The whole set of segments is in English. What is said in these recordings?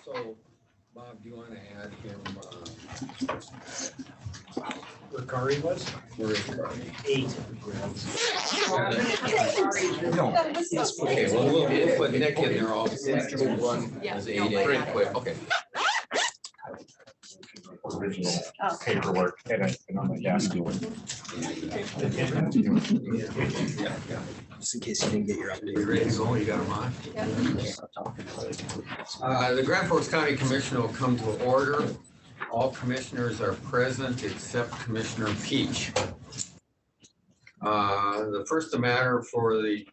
So, Bob, do you want to add him, where Kari was? Where is Kari? 8. No. Okay, well, we'll put Nick in there also. One as 8A. Great. Quick, okay. Original paperwork and on the gas doing. Just in case you didn't get your update. You ready to go? You got them on? The Grand Forks County Commission will come to order. All commissioners are present except Commissioner Peach. The first matter for the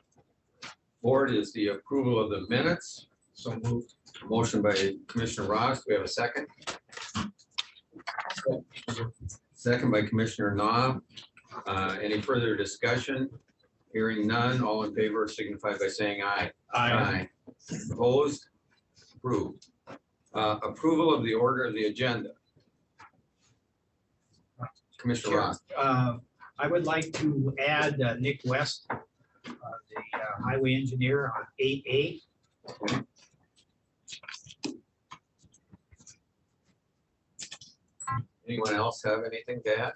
board is the approval of the minutes. So moved. Motion by Commissioner Ross. Do we have a second? Second by Commissioner Knopf. Any further discussion? Hearing none, all in favor signify by saying aye. Aye. Opposed? Approved. Approval of the order of the agenda. Commissioner Ross. I would like to add Nick West, the highway engineer on 8A. Anyone else have anything to add?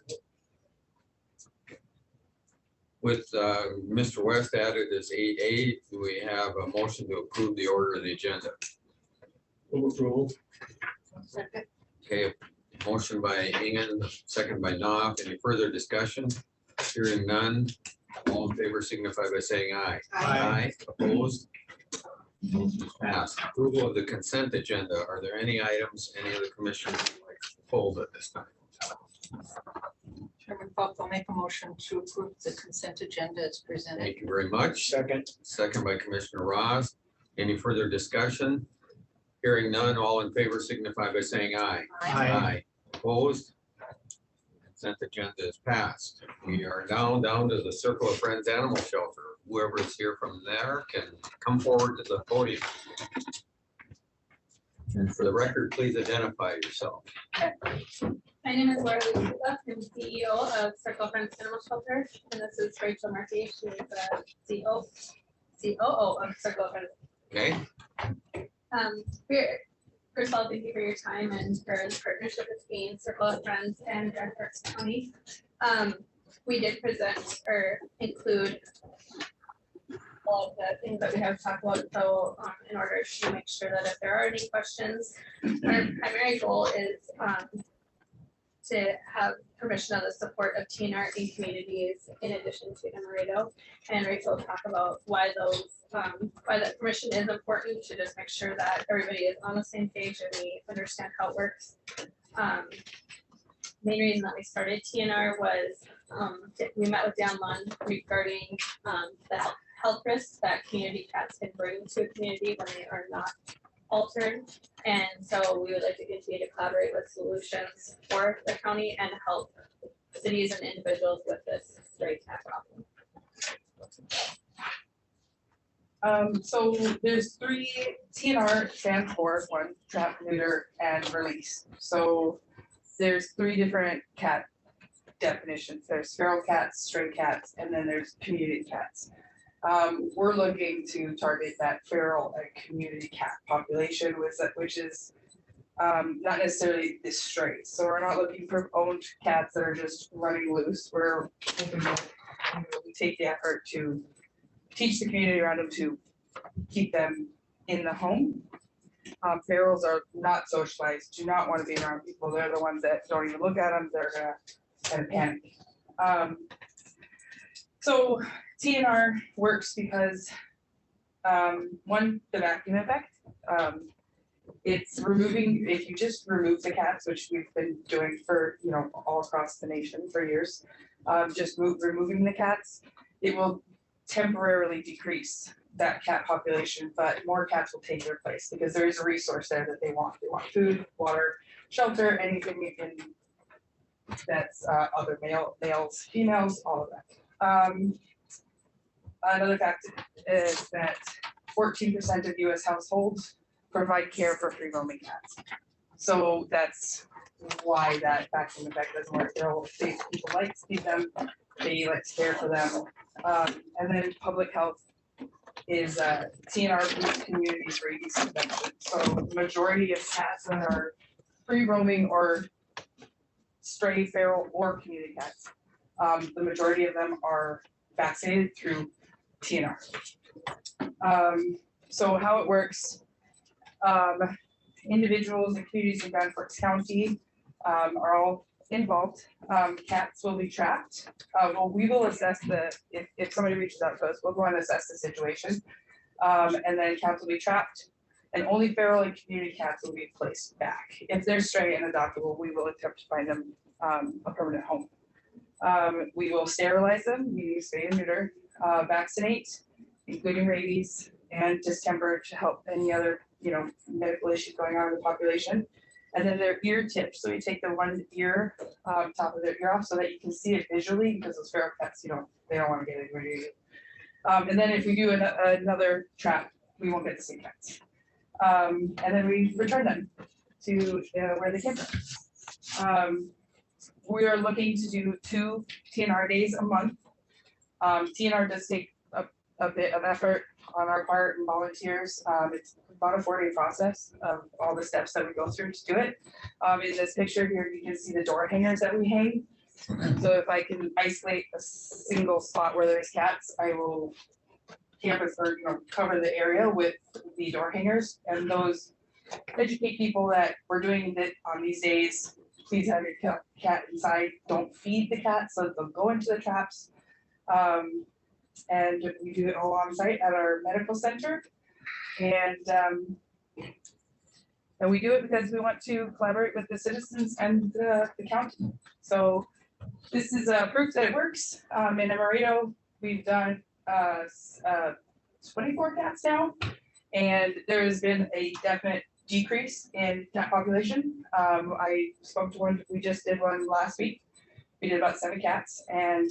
With Mr. West added as 8A, do we have a motion to approve the order of the agenda? Approval. Okay, motion by Ingen, second by Knopf. Any further discussion? Hearing none, all in favor signify by saying aye. Aye. Opposed? Passed. Approval of the consent agenda. Are there any items any of the commissioners would like to hold at this time? Chairman Fox, I'll make a motion to approve the consent agenda as presented. Thank you very much. Second. Second by Commissioner Ross. Any further discussion? Hearing none, all in favor signify by saying aye. Aye. Opposed? Consent agenda is passed. We are now down to the Circle of Friends Animal Shelter. Whoever is here from there can come forward to the podium. And for the record, please identify yourself. My name is Laura Lucia. I'm CEO of Circle Friends Animal Shelter, and this is Rachel Murphy. She is the COO of Circle Friends. Okay, First of all, thank you for your time and for the partnership between Circle of Friends and Grand Forks County. We did present or include all of the things that we have talked about, so in order to make sure that if there are any questions, our primary goal is to have permission of the support of TNR in communities in addition to Emerito. And Rachel will talk about why those, why that permission is important, to just make sure that everybody is on the same page and we understand how it works. Main reason that we started TNR was we met with Dan Lund regarding the health risks that community cats can bring to a community when they are not altered. And so we would like to continue to collaborate with solutions for the county and help cities and individuals with this stray cat problem. So there's 3 TNR stands for 1, trap, neuter, and release. So there's 3 different cat definitions. There's feral cats, stray cats, and then there's community cats. We're looking to target that feral and community cat population, which is not necessarily the strays. So we're not looking for owned cats that are just running loose. We're looking to take the effort to teach the community around them to keep them in the home. Ferals are not socialized, do not want to be around people. They're the ones that don't even look at them. They're gonna kind of panic. So TNR works because 1, the vacuum effect. It's removing, if you just remove the cats, which we've been doing for, all across the nation for years, just removing the cats, it will temporarily decrease that cat population, but more cats will take their place because there is a resource there that they want. They want food, water, shelter, anything in that's other males, females, all of that. Another fact is that 14% of US households provide care for free roaming cats. So that's why that vacuum effect doesn't work. People like to feed them, they like to care for them. And then public health is TNR Communities Rabies Prevention. So the majority of cats that are free roaming or stray, feral, or community cats, the majority of them are vaccinated through TNR. So how it works, individuals and communities in Grand Forks County are all involved. Cats will be trapped. Well, we will assess if somebody reaches out to us, we'll go and assess the situation. And then cats will be trapped, and only feral and community cats will be placed back. If they're stray and adoptable, we will attempt to find them a permanent home. We will sterilize them, we use spay and neuter, vaccinate, including rabies and distemper to help any other, medical issues going on in the population. And then their ear tips. So we take the one ear, top of their ear off so that you can see it visually, because those feral cats, they don't want to get anywhere near you. And then if we do another trap, we won't get the same cats. And then we return them to where they came from. We are looking to do 2 TNR days a month. TNR does take a bit of effort on our part and volunteers. It's about a 4-day process of all the steps that we go through to do it. In this picture here, you can see the door hangers that we hang. So if I can isolate a single spot where there's cats, I will canvas or cover the area with the door hangers, and those educate people that we're doing it on these days. Please have your cat inside. Don't feed the cat so that they'll go into the traps. And we do it all on site at our medical center. And we do it because we want to collaborate with the citizens and the county. So this is proof that it works. In Amarillo, we've done 24 cats now, and there has been a definite decrease in cat population. I spoke to one, we just did one last week. We did about 7 cats, and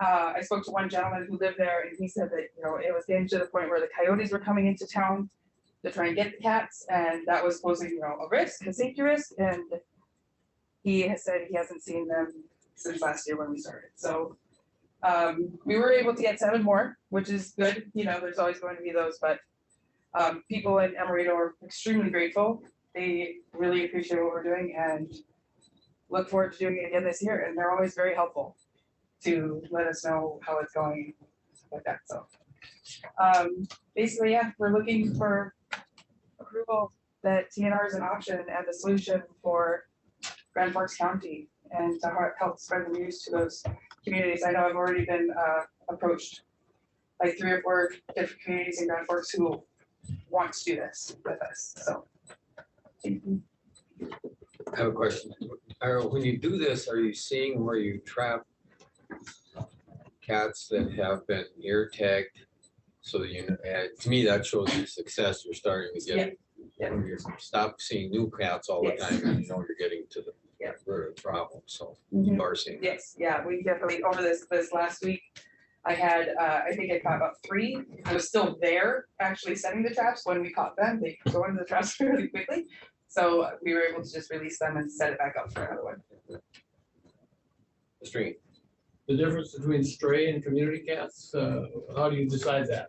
I spoke to one gentleman who lived there, and he said that it was getting to the point where the coyotes were coming into town to try and get the cats, and that was posing a risk, a safety risk. And he has said he hasn't seen them since last year when we started. So we were able to get 7 more, which is good. There's always going to be those, but people in Amarillo are extremely grateful. They really appreciate what we're doing and look forward to doing it again this year. And they're always very helpful to let us know how it's going, stuff like that. So basically, yeah, we're looking for approval that TNR is an option and a solution for Grand Forks County, and to help spread the news to those communities. I know I've already been approached by 3 or 4 different communities in Grand Forks who want to do this with us. So thank you. I have a question. When you do this, are you seeing where you trap cats that have been ear tagged? So to me, that shows you success. You're starting to get, you stop seeing new cats all the time, and you're getting to the root of the problem. So you are seeing. Yes, yeah, we definitely, over this last week, I had, I think I caught about 3. I was still there actually setting the traps when we caught them. They go into the traps really quickly. So we were able to just release them and set it back up for another one. Stream. The difference between stray and community cats, how do you decide that?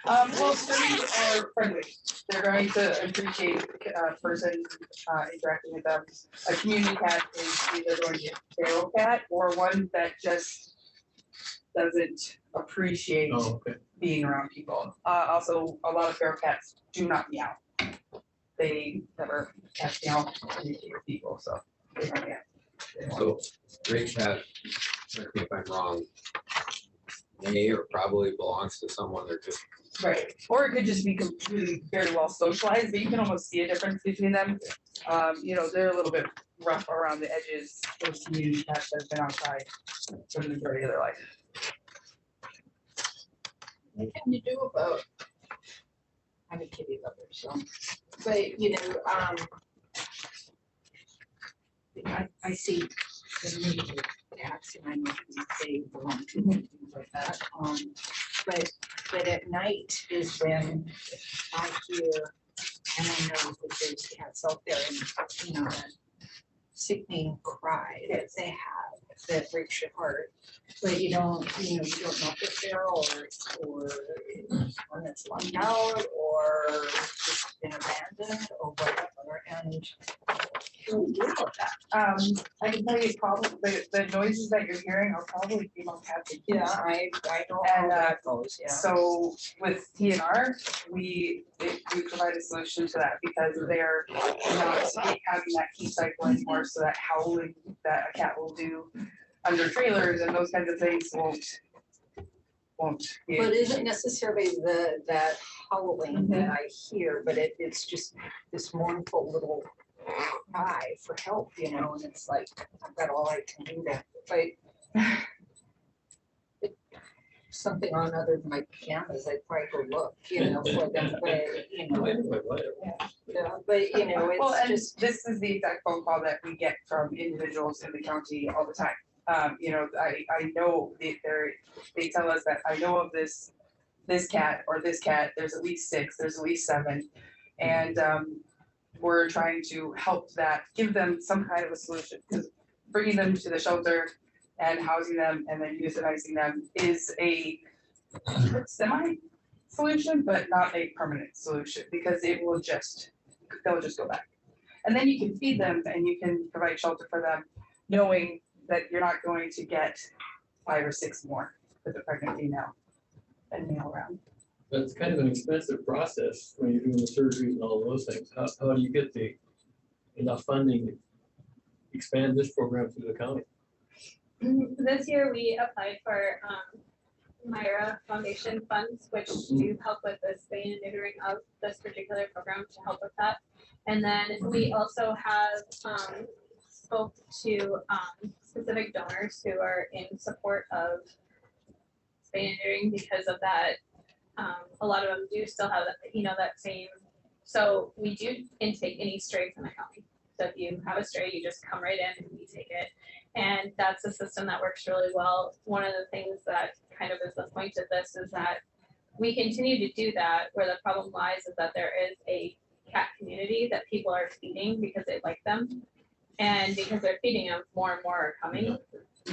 Well, strays are friendly. They're going to appreciate a person interacting with them. A community cat is either going to be a feral cat or one that just doesn't appreciate being around people. Also, a lot of feral cats do not meow. They never meow communicate with people, so they don't meow. So stray cat, correct me if I'm wrong, may or probably belongs to someone they're just. Right, or it could just be completely very well socialized, but you can almost see a difference between them. They're a little bit rough around the edges. Those community cats that have been outside for the majority of their life. What can you do about? I'm a kitty lover, so, but I see the need of cats, and I know who they belong to and things like that. But at night is when I hear, and I know that there's cats out there, and that sickening cry that they have. that breaks your heart. But you don't know if they're feral or one that's lunged out or just been abandoned or whatever. And we'll deal with that. I can tell you probably the noises that you're hearing are probably female cats. Yeah, I know how And, that goes, yeah. So with TNR, we provide a solution to that because they're not having that heat cycle anymore, so that howling that a cat will do under trailers and those kinds of things won't be. But isn't necessarily that howling that I hear, but it's just this mournful little cry for help, and it's like, I've got all I can do to fight. Something on other than my pajamas, I'd probably go look, for them, but, Anyway, whatever. yeah, but, Well, it's and just. this is the exact phone call that we get from individuals in the county all the time. I know they tell us that I know of this cat or this cat, there's at least 6, there's at least 7. And we're trying to help give them some kind of a solution, because bringing them to the shelter and housing them and then euthanizing them is a semi-solution, but not a permanent solution, because they'll just go back. And then you can feed them and you can provide shelter for them, knowing that you're not going to get 5 or 6 more with a pregnant female and male around. But it's kind of an expensive process when you're doing the surgeries and all those things. How do you get enough funding to expand this program through the county? This year, we applied for Myra Foundation funds, which do help with the spay and neutering of this particular program to help with that. And then we also have spoke to specific donors who are in support of spay and neutering because of that. A lot of them do still have that same. So we do intake any stray from the county. So if you have a stray, you just come right in and we take it. And that's a system that works really well. One of the things that kind of is the point of this is that we continue to do that. Where the problem lies is that there is a cat community that people are feeding because they like them. And because they're feeding them, more and more are coming.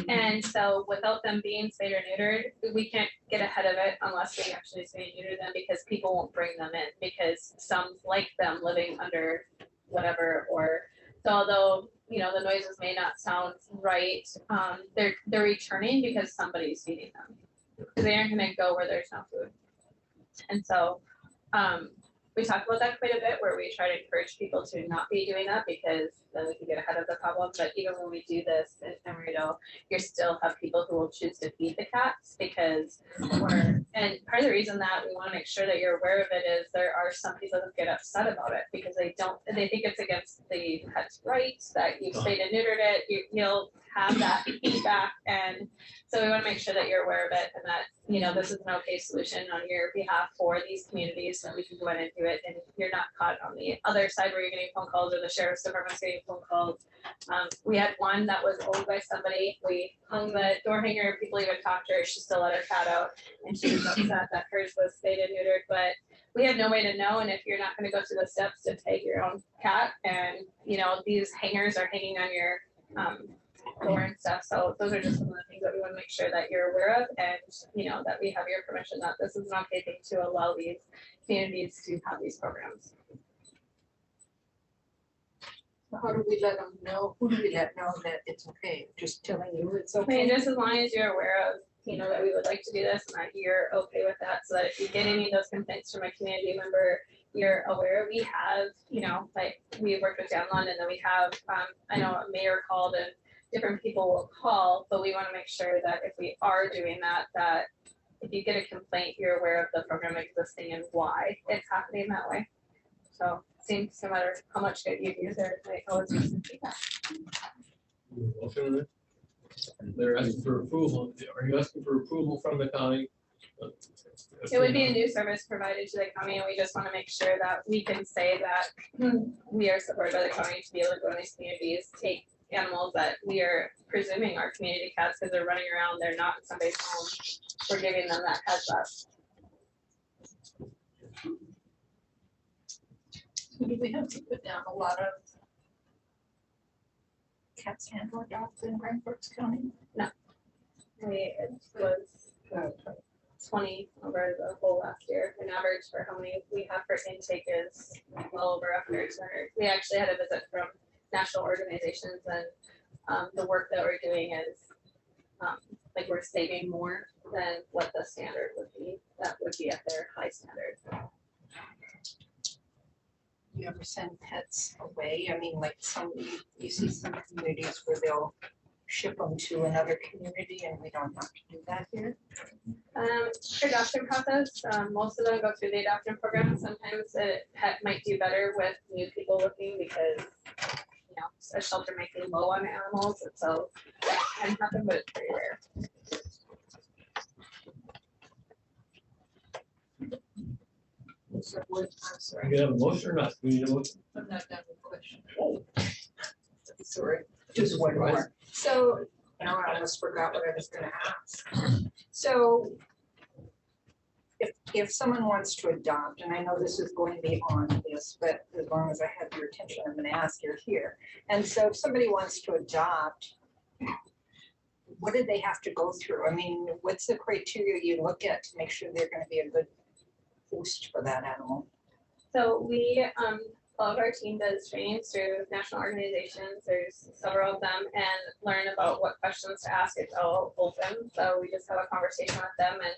And so without them being spayed or neutered, we can't get ahead of it unless we actually spay and neuter them, because people won't bring them in because some like them living under whatever. Or so although the noises may not sound right, they're returning because somebody's feeding them, because they aren't going to go where there's no food. And so we talk about that quite a bit, where we try to encourage people to not be doing that, because then we can get ahead of the problem. But even when we do this in Emeryville, you still have people who will choose to feed the cats because and part of the reason that we want to make sure that you're aware of it is there are some people who get upset about it because they think it's against the pet's rights that you've spayed and neutered it. You'll have that feedback, and so we want to make sure that you're aware of it and that this is an okay solution on your behalf for these communities, so that we can go in and do it, and you're not caught on the other side where you're getting phone calls or the sheriff's department's getting phone calls. We had one that was owned by somebody. We hung the door hanger. People even talked to her. She still let her cat out, and she was upset that hers was spayed and neutered. But we have no way to know. And if you're not going to go through the steps to take your own cat, and these hangers are hanging on your door and stuff. So those are just some of the things that we want to make sure that you're aware of, and that we have your permission that this is an okay thing to allow these communities to have these programs. How do we let them know? Who do we let know that it's okay? Just telling you it's I mean, okay? just as long as you're aware of, that we would like to do this and that you're okay with that, so that if you get any of those complaints from a community member, you're aware. We have, we worked with downline, and then we have, I know a mayor called and different people will call, but we want to make sure that if we are doing that, that if you get a complaint, you're aware of the program existing and why it's happening that way. So it seems no matter how much good you use it, they always use some feedback. Okay. They're asking for approval. Are you asking for approval from the county? It would be a new service provided to the county, and we just want to make sure that we can say that we are supported by the county to be able to go in these communities, take animals that we are presuming are community cats because they're running around, they're not in somebody's home. We're giving them that heads up. Do we have to put down a lot of pets handled adopted in Grand Forks County? It was 20 over the whole last year. An average for how many we have for intake is well over 100. We actually had a visit from national organizations, and the work that we're doing is like we're saving more than what the standard would be. That would be at their high standard. You ever send pets away? I mean, like you see some communities where they'll ship them to another community and we don't have to do that here. Adoption process, most of them go through the adoption program. Sometimes a pet might do better with new people looking because, you know, a shelter might be low on animals, and so that can happen, but it's pretty rare. So what, I'm sorry, You have a motion or not? We need a motion. I'm not done with the question. Sorry, just one more. So, now I almost forgot what I was gonna ask. So if someone wants to adopt, and I know this is going beyond this, but as long as I have your attention, I'm gonna ask you here. And so if somebody wants to adopt, what do they have to go through? I mean, what's the criteria you look at to make sure they're gonna be a good host for that animal? So we, all of our team does trainings through national organizations. There's several of them, and learn about what questions to ask. It's all open. So we just have a conversation with them and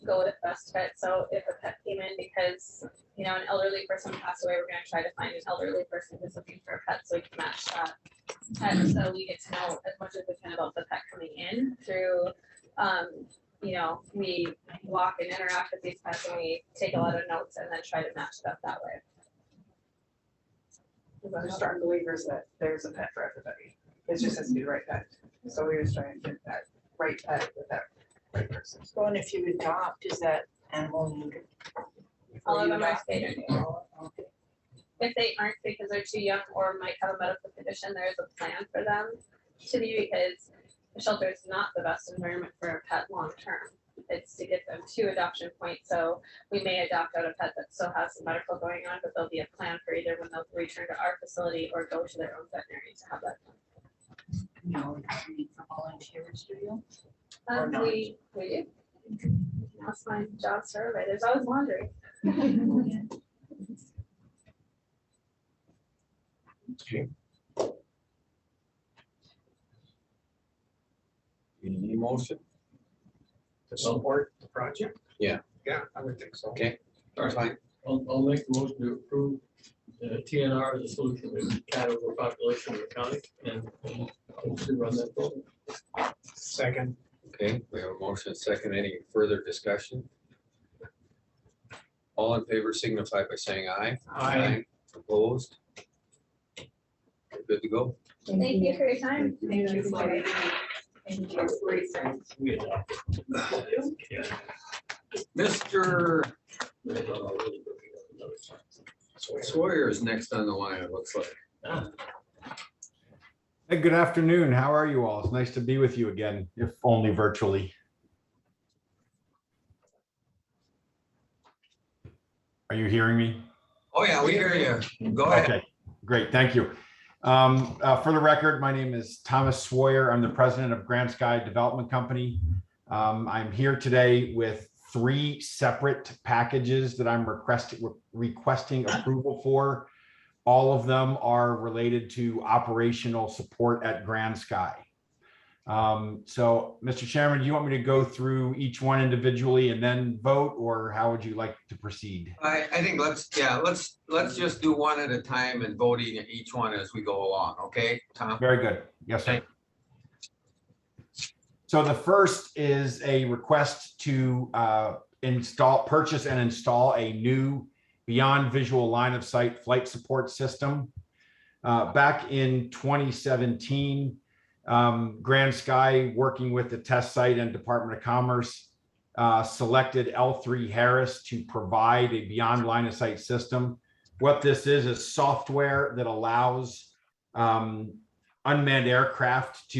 go with best fit. So if a pet came in because, you know, an elderly person passed away, we're gonna try to find an elderly person who's looking for a pet so we can match that pet. So we get to know as much as we can about the pet coming in through, you know, we walk and interact with these pets and we take a lot of notes and then try to match it up that way. I'm starting to believe that there's a pet for everybody. It just has to be the right pet. So we're just trying to get that right pet with that right person. So, and if you adopt, is that animal neutered? All of them are Adopt? spayed or neutered. If they aren't because they're too young or might have a medical condition, there is a plan for them to be, because the shelter is not the best environment for a pet long term. It's to get them to adoption point. So we may adopt out a pet that still has some medical going on, but there'll be a plan for either when they'll return to our facility or go to their own veterinary to have that done. No, you need for volunteers, do you? Or not? We do. That's my job survey. There's always laundry. Okay. You need a motion? To support the project? Yeah. Yeah, I would think so. Okay. All right. Fine. I'll make the motion to approve TNR as a solution to cat overpopulation in the county and to run that program. Second. Okay, we have a motion, second. Any further discussion? All in favor signify by saying aye. Aye. Opposed? Good to go. Thank you for your time. Thank you for your briefing. We adopt. Yeah. Mr. Sawyer is next on the line, it looks like. Ah, Hey, good afternoon. How are you all? It's nice to be with you again, if only virtually. Are you hearing me? Oh, yeah, we hear you. Go ahead. Okay, great. Thank you. For the record, my name is Thomas Sawyer. I'm the president of Grand Sky Development Company. I'm here today with 3 separate packages that I'm requesting approval for. All of them are related to operational support at Grand Sky. So, Mr. Chairman, do you want me to go through each one individually and then vote, or how would you like to proceed? I think let's just do one at a time and voting each one as we go along, okay, Tom? Very good. Yes, sir. Okay. So the first is a request to purchase and install a new beyond visual line of sight flight support system. Back in 2017, Grand Sky, working with the test site and Department of Commerce, selected L3 Harris to provide a beyond line of sight system. What this is software that allows unmanned aircraft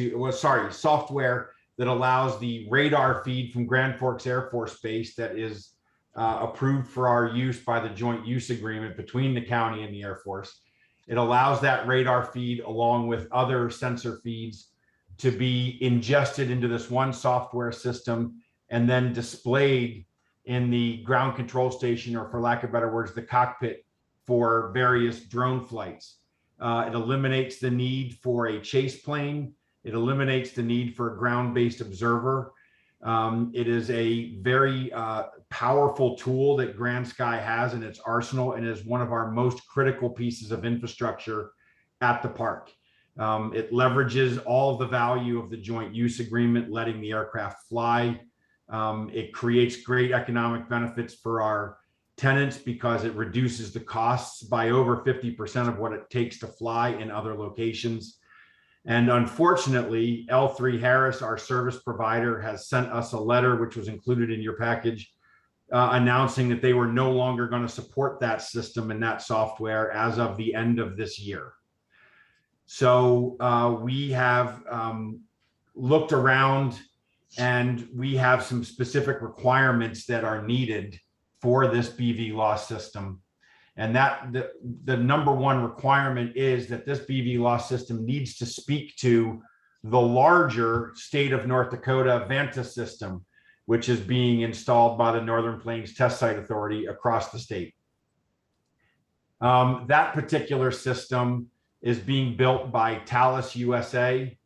software that allows the radar feed from Grand Forks Air Force Base that is approved for our use by the joint use agreement between the county and the Air Force. It allows that radar feed along with other sensor feeds to be ingested into this one software system and then displayed in the ground control station, or for lack of better words, the cockpit for various drone flights. It eliminates the need for a chase plane. It eliminates the need for a ground-based observer. It is a very powerful tool that Grand Sky has in its arsenal and is one of our most critical pieces of infrastructure at the park. It leverages all of the value of the joint use agreement, letting the aircraft fly. It creates great economic benefits for our tenants because it reduces the costs by over 50% of what it takes to fly in other locations. And unfortunately, L3 Harris, our service provider, has sent us a letter, which was included in your package, announcing that they were no longer going to support that system and that software as of the end of this year. So we have looked around, and we have some specific requirements that are needed for this BV loss system. And that the number one requirement is that this BV loss system needs to speak to the larger state of North Dakota Vantas system, which is being installed by the Northern Plains Test Site Authority across the state. That particular system is being built by Thales USA,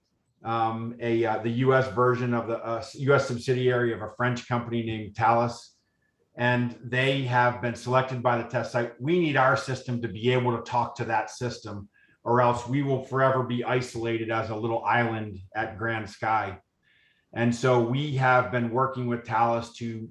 the US version of the US subsidiary of a French company named Thales. And they have been selected by the test site. We need our system to be able to talk to that system, or else we will forever be isolated as a little island at Grand Sky. And so we have been working with Thales to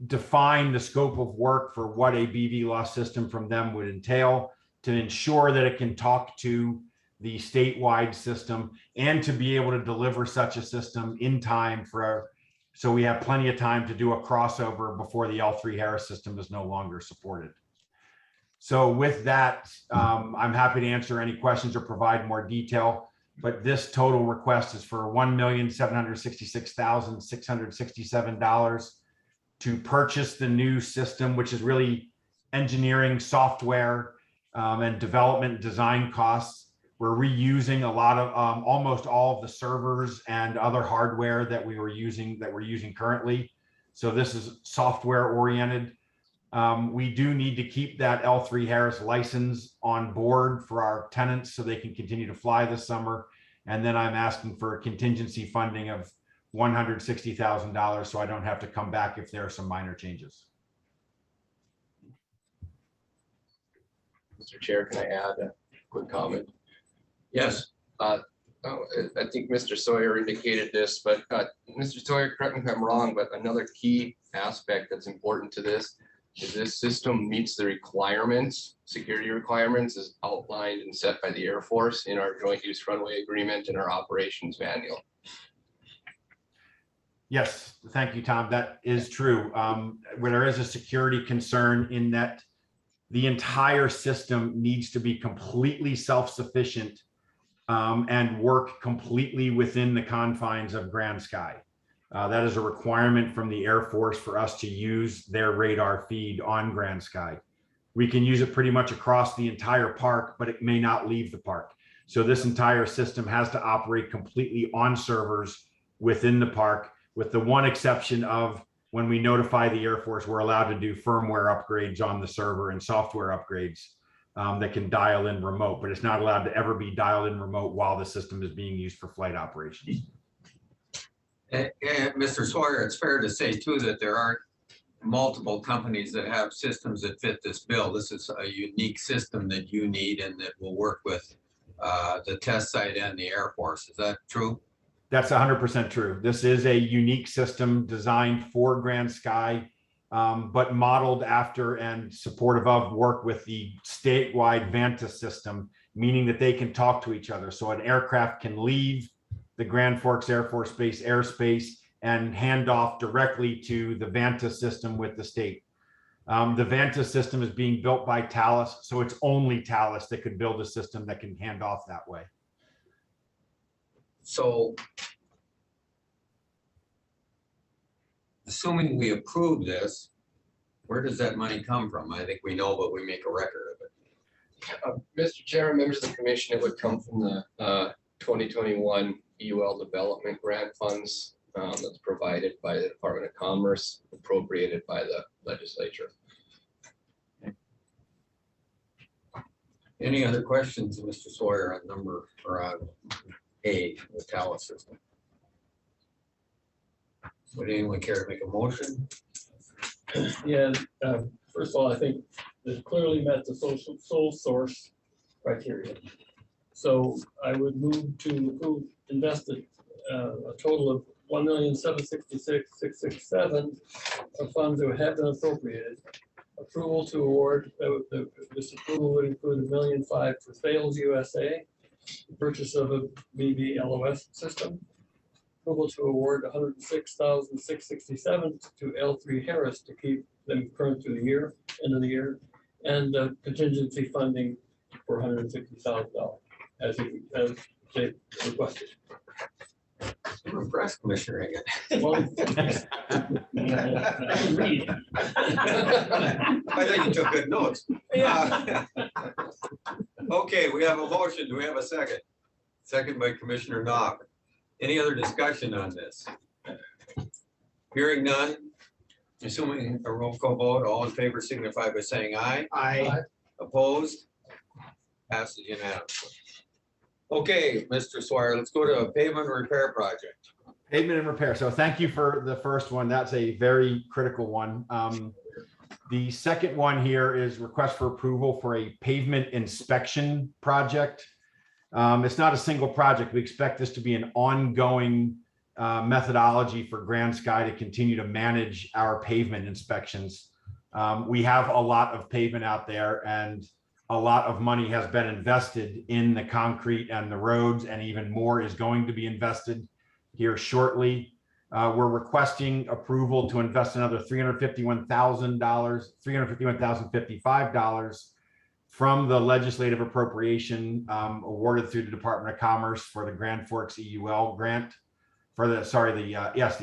define the scope of work for what a BV loss system from them would entail, to ensure that it can talk to the statewide system and to be able to deliver such a system in time for so we have plenty of time to do a crossover before the L3 Harris system is no longer supported. So with that, I'm happy to answer any questions or provide more detail, but this total request is for $1,766,667 to purchase the new system, which is really engineering, software, and development design costs. We're reusing a lot of almost all of the servers and other hardware that we're using currently. So this is software oriented. We do need to keep that L3 Harris license on board for our tenants so they can continue to fly this summer. And then I'm asking for a contingency funding of $160,000 so I don't have to come back if there are some minor changes. Mr. Chair, can I add a quick comment? Yes. I think Mr. Sawyer indicated this, but Mr. Sawyer, correct me if I'm wrong, but another key aspect that's important to this is this system meets the requirements, security requirements as outlined and set by the Air Force in our joint use runway agreement and our operations manual. Yes, thank you, Tom. That is true. Where there is a security concern in that the entire system needs to be completely self-sufficient and work completely within the confines of Grand Sky. That is a requirement from the Air Force for us to use their radar feed on Grand Sky. We can use it pretty much across the entire park, but it may not leave the park. So this entire system has to operate completely on servers within the park, with the one exception of when we notify the Air Force, we're allowed to do firmware upgrades on the server and software upgrades that can dial in remote, but it's not allowed to ever be dialed in remote while the system is being used for flight operations. And Mr. Sawyer, it's fair to say too that there aren't multiple companies that have systems that fit this bill. This is a unique system that you need and that will work with the test site and the Air Force. Is that true? That's 100% true. This is a unique system designed for Grand Sky, but modeled after and supportive of work with the statewide Vantas system, meaning that they can talk to each other. So an aircraft can leave the Grand Forks Air Force Base airspace and hand off directly to the Vantas system with the state. The Vantas system is being built by Thales, so it's only Thales that could build a system that can hand off that way. So assuming we approve this, where does that money come from? I think we know, but we make a record of it. Mr. Chairman, members of the commission, it would come from the 2021 EUL development grant funds that's provided by the Department of Commerce, appropriated by the legislature. Any other questions, Mr. Sawyer, on number or on A, the talent system? Would anyone care to make a motion? Yeah, first of all, I think it clearly met the sole source criteria. So I would move to approve invested a total of $1,766,667 of funds that have been appropriated. Approval to award, this approval would include $1.5 million for Sales USA, the purchase of a BBLOS system. Approval to award $106,667 to L3 Harris to keep them current through the year, end of the year, and contingency funding for $150,000 as they requested. I'm impressed, Commissioner Hagan. Well, I can read. I think you took good notes. Okay, we have a motion. Do we have a second? Second by Commissioner Knopf. Any other discussion on this? Hearing none. Assuming a roll call vote, all in favor signify by saying aye. I, Opposed? Passes unanimously. Okay, Mr. Swire, let's go to a pavement repair project. Pavement and repair. So thank you for the first one. That's a very critical one. The second one here is request for approval for a pavement inspection project. It's not a single project. We expect this to be an ongoing methodology for Grand Sky to continue to manage our pavement inspections. We have a lot of pavement out there, and a lot of money has been invested in the concrete and the roads, and even more is going to be invested here shortly. We're requesting approval to invest another $351,055 from the legislative appropriation awarded through the Department of Commerce for the Grand Forks EUL grant, for the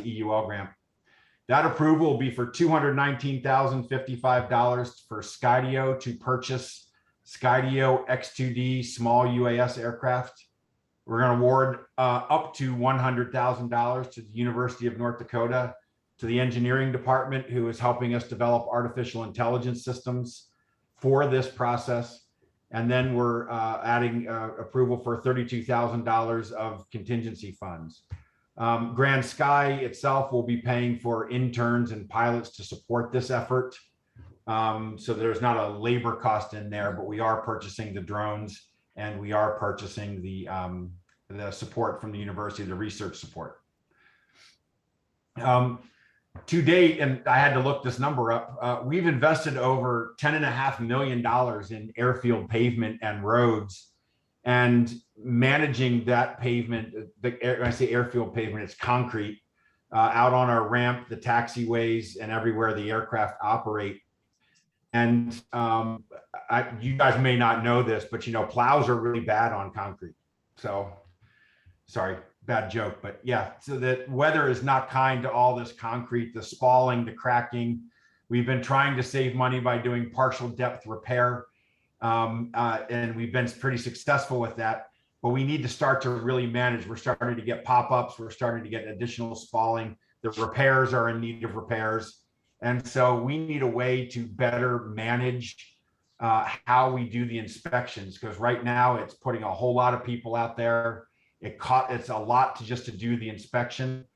EUL grant. That approval will be for $219,055 for Skydio to purchase Skydio X2D small UAS aircraft. We're going to award up to $100,000 to the University of North Dakota, to the engineering department, who is helping us develop artificial intelligence systems for this process. And then we're adding approval for $32,000 of contingency funds. Grand Sky itself will be paying for interns and pilots to support this effort. So there's not a labor cost in there, but we are purchasing the drones, and we are purchasing the support from the university, the research support. To date, and I had to look this number up, we've invested over $10.5 million in airfield pavement and roads, and managing that pavement. When I say airfield pavement, it's concrete out on our ramp, the taxiways, and everywhere the aircraft operate. And you guys may not know this, but plows are really bad on concrete. So, sorry, bad joke, but yeah. So the weather is not kind to all this concrete, the spalling, the cracking. We've been trying to save money by doing partial depth repair, and we've been pretty successful with that. But we need to start to really manage. We're starting to get pop-ups. We're starting to get additional spalling. The repairs are in need of repairs. And so we need a way to better manage how we do the inspections, because right now it's putting a whole lot of people out there. It's a lot to do the inspection,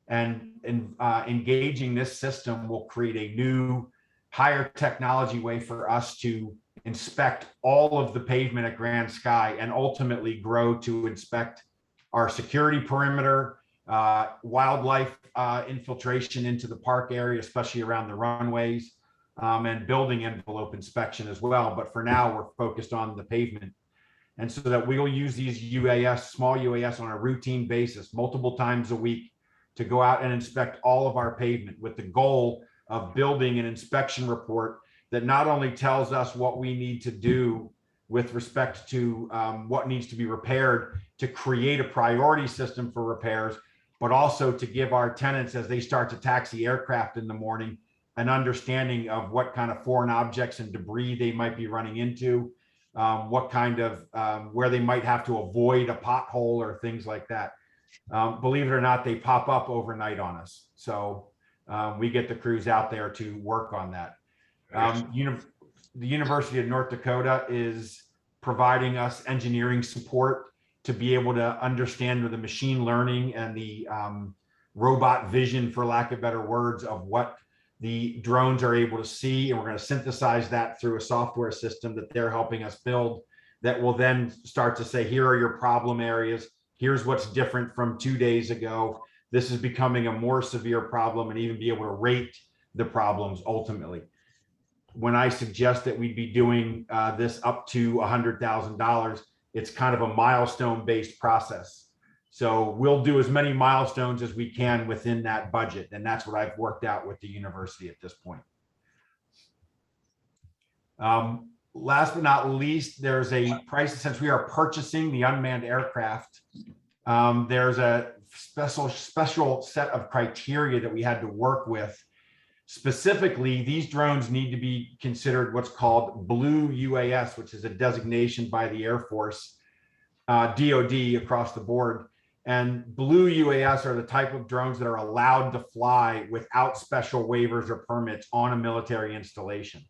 and engaging this system will create a new, higher technology way for us to inspect all of the pavement at Grand Sky, and ultimately grow to inspect our security perimeter, wildlife infiltration into the park area, especially around the runways, and building envelope inspection as well. But for now, we're focused on the pavement. And so that we will use these UAS, small UAS, on a routine basis, multiple times a week, to go out and inspect all of our pavement, with the goal of building an inspection report that not only tells us what we need to do with respect to what needs to be repaired to create a priority system for repairs, but also to give our tenants, as they start to taxi aircraft in the morning, an understanding of what kind of foreign objects and debris they might be running into, what kind of, where they might have to avoid a pothole or things like that. Believe it or not, they pop up overnight on us. So we get the crews out there to work on that. The University of North Dakota is providing us engineering support to be able to understand the machine learning and the robot vision, for lack of better words, of what the drones are able to see. And we're going to synthesize that through a software system that they're helping us build that will then start to say, here are your problem areas. Here's what's different from 2 days ago. This is becoming a more severe problem, and even be able to rate the problems ultimately. When I suggest that we'd be doing this up to $100,000, it's kind of a milestone-based process. So we'll do as many milestones as we can within that budget. And that's what I've worked out with the university at this point. Last but not least, there's a price, since we are purchasing the unmanned aircraft, there's a special set of criteria that we had to work with. Specifically, these drones need to be considered what's called Blue UAS, which is a designation by the Air Force, DOD across the board. And Blue UAS are the type of drones that are allowed to fly without special waivers or permits on a military installation.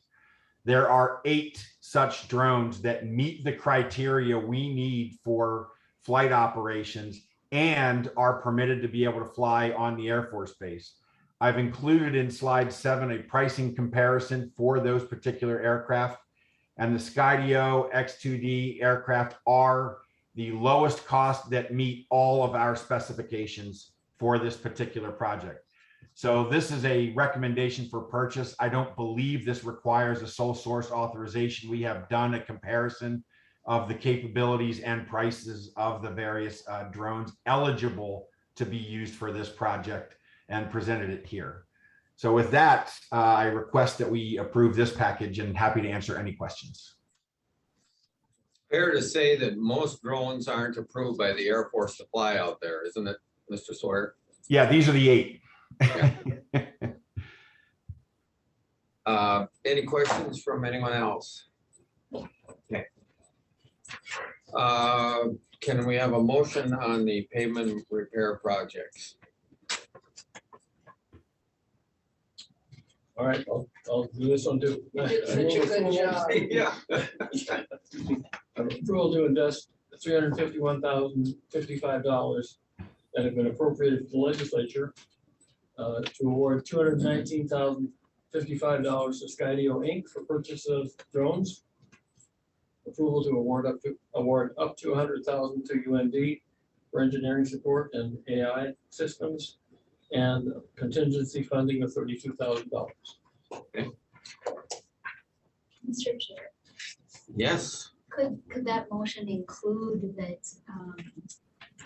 There are 8 such drones that meet the criteria we need for flight operations and are permitted to be able to fly on the Air Force Base. I've included in slide 7 a pricing comparison for those particular aircraft, and the Skydio X2D aircraft are the lowest cost that meet all of our specifications for this particular project. So this is a recommendation for purchase. I don't believe this requires a sole source authorization. We have done a comparison of the capabilities and prices of the various drones eligible to be used for this project and presented it here. So with that, I request that we approve this package, and happy to answer any questions. Fair to say that most drones aren't approved by the Air Force to fly out there, isn't it, Mr. Sawyer? Yeah, these are the 8. Any questions from anyone else? Okay. Can we have a motion on the pavement repair projects? All right, I'll do this one too. You did such a good job. Yeah. Approval to invest $351,055 that have been appropriated to the legislature to award $219,055 to Skydio Inc. for purchase of drones. Approval to award up to $100,000 to UND for engineering support and AI systems, and contingency funding of $32,000. Mr. Chair, Yes. could that motion include that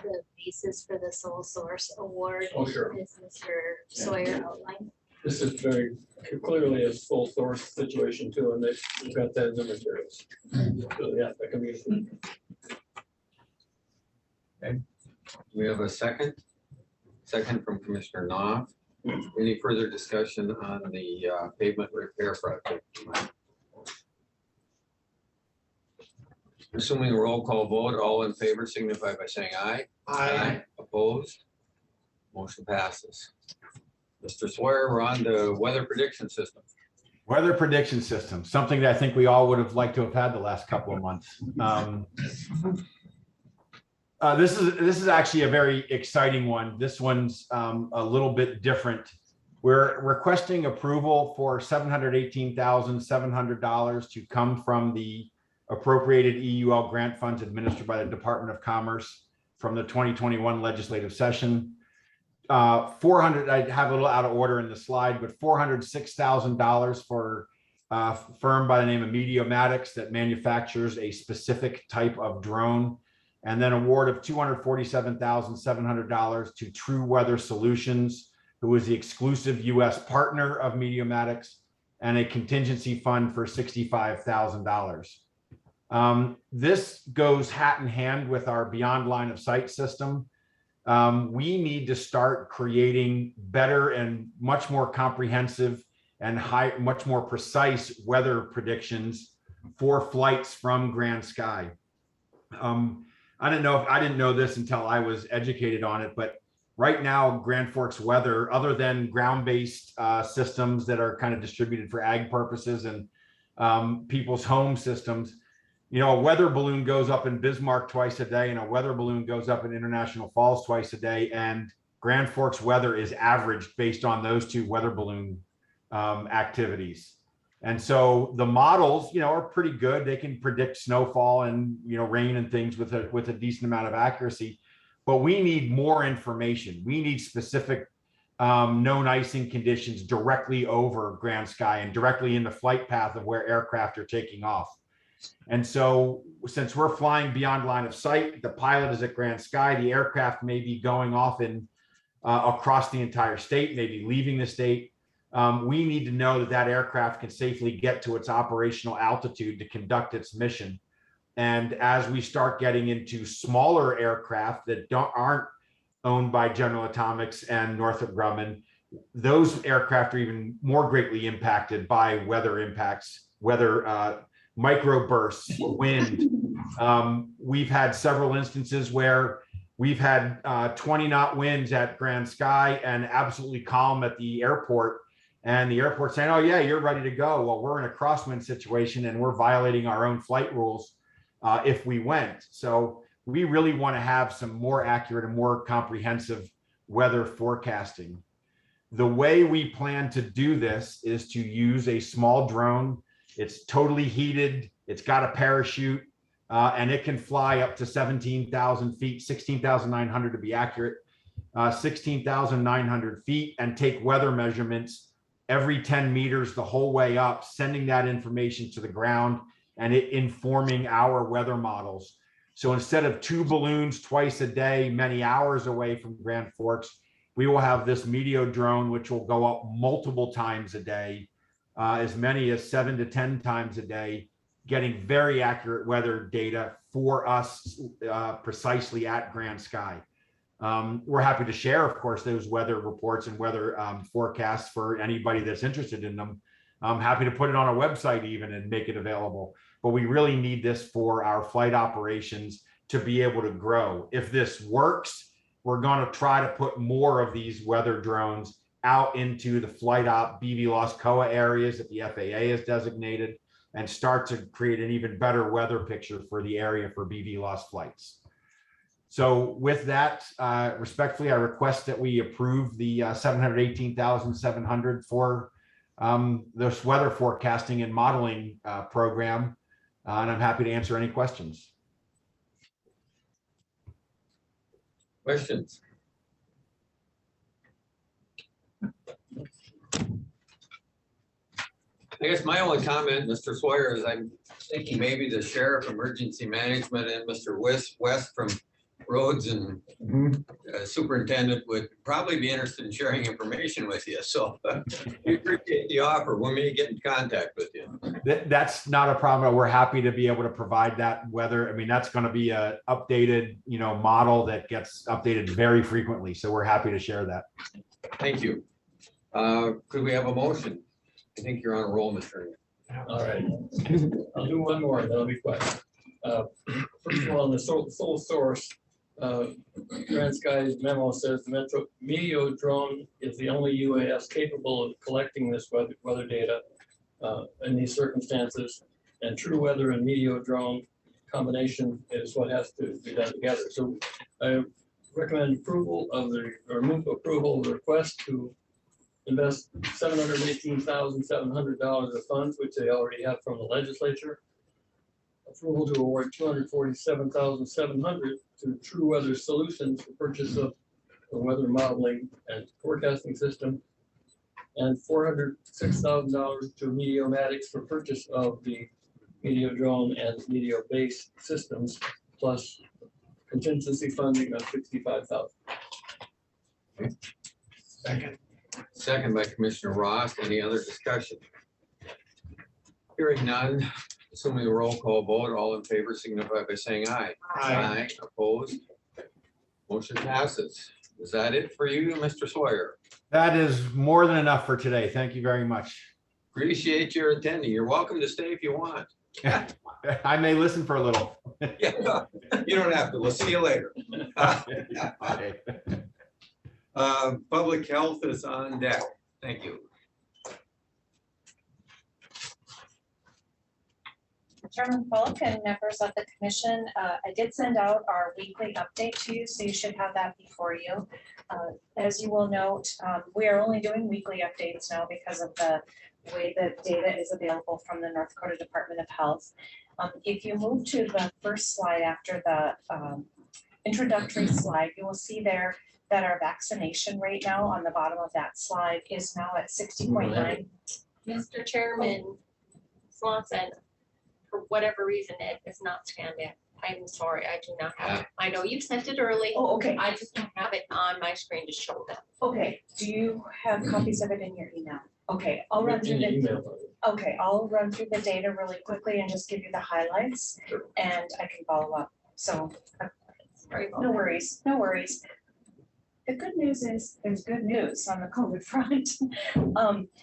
the basis for the sole source award? Oh, sure. As Mr. Sawyer outlined? This is very clearly a sole source situation too, and they've got that in the materials. So yeah, that can be. Do we have a second? Second from Commissioner Knopf. Any further discussion on the pavement repair project? Assuming a roll call vote, all in favor signify by saying aye. Aye. Opposed? Motion passes. Mr. Sawyer, we're on the weather prediction system. Weather prediction system, something that I think we all would have liked to have had the last couple of months. This is actually a very exciting one. This one's a little bit different. We're requesting approval for $718,700 to come from the appropriated EUL grant funds administered by the Department of Commerce from the 2021 legislative session. 400, I have a little out of order in the slide, but $406,000 for a firm by the name of Mediomatics that manufactures a specific type of drone. And then award of $247,700 to True Weather Solutions, who is the exclusive US partner of Mediomatics, and a contingency fund for $65,000. This goes hat in hand with our Beyond Line of Sight system. We need to start creating better and much more comprehensive and much more precise weather predictions for flights from Grand Sky. I didn't know this until I was educated on it, but right now, Grand Forks weather, other than ground-based systems that are kind of distributed for ag purposes and people's home systems, you know, a weather balloon goes up in Bismarck twice a day and a weather balloon goes up in International Falls twice a day. And Grand Forks weather is averaged based on those two weather balloon activities. And so the models, you know, are pretty good. They can predict snowfall and, you know, rain and things with a decent amount of accuracy. But we need more information. We need specific known icing conditions directly over Grand Sky and directly in the flight path of where aircraft are taking off. And so since we're flying beyond line of sight, the pilot is at Grand Sky, the aircraft may be going off in across the entire state, maybe leaving the state. We need to know that that aircraft can safely get to its operational altitude to conduct its mission. And as we start getting into smaller aircraft that aren't owned by General Atomics and Northrop Grumman, those aircraft are even more greatly impacted by weather impacts, microbursts, wind. We've had several instances where we've had 20-knot winds at Grand Sky and absolutely calm at the airport. And the airport saying, oh yeah, you're ready to go. Well, we're in a crosswind situation and we're violating our own flight rules if we went. So we really want to have some more accurate and more comprehensive weather forecasting. The way we plan to do this is to use a small drone. It's totally heated. It's got a parachute and it can fly up to 17,000 feet, 16,900 to be accurate, 16,900 feet, and take weather measurements every 10 meters the whole way up, sending that information to the ground and it informing our weather models. So instead of 2 balloons twice a day, many hours away from Grand Forks, we will have this Meteo drone, which will go up multiple times a day, as many as 7 to 10 times a day, getting very accurate weather data for us precisely at Grand Sky. We're happy to share, of course, those weather reports and weather forecasts for anybody that's interested in them. I'm happy to put it on a website even and make it available. But we really need this for our flight operations to be able to grow. If this works, we're going to try to put more of these weather drones out into the flight op BVLOS COA areas that the FAA has designated and start to create an even better weather picture for the area for BVLOS flights. So with that, respectfully, I request that we approve the $718,700 for this weather forecasting and modeling program. And I'm happy to answer any questions. Questions? I guess my only comment, Mr. Sawyer, is I'm thinking maybe the sheriff, emergency management, and Mr. West from roads and superintendent would probably be interested in sharing information with you. So we appreciate the offer. We may get in contact with you. That's not a problem. We're happy to be able to provide that weather. I mean, that's going to be a updated, you know, model that gets updated very frequently. So we're happy to share that. Thank you. Could we have a motion? I think you're on a roll, Mr. All right, I'll do one more, and that'll be quick. First of all, on the sole source, Grand Sky's memo says the Meteo drone is the only UAS capable of collecting this weather data in these circumstances, and true weather and Meteo drone combination is what has to be done together. So I recommend approval of move approval of the request to invest $718,700 of funds, which they already have from the legislature. Approval to award $247,700 to True Weather Solutions for purchase of the weather modeling and forecasting system, and $406,000 to Meteomatics for purchase of the Meteo drone and Meteo base systems, plus contingency funding of $65,000. Second. Second by Commissioner Ross. Any other discussion? Hearing none, assuming a roll call vote, all in favor signify by saying aye. Aye. Opposed? Motion passes. Is that it for you, Mr. Sawyer? That is more than enough for today. Thank you very much. Appreciate your attending. You're welcome to stay if you want. I may listen for a little. Yeah, you don't have to. We'll see you later. Okay. Public health is on deck. Thank you. Chairman Polk and members of the commission, I did send out our weekly update to you, so you should have that before you. As you will note, we are only doing weekly updates now because of the way that data is available from the North Dakota Department of Health. If you move to the first slide after the introductory slide, you will see there that our vaccination rate now on the bottom of that slide is now at 60.9. Mr. Chairman Swanson, for whatever reason, it is not scanned in. I'm sorry, I do not have it. I know you sent it early. Oh, okay. I just don't have it on my screen to show them. Okay, do you have copies of it in your email? Okay, I'll run through the, Email. okay, I'll run through the data really quickly and just give you the highlights and I can follow up. So, Sorry about no that. worries, no worries. The good news is there's good news on the COVID front.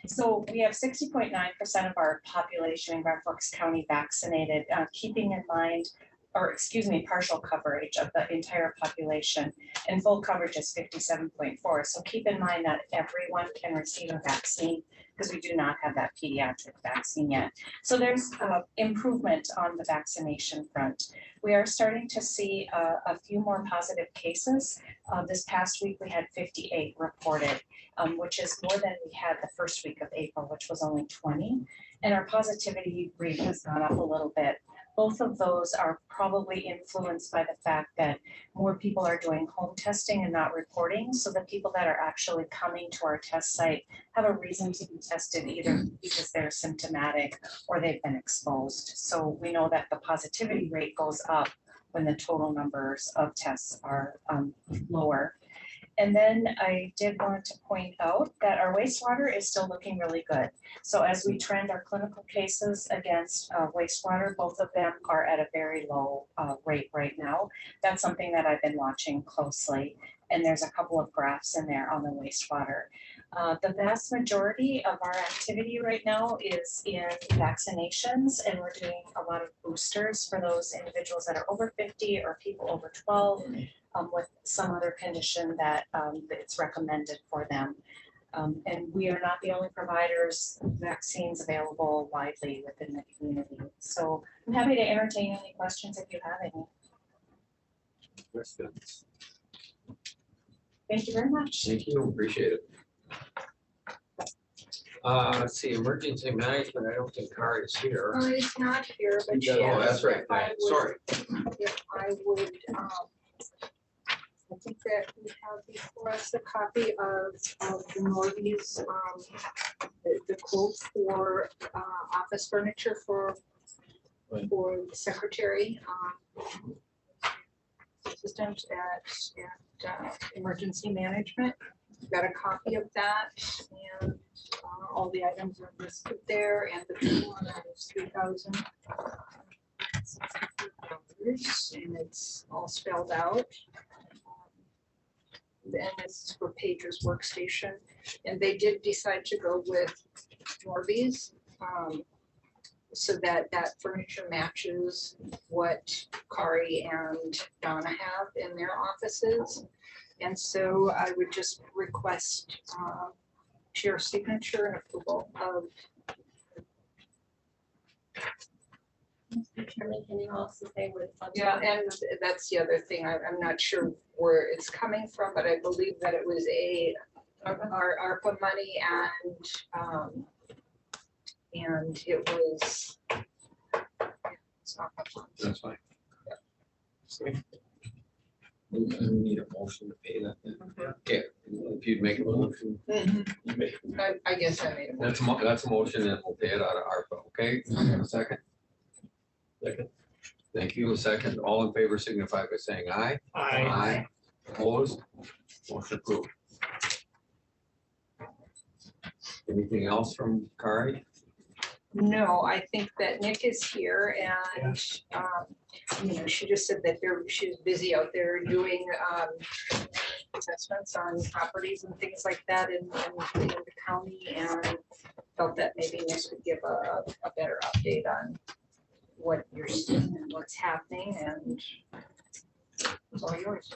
So we have 60.9% of our population in Grand Forks County vaccinated, keeping in mind, or excuse me, partial coverage of the entire population, and full coverage is 57.4. So keep in mind that everyone can receive a vaccine because we do not have that pediatric vaccine yet. So there's improvement on the vaccination front. We are starting to see a few more positive cases. This past week, we had 58 reported, which is more than we had the first week of April, which was only 20. And our positivity rate has gone up a little bit. Both of those are probably influenced by the fact that more people are doing home testing and not reporting. So the people that are actually coming to our test site have a reason to be tested either because they're symptomatic or they've been exposed. So we know that the positivity rate goes up when the total numbers of tests are lower. And then I did want to point out that our wastewater is still looking really good. So as we trend our clinical cases against wastewater, both of them are at a very low rate right now. That's something that I've been watching closely. And there's a couple of graphs in there on the wastewater. The vast majority of our activity right now is in vaccinations, and we're doing a lot of boosters for those individuals that are over 50 or people over 12 with some other condition that it's recommended for them. And we are not the only providers, vaccines available widely within the community. So I'm happy to entertain any questions if you have any. That's good. Thank you very much. Thank you, appreciate it. Let's see, emergency management, I don't think Kari is here. It's not here, but she Oh, asked that's right, if I would- sorry. If I would, I think that we have before us a copy of the Norby's, the quote for office furniture for the secretary. Assistant at emergency management. Got a copy of that, and all the items are listed there, and the total on that is $3,000. And it's all spelled out. And it's for Pager's workstation, and they did decide to go with Norby's, so that furniture matches what Kari and Donna have in their offices. And so I would just request chair signature and approval of. Mr. Chairman, can you also say with? Yeah, and that's the other thing. I'm not sure where it's coming from, but I believe that it was our ARPA money, and it was. It's not much. That's fine. We need a motion to pay that then. Okay, if you'd make a motion. I guess I made a That's motion. that's a motion, and we'll pay it out of ARPA, okay? A second? Second. Thank you, a second. All in favor signify by saying aye. Aye. Opposed? Motion approved. Anything else from Kari? No, I think that Nick is here, and she just said that she's busy out there doing assessments on properties and things like that in the county, and felt that maybe Nick could give a better update on what you're seeing and what's happening, and it's all yours.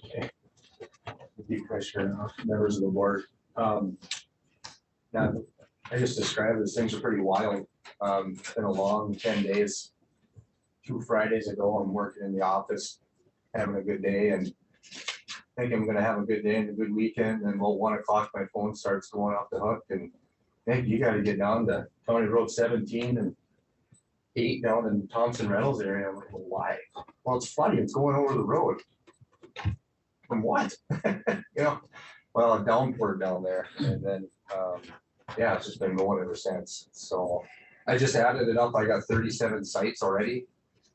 Thank you, Commissioner, members of the board. Yeah, I just described this, things are pretty wild. It's been a long 10 days. 2 Fridays ago, I'm working in the office, having a good day, and think I'm gonna have a good day and a good weekend, and about 1 o'clock, my phone starts going off the hook, and hey, you gotta get down to County Road 17 and 8 down in Thompson Reynolds area. I'm like, well, why? Well, it's funny, it's going over the road. From what? You know, well, a downpour down there, and then, yeah, it's just been going ever since. So I just added it up. I got 37 sites already,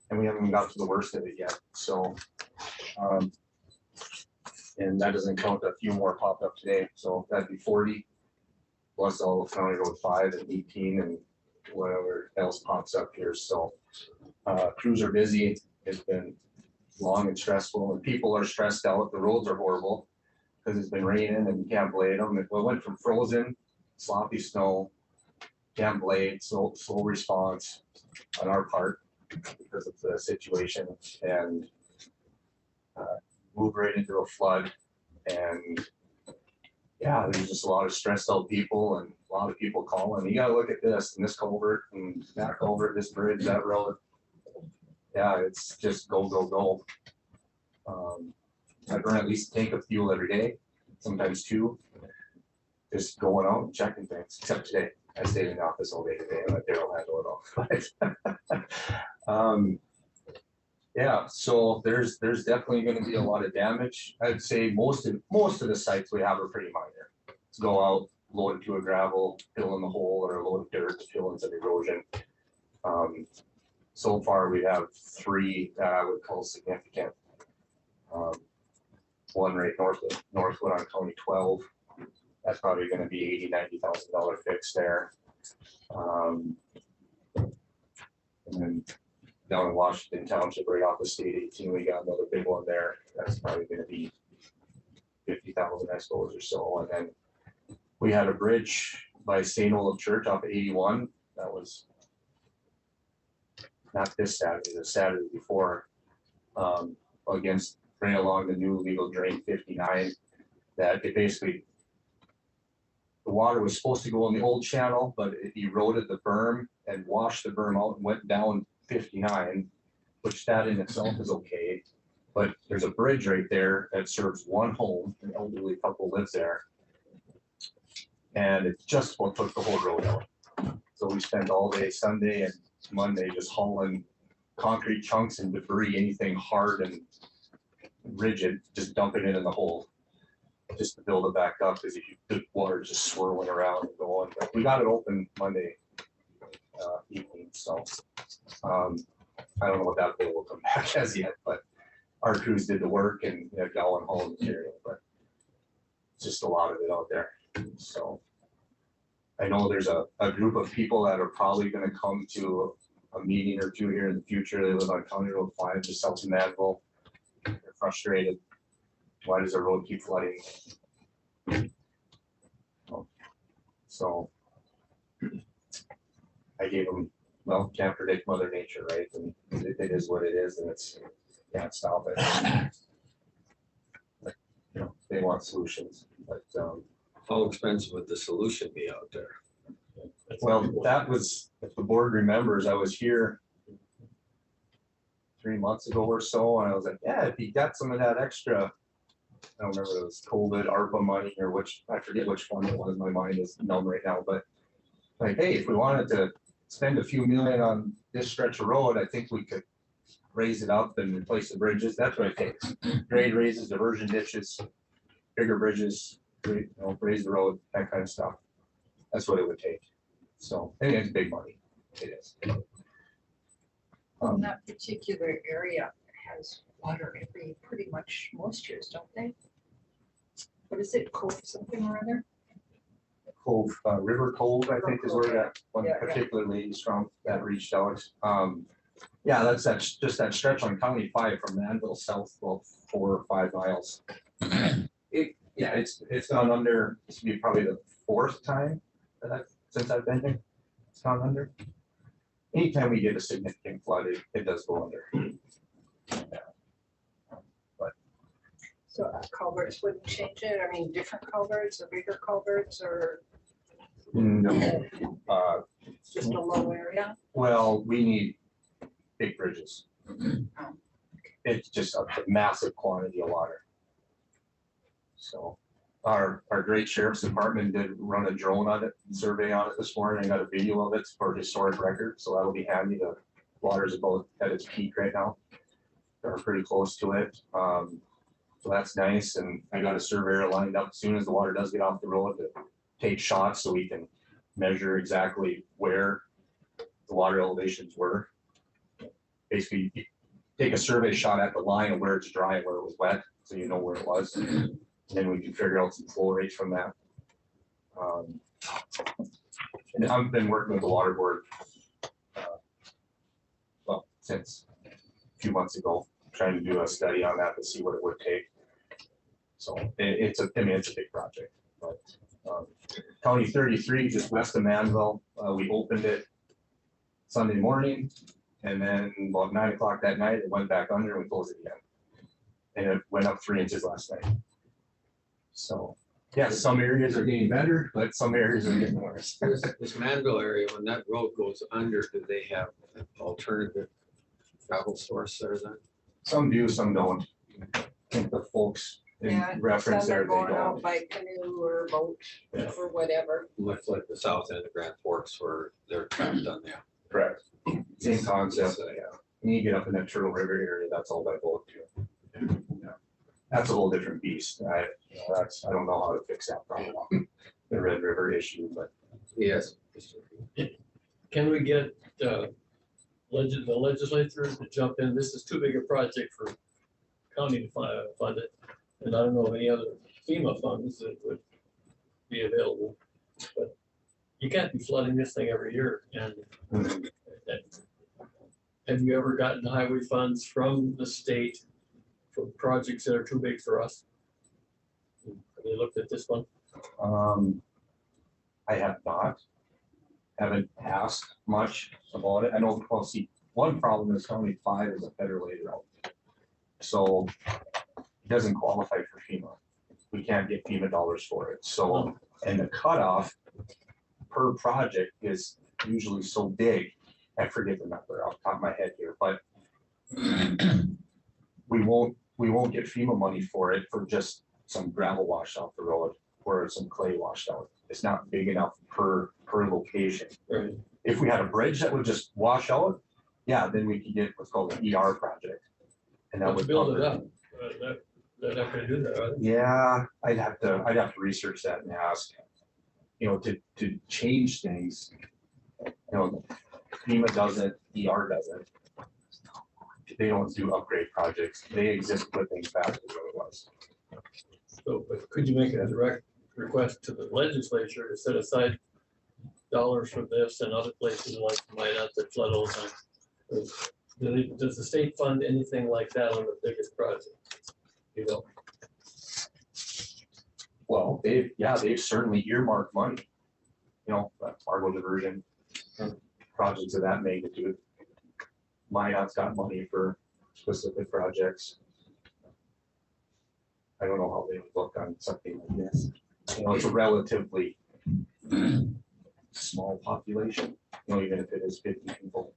and we haven't even got to the worst of it yet. So, and that doesn't count a few more popped up today. So that'd be 40 plus all of County Road 5 and 18 and whatever else pops up here. So crews are busy. It's been long and stressful, and people are stressed out. The roads are horrible because it's been raining and you can't blade them. It went from frozen, sloppy snow, can't blade, slow response on our part because of the situation, and moved right into a flood. And yeah, there's just a lot of stressed out people and a lot of people calling, you gotta look at this and this culvert and that culvert, this bridge, that road. Yeah, it's just go, go, go. I burn at least a tank of fuel every day, sometimes 2, just going out and checking things, except today. I stayed in the office all day today and let Daryl handle it all. Yeah, so there's definitely gonna be a lot of damage. I'd say most of the sites we have are pretty minor. Let's go out, load it to a gravel, fill in the hole, or load of dirt to fill in some erosion. So far, we have 3 that I would call significant. One right northwood on County 12. That's probably going to be $80,000-$90,000 fix there. And then down in Washington Township, right off the State 18, we got another big one there. That's probably going to be $50,000, I suppose, or so. And then we had a bridge by St. Olaf Church off of 81. That was not this Saturday, the Saturday before, against right along the new legal drain 59, that it basically, the water was supposed to go in the old channel, but it eroded the berm and washed the berm out and went down 59, which that in itself is okay. But there's a bridge right there that serves one home, an elderly couple lives there. And it just about took the whole road out. So we spent all day Sunday and Monday just hauling concrete chunks and debris, anything hard and rigid, just dumping it in the hole just to build it back up, because if you the water just swirling around and going. But we got it open Monday evening, so I don't know what that bill will come back as yet, but our crews did the work and going home material, but it's just a lot of it out there. So I know there's a group of people that are probably going to come to a meeting or 2 here in the future. They live on County Road 5, just south of Manville. They're frustrated. Why does the road keep flooding? So I gave them, well, can't predict Mother Nature, right? And it is what it is, and it's can't stop it. But, they want solutions, but how expensive would the solution be out there? well, that was, if the board remembers, I was here 3 months ago or so, and I was like, yeah, if you got some of that extra, I don't remember if it was COVID, ARPA money, or which, I forget which one it was, my mind is numb right now, but like, hey, if we wanted to spend a few million on this stretch of road, I think we could raise it up and replace the bridges. That's what it takes. Grade raises, diversion ditches, bigger bridges, raise the road, that kind of stuff. That's what it would take. So, and it's big money. It is. That particular area has water pretty much most years, don't they? What is it, Cove something or other? Cove, River Cove, I think is where that one particular lady's from that reached out. Yeah, that's just that stretch on County 5 from Manville south, about 4 or 5 miles. Yeah, it's gone under, this will be probably the fourth time since I've been here. It's gone under. Anytime we get a significant flood, it does go under. So culverts wouldn't change it? I mean, different culverts or bigger culverts or No, it's just a low area? well, we need big bridges. It's just a massive quantity of water. So our great sheriff's department did run a drone on it, survey on it this morning. I got a video of it for historic record, so that'll be handy. The water's about at its peak right now. They're pretty close to it. So that's nice. And I got a surveyor lined up as soon as the water does get off the road to take shots so we can measure exactly where the water elevations were. Basically, you take a survey shot at the line of where it's dry and where it was wet, so you know where it was. And then we can figure out some flow rates from that. And I've been working with the water board well, since a few months ago, trying to do a study on that to see what it would take. So it's a big project, but County 33, just west of Manville, we opened it Sunday morning, and then about 9 o'clock that night, it went back under and we closed it again. And it went up 3 inches last night. So, yeah, some areas are getting better, but some areas are getting worse. This Manville area, when that road goes under, do they have an alternative travel source there then? Some do, some don't. I think the folks in reference there, they Going out don't. by canoe or boat or whatever. Much like the south end of Grand Forks where they're trapped on there. Correct. Same concept, yeah. When you get up in that Turtle River area, that's all by boat too. Yeah. That's a whole different beast. I don't know how to fix that problem. The Red River issue, but. Yes. Can we get the legislature to jump in? This is too big a project for county to fund it. And I don't know of any other FEMA funds that would be available. But you can't be flooding this thing every year. And have you ever gotten highway funds from the state for projects that are too big for us? Have you looked at this one? I have not. Haven't asked much about it. I know, well, see, one problem is County 5 is a federal aid route. So it doesn't qualify for FEMA. We can't get FEMA dollars for it. So, and the cutoff per project is usually so big. I forget the number off the top of my head here, but we won't get FEMA money for it for just some gravel washed off the road or some clay washed out. It's not big enough per location. Right. If we had a bridge that would just wash out, yeah, then we could get what's called an ER project. And that would build it cover up. They're not gonna do that, are they? Yeah, I'd have to research that and ask, to change things. FEMA doesn't, ER doesn't. They don't do upgrade projects. They exist to put things back to where it was. So, but could you make a direct request to the legislature to set aside dollars for this and other places like Minot that flood all the time? Does the state fund anything like that on the biggest project? You know? Well, they've certainly earmarked money. Fargo diversion, projects of that magnitude. Minot's got money for specific projects. I don't know how they would look on something like this. It's a relatively small population, even if it is 50 people.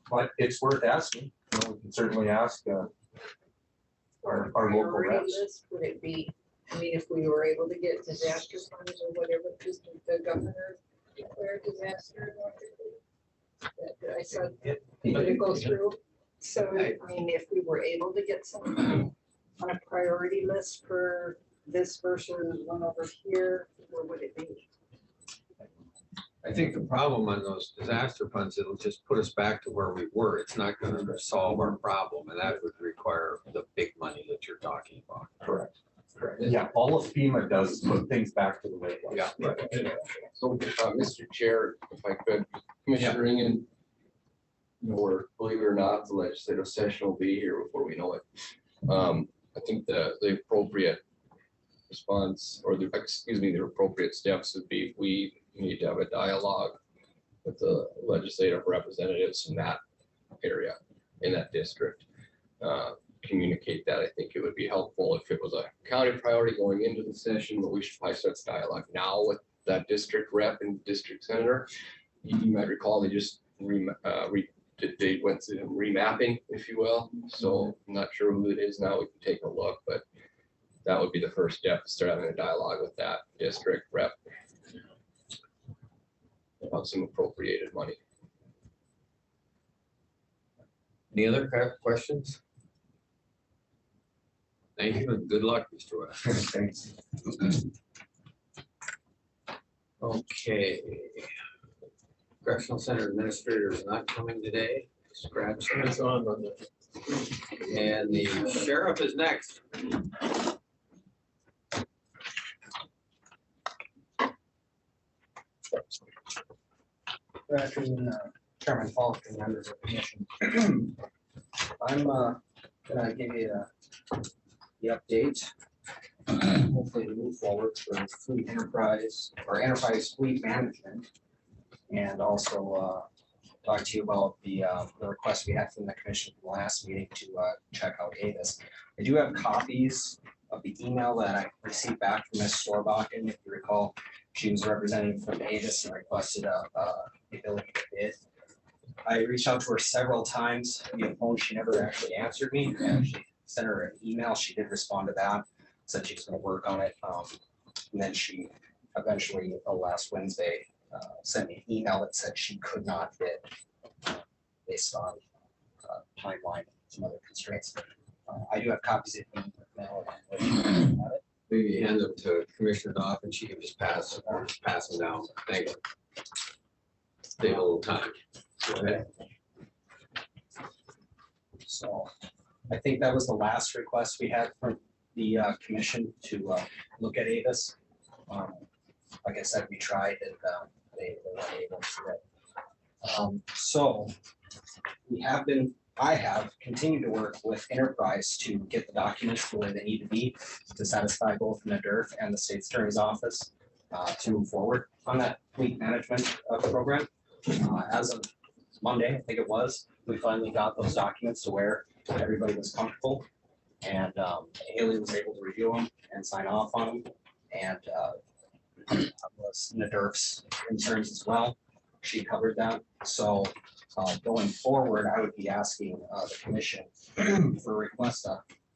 But it's worth asking. We can certainly ask our local Priority reps. list, would it be, I mean, if we were able to get disaster funds or whatever, because the governor declared disaster. That I said, would it go through? So, I mean, if we were able to get some on a priority list for this versus one over here, where would it be? I think the problem on those disaster funds, it'll just put us back to where we were. It's not going to solve our problem, and that would require the big money that you're talking about. Correct. Yeah, all of FEMA does is put things back to the way it was. Yeah. So, Mr. Chair, if I could, Commissioner Ringen, we're, believe it or not, the legislative session will be here before we know it. I think the appropriate response, or the appropriate steps would be, we need to have a dialogue with the legislative representatives in that area, in that district. Communicate that. I think it would be helpful if it was a county priority going into the session, but we should probably start the dialogue now with that district rep and district senator. You might recall they just they went through remapping, if you will. So I'm not sure who it is now. We can take a look, but that would be the first step, to start having a dialogue with that district rep about some appropriated money. Any other questions? Thank you and good luck, Mr. West. Thanks. Okay. Correctional Center Administrator is not coming today. Scratch that. It's on Monday. And the sheriff is next. Good afternoon, Chairman Falk and members of the commission. I'm gonna give you the update. Hopefully to move forward for fleet enterprise or enterprise fleet management. And also talk to you about the request we had from the commission from the last meeting to check out ADIS. I do have copies of the email that I received back from Ms. Storbakken. If you recall, she was representing from ADIS and requested the ability to bid. I reached out to her several times via phone. She never actually answered me. I actually sent her an email. She did respond to that, said she was going to work on it. And then she eventually, last Wednesday, sent me an email that said she could not bid based on timeline and some other constraints. I do have copies of the email. Maybe hand them to Commissioner Knopf and she can just pass them down. Thank you. Take a little time. Go ahead. So I think that was the last request we had from the commission to look at ADIS. Like I said, we tried and they weren't able to. So I have continued to work with Enterprise to get the documents to where they need to be to satisfy both NADERF and the State's Attorney's Office to move forward on that fleet management program. As of Monday, I think it was, we finally got those documents to where everybody was comfortable. And Haley was able to review them and sign off on them. And was NADERF's concerns as well. She covered that. So going forward, I would be asking the commission for a request,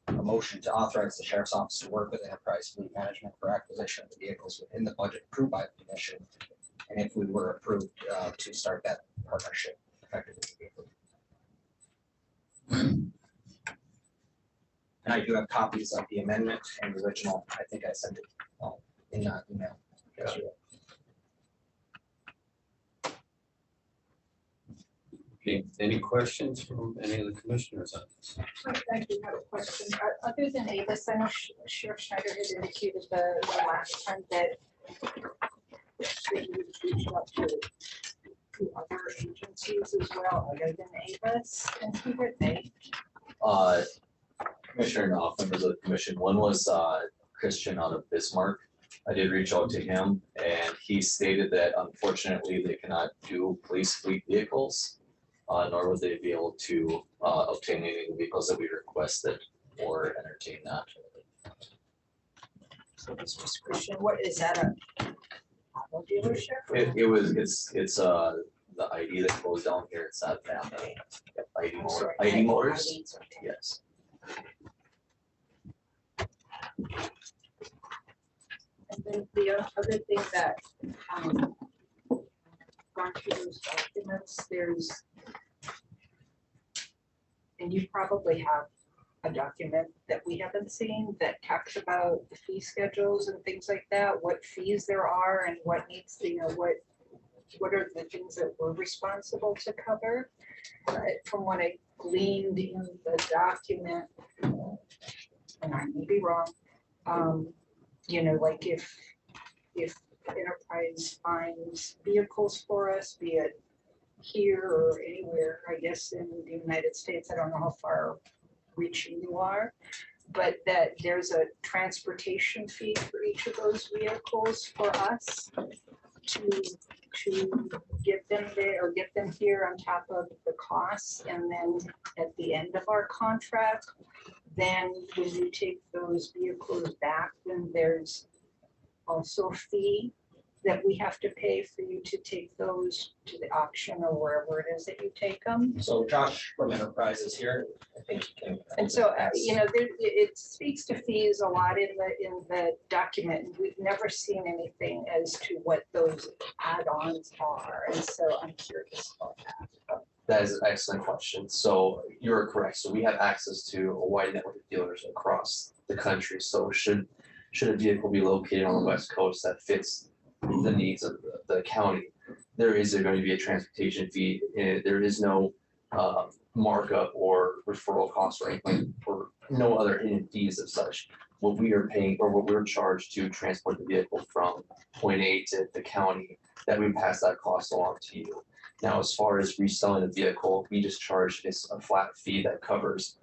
a motion to authorize the sheriff's office to work with Enterprise Fleet Management for acquisition of the vehicles within the budget approved by the commission. And if we were approved to start that partnership effectively. And I do have copies of the amendment and the original. I think I sent it in that email. Okay, any questions from any of the commissioners on this? I do have a question. Other than Avis, I know Sheriff Schneider had indicated the last time that he would reach out to other agencies as well, other than Avis, and who were they? Commissioner Knopf, members of the commission. One was Christian out of Bismarck. I did reach out to him and he stated that unfortunately they cannot do police fleet vehicles, nor would they be able to obtain any of the vehicles that we requested or entertain that. So this was Christian. What is that, a auto dealership? It's the ID that goes down here. It's not family. ID Motors. Yes. And then the other thing that gone through those documents, and you probably have a document that we haven't seen that talks about the fee schedules and things like that, what fees there are and what needs, what are the things that we're responsible to cover. From what I gleaned in the document, and I may be wrong, like if Enterprise finds vehicles for us, be it here or anywhere, I guess in the United States, I don't know how far reaching you are, but that there's a transportation fee for each of those vehicles for us to get them there or get them here on top of the costs. And then at the end of our contract, then when you take those vehicles back, then there's also a fee that we have to pay for you to take those to the auction or wherever it is that you take them. So Josh from Enterprises here, I think you can. And so, you know, it speaks to fees a lot in the document. We've never seen anything as to what those add-ons are. And so I'm curious about that. That is an excellent question. So you're correct. So we have access to a wide network of dealers across the country. So should a vehicle be located on the West Coast that fits the needs of the county, there is going to be a transportation fee. There is no markup or referral cost or anything, or no other hidden fees of such. What we are paying or what we're charged to transport the vehicle from point A to the county, that we pass that cost along to you. Now, as far as reselling the vehicle, we just charge this a flat fee that covers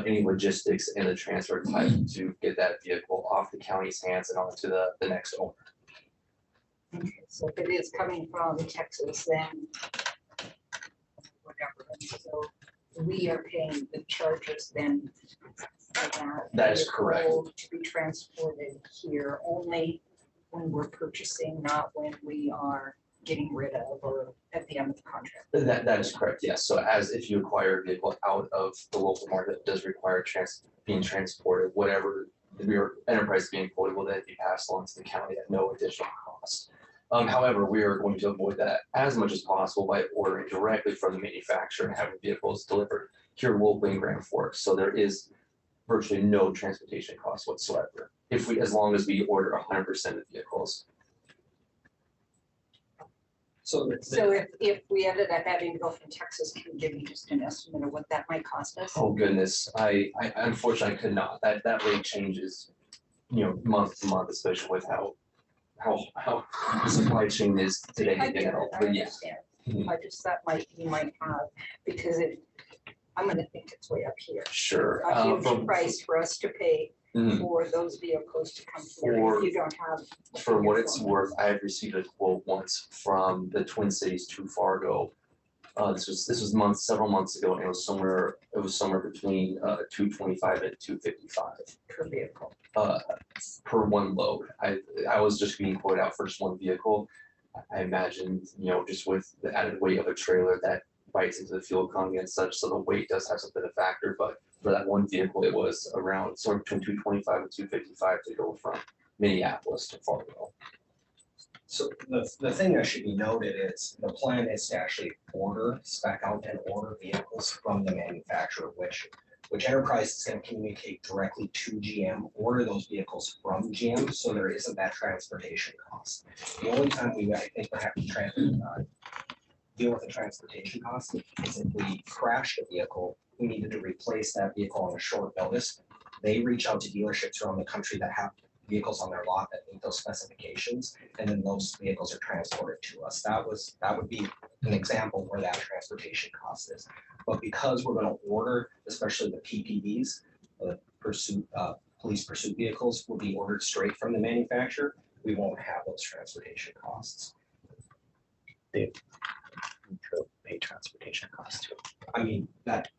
any logistics and the transfer time to get that vehicle off the county's hands and onto the next owner. Okay, so if it is coming from Texas, then whatever. And so we are paying the charges then for that. That is correct. To be transported here only when we're purchasing, not when we are getting rid of or at the end of the contract. That is correct, yes. So as if you acquire a vehicle out of the local market that does require being transported, whatever your enterprise being quoted will then be passed on to the county at no additional cost. However, we are going to avoid that as much as possible by ordering directly from the manufacturer and having vehicles delivered here locally in Grand Forks. So there is virtually no transportation cost whatsoever as long as we order 100% of vehicles. So if we ended up having to go from Texas, can you give me just an estimate of what that might cost us? Oh goodness, I unfortunately could not. That rate changes, month to month, especially with how the supply chain is today. I get it, I But yeah. understand. Mhm. I just thought you might have, because I'm gonna think it's way up here. Sure. A huge price for us to pay Mhm. for those vehicles to come here if you don't have. For what it's worth, I have received a quote once from the Twin Cities to Fargo. This was several months ago, and it was somewhere between $225 and $255 Per vehicle. Per one load. I was just being quoted out for just one vehicle. I imagined, just with the added weight of a trailer that bites into the fuel economy and such, so the weight does have something to factor. But for that one vehicle, it was around somewhere between $225 and $255 to go from Minneapolis to Fargo. So the thing that should be noted is the plan is to actually spec out and order vehicles from the manufacturer, which Enterprise is going to communicate directly to GM, order those vehicles from GM, so there isn't that transportation cost. The only time I think we have to deal with the transportation cost is if we crash the vehicle, we needed to replace that vehicle on a short notice. They reach out to dealerships around the country that have vehicles on their lot that meet those specifications, and then those vehicles are transported to us. That would be an example where that transportation cost is. But because we're going to order, especially the PPVs, police pursuit vehicles will be ordered straight from the manufacturer, we won't have those transportation costs. They pay transportation costs too. I mean,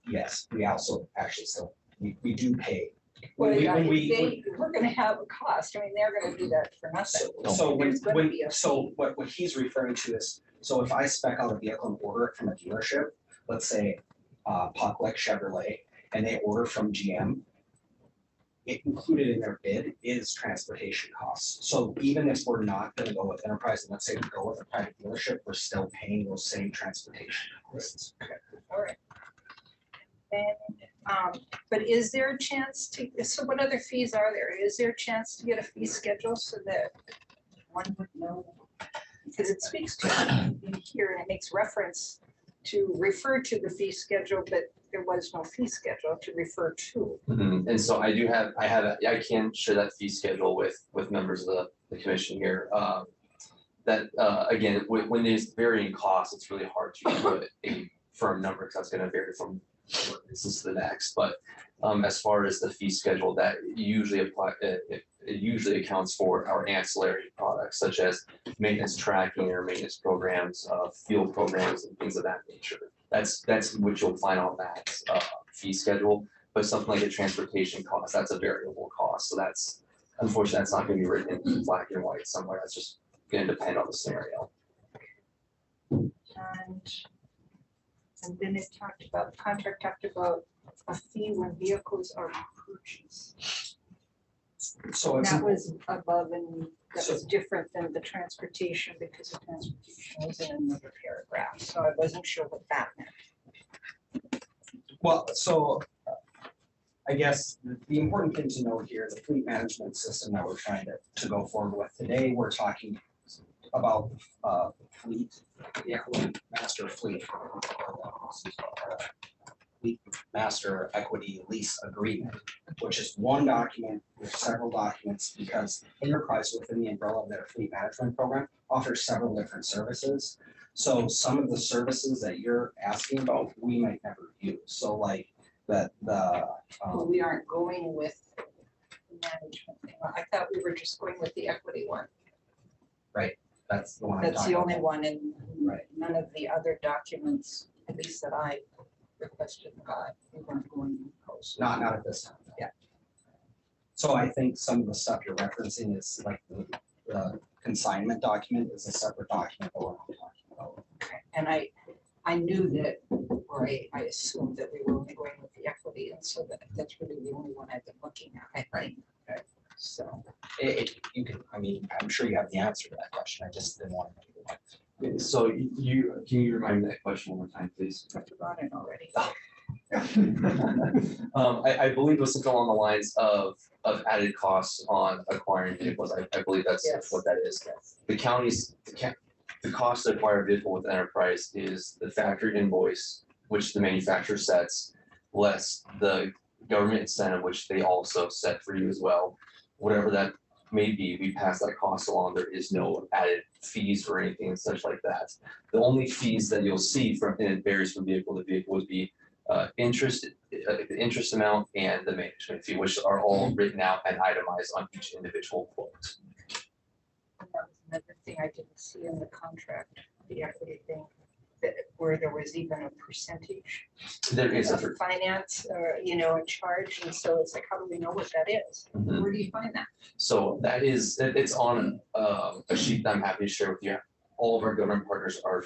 yes, we also actually still, we do pay. Well, When yeah, we- we're gonna have a cost. I mean, they're gonna do that for nothing. There's gonna be a what he's referring to is, so if I spec out a vehicle and order it from a dealership, let's say Pucklick Chevrolet, and they order from GM, it included in their bid is transportation costs. So even if we're not gonna go with Enterprise, and let's say we go with a private dealership, we're still paying those same transportation costs. All right. And, but is there a chance so what other fees are there? Is there a chance to get a fee schedule so that one would know? Because it speaks to in here and it makes reference to refer to the fee schedule, but there was no fee schedule to refer to. Mhm. And so I can share that fee schedule with members of the commission here. Again, when there's varying costs, it's really hard to put a firm number because that's going to vary from this is the next, but as far as the fee schedule, that usually it usually accounts for our ancillary products such as maintenance tracking or maintenance programs, field programs and things of that nature. That's what you'll find on that fee schedule. But something like a transportation cost, that's a variable cost. So that's, unfortunately, that's not going to be written in black and white somewhere. That's just going to depend on the scenario. And then it talked about, the contract talked about a fee when vehicles are purchased. So it's, That was above and that was different than the transportation because the transportation was in another paragraph. So I wasn't sure what that meant. well, so I guess the important thing to know here, the fleet management system that we're trying to go forward with today, we're talking about fleet, yeah, master fleet. Fleet master equity lease agreement, which is one document with several documents because enterprise within the umbrella of their fleet management program offers several different services. So some of the services that you're asking about, we might never use. So like that Well, we aren't going with the management thing. I thought we were just going with the equity one. that's the one. I'm That's talking the only about. one and Right. none of the other documents, at least that I requested, we weren't going to post. Not at this time. no. Yeah. So I think some of the stuff you're referencing is like the consignment document is a separate document that we're not talking about. Okay. And I knew that, or I assumed that we were only going with the equity, and so that's really the only one I've been looking at, I think. Okay. So. You can, I mean, I'm sure you have the answer to that question. I just didn't want to. So can you remind me that question one more time, please? I forgot it already. I believe it was something along the lines of added costs on acquiring vehicles. I believe that's Yes. what that is. The cost to acquire a vehicle with enterprise is the factory invoice, which the manufacturer sets, less the government incentive, which they also set for you as well. Whatever that may be, we pass that cost along. There is no added fees or anything such like that. The only fees that you'll see from, and it varies from vehicle to vehicle, would be interest, the interest amount and the management fee, which are all written out and itemized on each individual quote. And that was another thing I didn't see in the contract, the equity thing, that where there was even a percentage. There is of finance or, a charge. And so it's like, how do we know what that is? Mhm. Where do you find that? So that is, it's on a sheet that I'm happy to share with you. All of our government partners are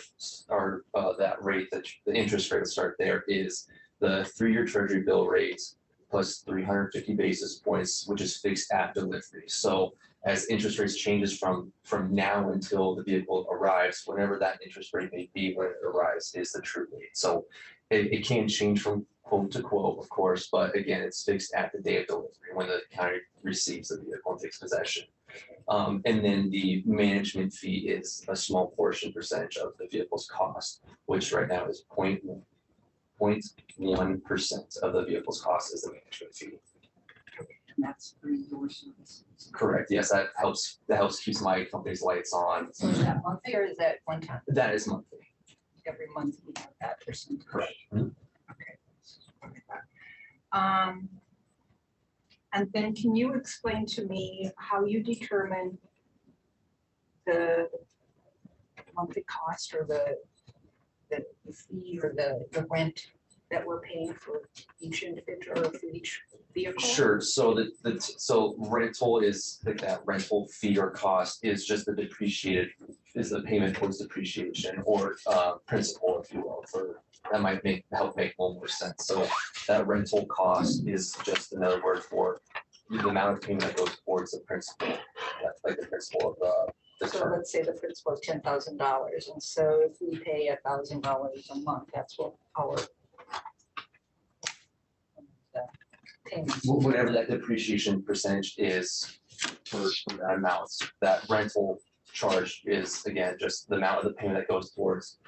that rate, that the interest rate to start there is the 3-year treasury bill rate plus 350 basis points, which is fixed at delivery. So as interest rates changes from now until the vehicle arrives, whatever that interest rate may be when it arrives is the true rate. So it can change from quote to quote, of course, but again, it's fixed at the day of delivery when the county receives the vehicle and takes possession. And then the management fee is a small percentage of the vehicle's cost, which right now is 0.1% of the vehicle's cost is the management fee. And that's for your services. Correct. Yes, that helps keeps my company's lights on. So is that monthly or is that one time? That is monthly. Every month we have that percentage. Correct. Okay. And then can you explain to me how you determine the monthly cost or the fee or the rent that we're paying for each individual or for each vehicle? Sure. So so rental is like that rental fee or cost is just the is the payment towards depreciation or principal, if you will. That might help make a little more sense. So that rental cost is just another word for the amount of payment that goes towards the principal. That's like the principal of the So term. let's say the principal is $10,000, and so if we pay $1,000 a month, that's what our payments. Whatever that depreciation percentage is for that amount, that rental charge is again just the amount of the payment that goes towards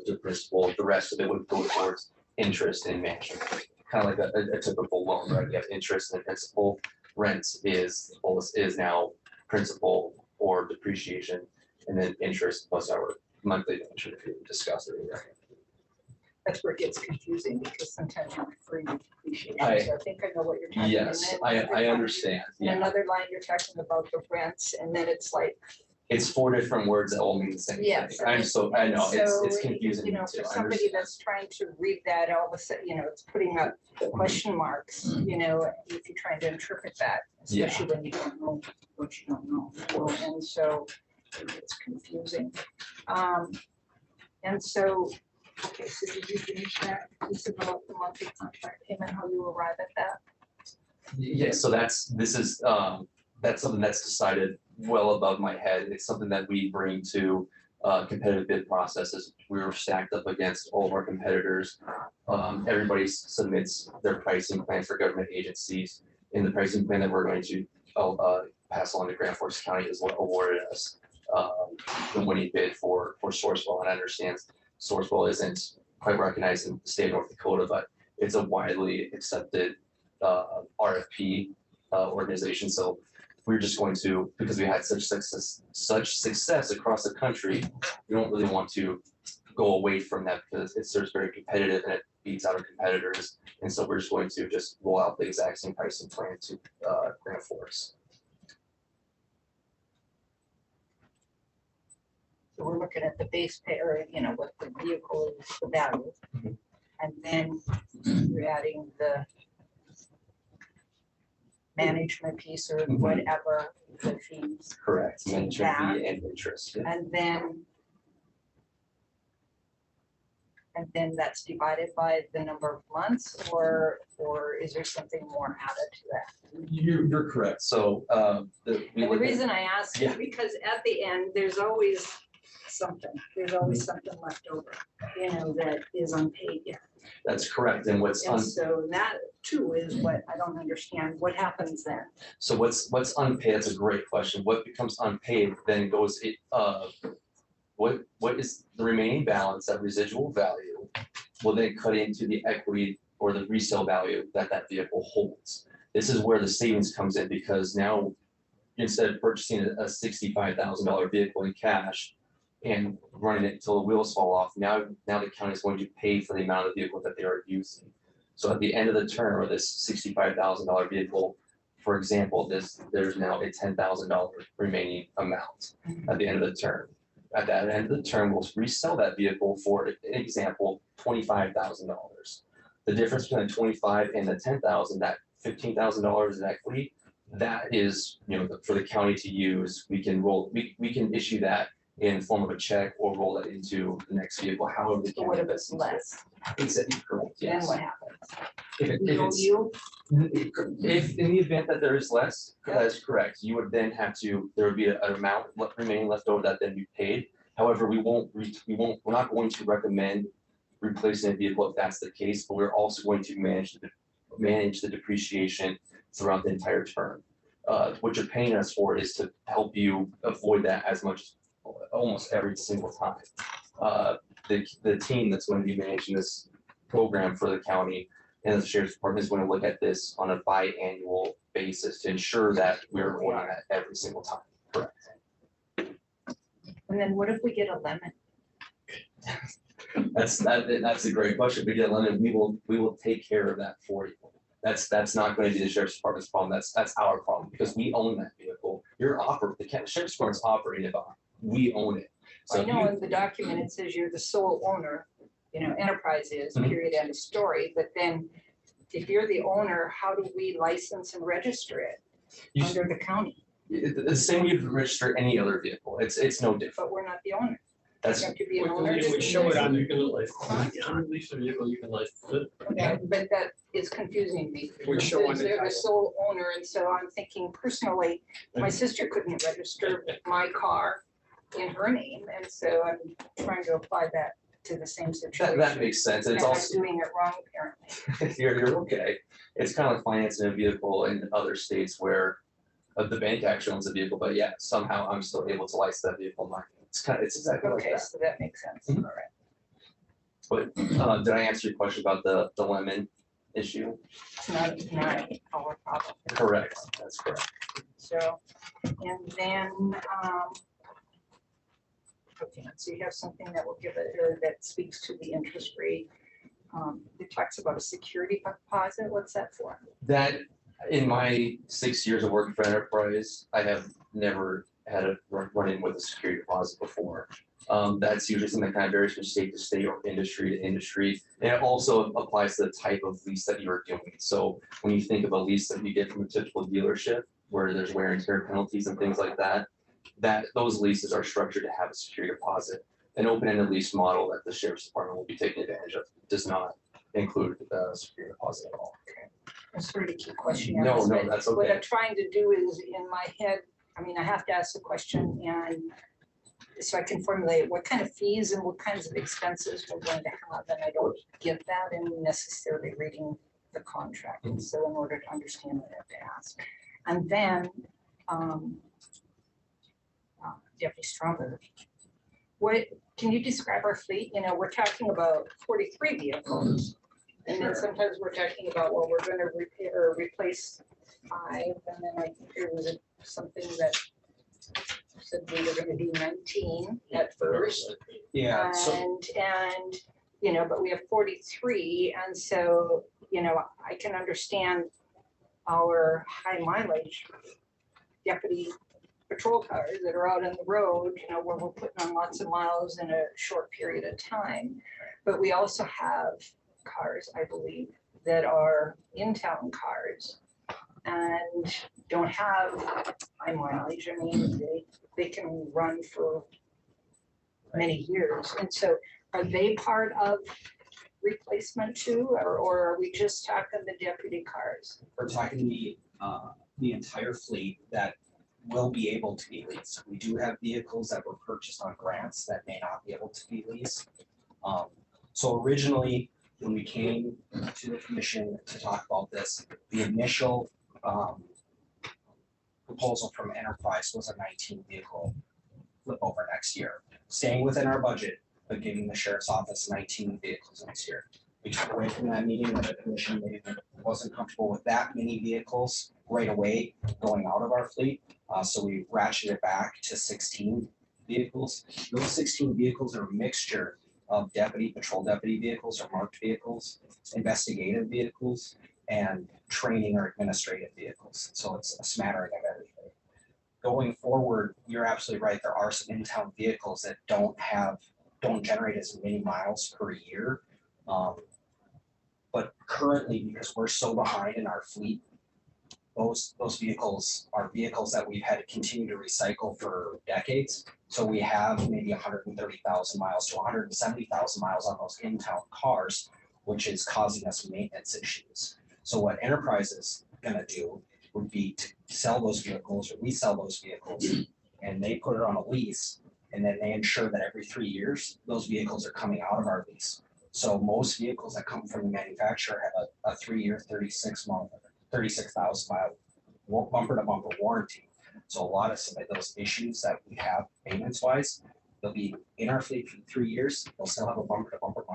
the principal. The rest of it would go towards interest and management. Kind of like a typical loan, right? You have interest and principal. Rent is now principal or depreciation, and then interest plus our monthly management fee we discussed earlier. That's where it gets confusing because sometimes you're referring to depreciation. I- So I think I know what you're talking about. Yes, I understand. In Yeah, another line, you're talking about the rents and then it's like, it's 4 different words that all mean the same thing. yes. I know, it's So, confusing you me know, too. for I somebody understand. that's trying to read that, all of a sudden, you know, it's putting up question marks, you know, if you're trying to interpret that, Yeah. especially when you don't know what you don't know. And so it's confusing. And so, okay, so did you finish that? This is about the monthly contract payment, how you arrive at that? Yeah, so that's something that's decided well above my head. It's something that we bring to competitive bid processes. We were stacked up against all of our competitors. Everybody submits their pricing plan for government agencies. And the pricing plan that we're going to pass on to Grand Forks County is what awarded us the winning bid for Sourcewell. And I understand Sourcewell isn't quite recognized in the state of North Dakota, but it's a widely accepted RFP organization. So we're just going to, because we had such success across the country, we don't really want to go away from that because it's just very competitive and it beats out our competitors. And so we're just going to just roll out the exact same pricing plan to Grand Forks. So we're looking at the base pay, or, you know, what the vehicle is, the value. Mhm. And then you're adding the management piece or Mhm. whatever, the fees. Correct. to Management that. fee and interest. Yeah. And then that's divided by the number of months, or is there something more added to that? You're correct. So And the reason I ask Yeah. is because at the end, there's always something left over, you know, that is unpaid yet. that's correct. And And so that too is what I don't understand. What happens then? So what's unpaid? That's a great question. What becomes unpaid then goes, what is the remaining balance, that residual value, will then cut into the equity or the resale value that vehicle holds. This is where the savings comes in, because now instead of purchasing a $65,000 vehicle in cash and running it until the wheels fall off, now the county is going to pay for the amount of vehicle that they are using. So at the end of the term, or this $65,000 vehicle, for example, there's now a $10,000 remaining amount at the end of the term. At that end of the term, we'll resell that vehicle for, an example, $25,000. The difference between the 25 and the 10,000, that $15,000 in equity, that is, you know, for the county to use. We can issue that in form of a check or roll it into the next vehicle, however the So what county. if it's less? Exactly correct, Then yes. what happens? If We owe it's, you? if in the event that there is less, that is correct. You would then have to, there would be an amount remaining left over that then be paid. However, we're not going to recommend replacing a vehicle if that's the case, but we're also going to manage the depreciation throughout the entire term. What you're paying us for is to help you avoid that as much, almost every single time. The team that's going to be managing this program for the county and the sheriff's department is going to look at this on a biannual basis to ensure that we're avoiding that every single time. Correct. And then what if we get a lemon? That's a great question. We get London, we will take care of that for you. That's not going to be the sheriff's department's problem. That's our problem, because we own that vehicle. The sheriff's department's operating on. We own it. So I know you- in the document, it says you're the sole owner, you know, enterprise is, Mhm. period, end of story, but then if you're the owner, how do we license and register it You- under the county? The same way you register any other vehicle. It's no different. But we're not the owner. That's You have to be an We owner. can show it on, you can Huh? release the vehicle, you can license it. Okay, but that is confusing me. Would show on Because the they're the title. sole owner, and so I'm thinking personally, my sister couldn't register my car in her name, and so I'm trying to apply that to the same situation. That makes sense. And It's I'm also, doing it wrong apparently. you're okay. It's kind of like financing a vehicle in other states where the bank actually owns the vehicle, but yeah, somehow I'm still able to license that vehicle. It's exactly like Okay, that. so that makes sense, Mhm. all right. But did I answer your question about the lemon issue? It's not our problem. Correct. That's correct. So, and then, okay, so you have something that will give it, or that speaks to the interest rate. it talks about a security deposit. What's that for? That, in my 6 years of working for enterprise, I have never had a run in with a security deposit before. That's usually something that kind of varies from state to state or industry to industry. And it also applies to the type of lease that you're doing. So when you think of a lease that you get from a typical dealership, where there's wear and tear penalties and things like that, those leases are structured to have a security deposit. An open-ended lease model that the sheriff's department will be taking advantage of does not include the security deposit at all. That's sort of a key question. No, But that's What okay. I'm trying to do is in my head, I mean, I have to ask the question and so I can formulate what kind of fees and what kinds of expenses we're going to have. And I don't get that in necessarily reading the contract. And so in order to understand what I have to ask. And then, Deputy Stromberg, what, can you describe our fleet? You know, we're talking about 43 vehicles. And then sometimes we're talking about, well, we're gonna repair or replace 5, and then I think there was something that said we were gonna do 19 at first. Yeah, so And, you know, but we have 43, and so, you know, I can understand our high mileage deputy patrol cars that are out on the road, you know, where we're putting on lots of miles in a short period of time. But we also have cars, I believe, that are in-town cars and don't have high mileage. I mean, they can run for many years. And so are they part of replacement too, or are we just talking the deputy cars? we're talking the entire fleet that will be able to be leased. We do have vehicles that were purchased on grants that may not be able to be leased. So originally, when we came to the commission to talk about this, the initial proposal from Enterprise was a 19 vehicle flip over next year, staying within our budget, but giving the sheriff's office 19 vehicles next year. We took away from that meeting that the commission wasn't comfortable with that many vehicles right away going out of our fleet. So we ratcheted it back to 16 vehicles. Those 16 vehicles are a mixture of patrol deputy vehicles or marked vehicles, investigative vehicles, and training or administrative vehicles. So it's a smattering of everything. Going forward, you're absolutely right. There are some in-town vehicles that don't generate as many miles per year. But currently, because we're so behind in our fleet, those vehicles are vehicles that we've had to continue to recycle for decades. So we have maybe 130,000 miles to 170,000 miles on those in-town cars, which is causing us maintenance issues. So what Enterprise is gonna do would be to sell those vehicles or resell those vehicles, and they put it on a lease, and then they ensure that every 3 years, those vehicles are coming out of our lease. So most vehicles that come from the manufacturer have a 3-year, 36,000 mile bumper to bumper warranty. So a lot of some of those issues that we have maintenance wise, they'll be in our fleet for 3 years. They'll still have a bumper to bumper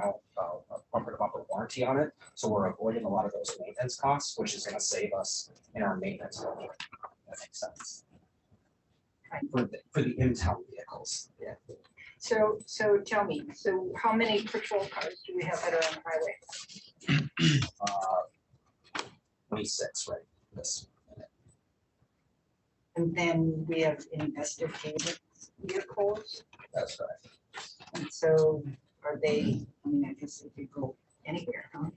warranty on it. So we're avoiding a lot of those maintenance costs, which is going to save us in our maintenance budget. That makes sense. For the in-town vehicles. Yeah. So tell me, so how many patrol cars do we have that are on the highway? 26, right? This. And then we have investigative vehicles. That's right. And so are they, I mean, I guess they could go anywhere, huh?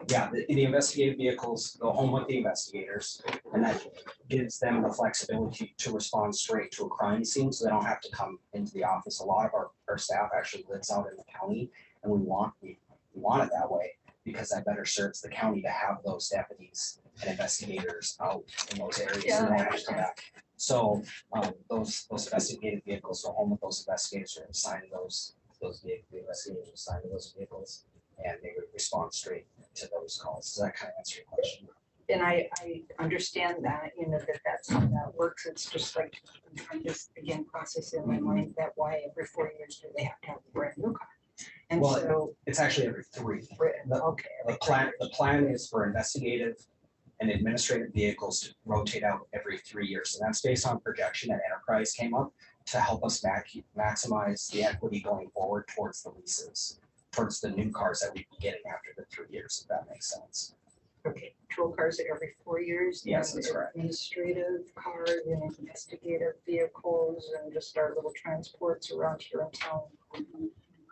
Yeah, the investigative vehicles go home with the investigators, and that gives them the flexibility to respond straight to a crime scene, so they don't have to come into the office. A lot of our staff actually lives out in the county, and we want it that way because that better serves the county to have those deputies and investigators out in those areas. Yeah, and they I have to come back. So those investigative vehicles go home with those investigators and assign those investigators assigned to those vehicles, and they would respond straight to those calls. Does that kind of answer your question? And I understand that, you know, that's how that works. It's just like, I'm just again processing in my mind that why every 4 years do they have to have a brand new car? And Well, so, it's actually every 3. okay. The plan is for investigative and administrative vehicles to rotate out every 3 years. And that's based on projection that Enterprise came up to help us maximize the equity going forward towards the leases. towards the new cars that we'd be getting after the 3 years, if that makes sense. Okay, patrol cars every 4 years. Yes, and that's correct. Administrative cars and investigative vehicles and just our little transports around here in town.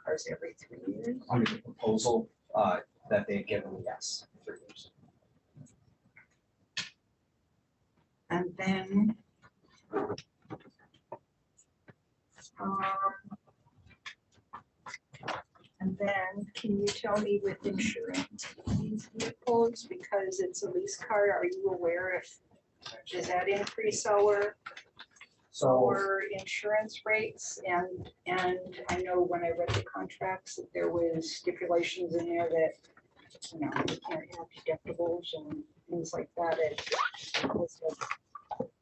Cars every 3 years. Under the proposal that they've given, yes, 3 years. And then can you tell me with insurance these vehicles, because it's a lease car, are you aware if, does that increase our insurance rates? And I know when I read the contracts that there was stipulations in there that, you know, we can't have deductibles and things like that.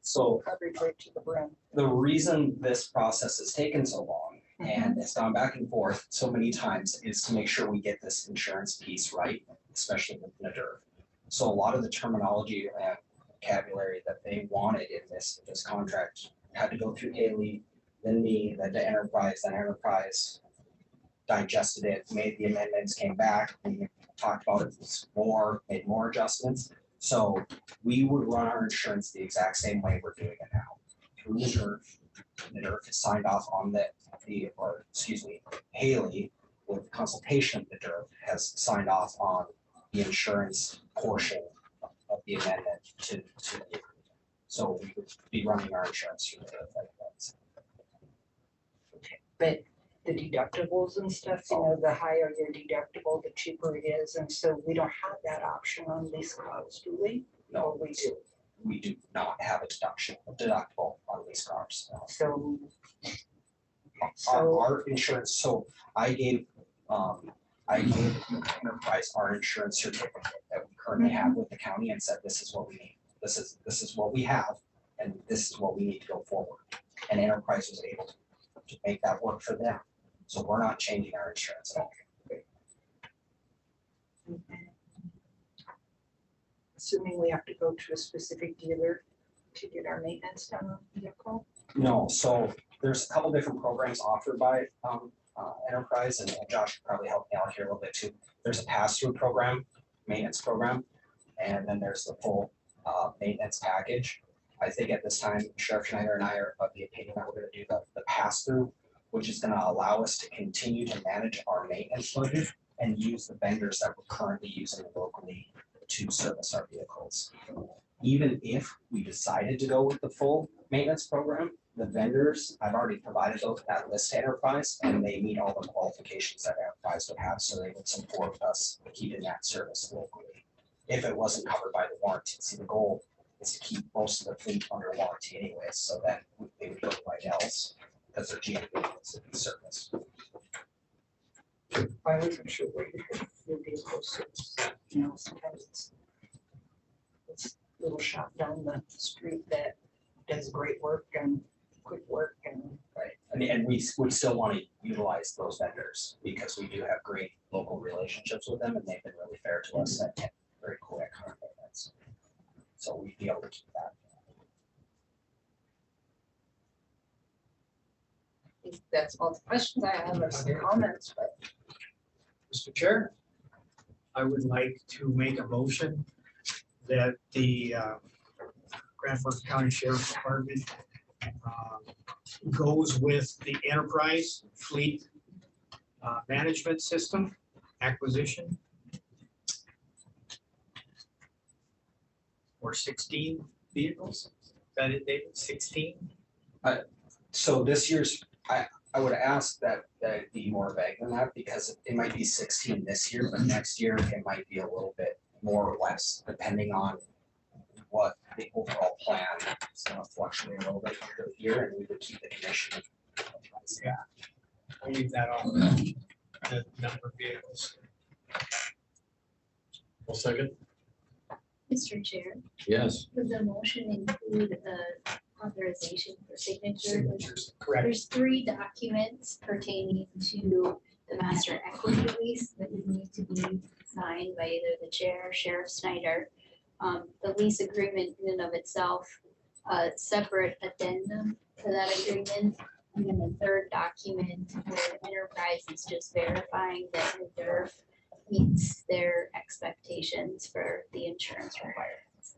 So coverage right to the brim. the reason this process has taken so long and it's gone back and forth so many times is to make sure we get this insurance piece right, especially with NADER. So a lot of the terminology and vocabulary that they wanted in this contract had to go through Haley, then me, then to Enterprise, then Enterprise digested it, made the amendments, came back, we talked about it more, made more adjustments. So we would run our insurance the exact same way we're doing it now. Through NADER is signed off on Haley with consultation, NADER has signed off on the insurance portion of the amendment to the agreement. So we would be running our insurance through NADER like that. Okay, but the deductibles and stuff, you know, the higher your deductible, the cheaper it is, and so we don't have that option on lease cars, do we? No, we do. We do not have a deductible on lease cars. No. So Our insurance, so I gave Enterprise our insurance certificate that we currently have with the county and said, this is what we need. This is what we have, and this is what we need to go forward. And Enterprise was able to make that work for them. So we're not changing our insurance at all. assuming we have to go to a specific dealer to get our maintenance done on the vehicle? No, so there's a couple different programs offered by Enterprise, and Josh could probably help me out here a little bit too. There's a pass-through program, maintenance program, and then there's the full maintenance package. I think at this time, Sheriff Schneider and I are of the opinion that we're gonna do the pass-through, which is gonna allow us to continue to manage our maintenance budget and use the vendors that we're currently using locally to service our vehicles. Even if we decided to go with the full maintenance program, the vendors, I've already provided that list to Enterprise, and they meet all the qualifications that Enterprise would have, so they would support us keeping that service locally. If it wasn't covered by the warranty, see, the goal is to keep most of the fleet under warranty anyway, so that they would go to else because they're GM vehicles in service. I wasn't sure where you could your vehicles, you know, sometimes it's a little shop down the street that does great work and quick work and. Right, and we would still want to utilize those vendors because we do have great local relationships with them, and they've been really fair to us and very quick on our payments. So we'd be able to keep that. I think that's all the questions I have, or some comments, but. Mr. Chair, I would like to make a motion that the Grand Forks County Sheriff's Department goes with the Enterprise Fleet Management System acquisition for 16 vehicles. Is that it, David? 16? So this year's, I would ask that it be more vague than that because it might be 16 this year, but next year it might be a little bit more or less, depending on what the overall plan is going to fluctuate a little bit year, and we would keep the commission. Yeah, I'll leave that on the number of vehicles. Well, second. Mr. Chair, Yes. would the motion include authorization for signature? Correct. There's 3 documents pertaining to the master equity lease that would need to be signed by either the chair or Sheriff Snyder. The lease agreement in and of itself, a separate addendum to that agreement And then the third document, where Enterprise is just verifying that Reserve meets their expectations for the insurance requirements.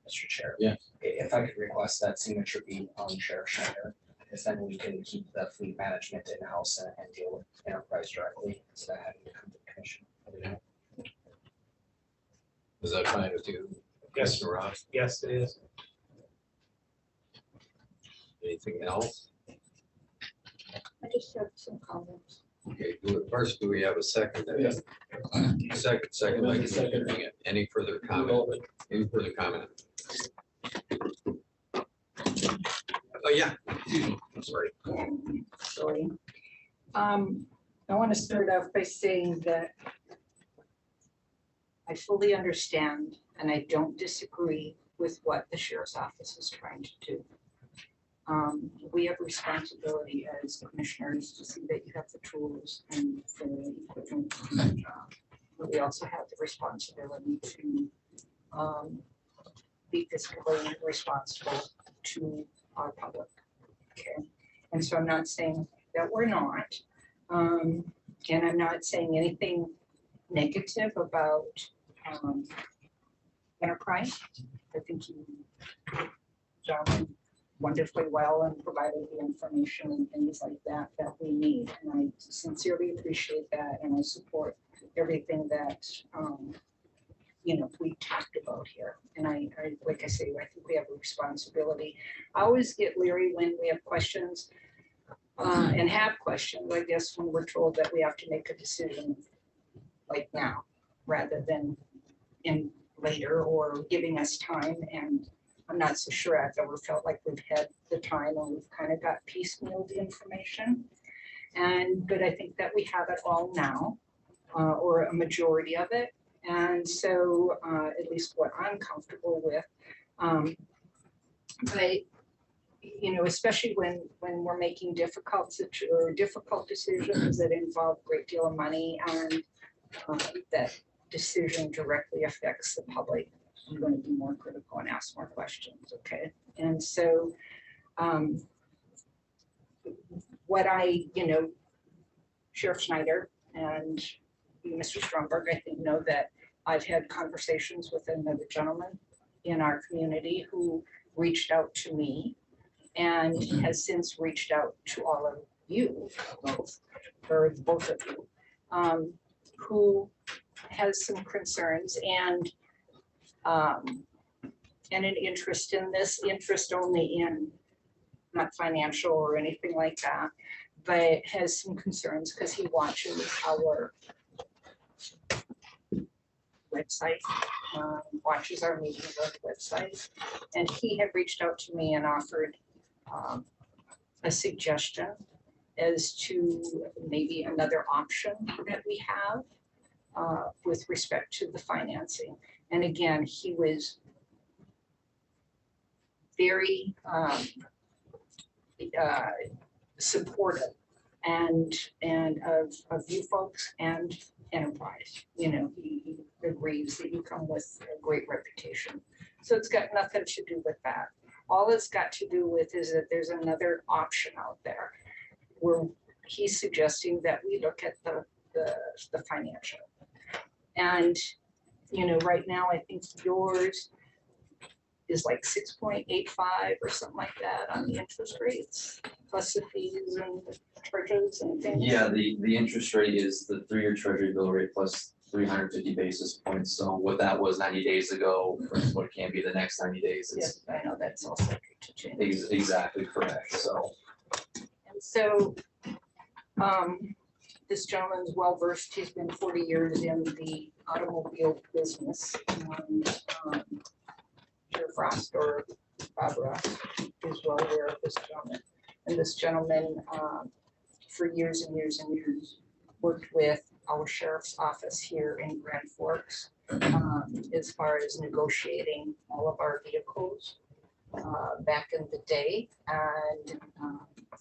Mr. Chair. Yeah. If I could request that signature be on Sheriff Schneider, because then we can keep the fleet management in-house and deal with Enterprise directly instead of having to come to the commission. Is that fine with you? Yes. Mr. Ross? Yes, it is. Anything else? I just have some comments. Okay, first, do we have a second? Yes. Second by Commissioner Dean. Any further comment? Any further comment? Oh, yeah. I'm sorry. Sorry. I want to start off by saying that I fully understand and I don't disagree with what the sheriff's office is trying to do. We have responsibility as commissioners to see that you have the tools and the equipment for the job. But we also have the responsibility to be fiscally responsible to our public. Okay, and so I'm not saying that we're not. And I'm not saying anything negative about Enterprise. I think you done wonderfully well and provided the information and things like that that we need. And I sincerely appreciate that, and I support everything that we talked about here. And I like I say, I think we have a responsibility. I always get leery when we have questions and have questions, I guess, when we're told that we have to make a decision like now, rather than in later or giving us time. And I'm not so sure I've ever felt like we've had the time and we've kind of got piecemeal the information. But I think that we have it all now, or a majority of it. And so at least what I'm comfortable with. But especially when we're making difficult decisions that involve a great deal of money and that decision directly affects the public, I'm going to be more critical and ask more questions. Okay. And so Sheriff Schneider and Mr. Stromberg, I think, know that I've had conversations with another gentleman in our community who reached out to me and has since reached out to all of you, both of you, who has some concerns and an interest in this, interest only in not financial or anything like that, but has some concerns because he watches our website, watches our meetings on the website, and he had reached out to me and offered a suggestion as to maybe another option that we have with respect to the financing. And again, he was very supportive and of you folks and Enterprise. He agrees that you come with a great reputation. So it's got nothing to do with that. All it's got to do with is that there's another option out there where he's suggesting that we look at the financial. And right now I think yours is like 6.85 or something like that on the interest rates, plus the fees and the charges and things. Yeah, the interest rate is the 3-year treasury bill rate plus 350 basis points. So what that was 90 days ago, versus what can be the next 90 days. Yes, I know that's all subject to change. Exactly correct. So. And so this gentleman's well versed. He's been 40 years in the automobile business. And, Sheriff Frost or Bob Ross is well aware of this gentleman. And this gentleman, for years and years and years, worked with our sheriff's office here in Grand Forks as far as negotiating all of our vehicles back in the day and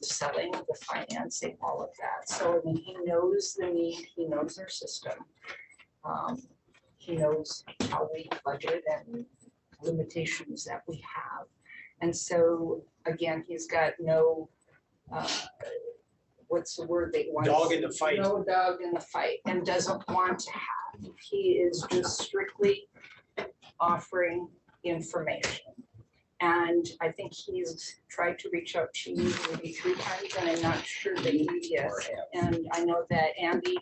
selling, the financing, all of that. So I mean, he knows the need, he knows our system. He knows how we budget and limitations that we have. And so again, he's got no what's the word they want? Dog in the fight. No dog in the fight, and doesn't want to have. He is just strictly offering information. And I think he's tried to reach out to you maybe 3 times, and I'm not sure that you yes. And I know that Andy,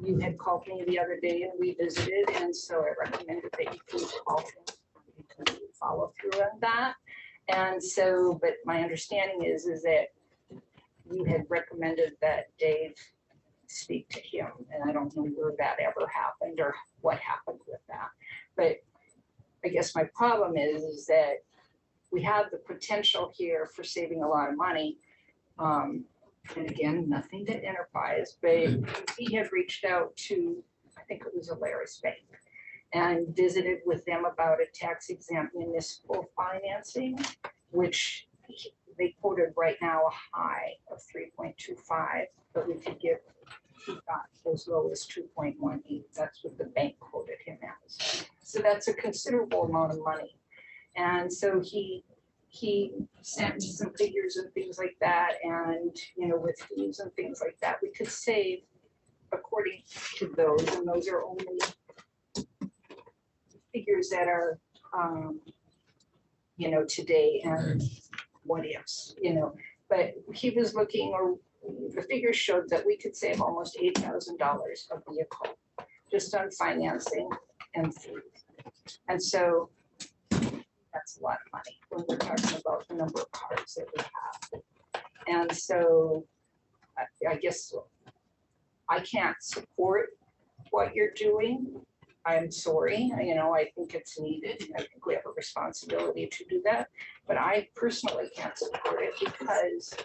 you had called me the other day and we visited, and so I recommended that you please call him. You can follow through on that. And so, but my understanding is that you had recommended that Dave speak to him, and I don't know where that ever happened or what happened with that. But I guess my problem is that we have the potential here for saving a lot of money. And again, nothing to enterprise, but he had reached out to, I think it was Alaris Bank, and visited with them about a tax exempt municipal financing, which they quoted right now a high of 3.25, but we could get, he got as low as 2.18. That's what the bank quoted him as. So that's a considerable amount of money. And so he sent me some figures and things like that, and with fees and things like that, we could save according to those, and those are only figures that are today and what ifs, but he was looking, or the figures showed that we could save almost $8,000 a vehicle just on financing and fees. And so that's a lot of money when we're talking about the number of cars that we have. And so I guess I can't support what you're doing. I'm sorry, I think it's needed. I think we have a responsibility to do that, but I personally can't support it because,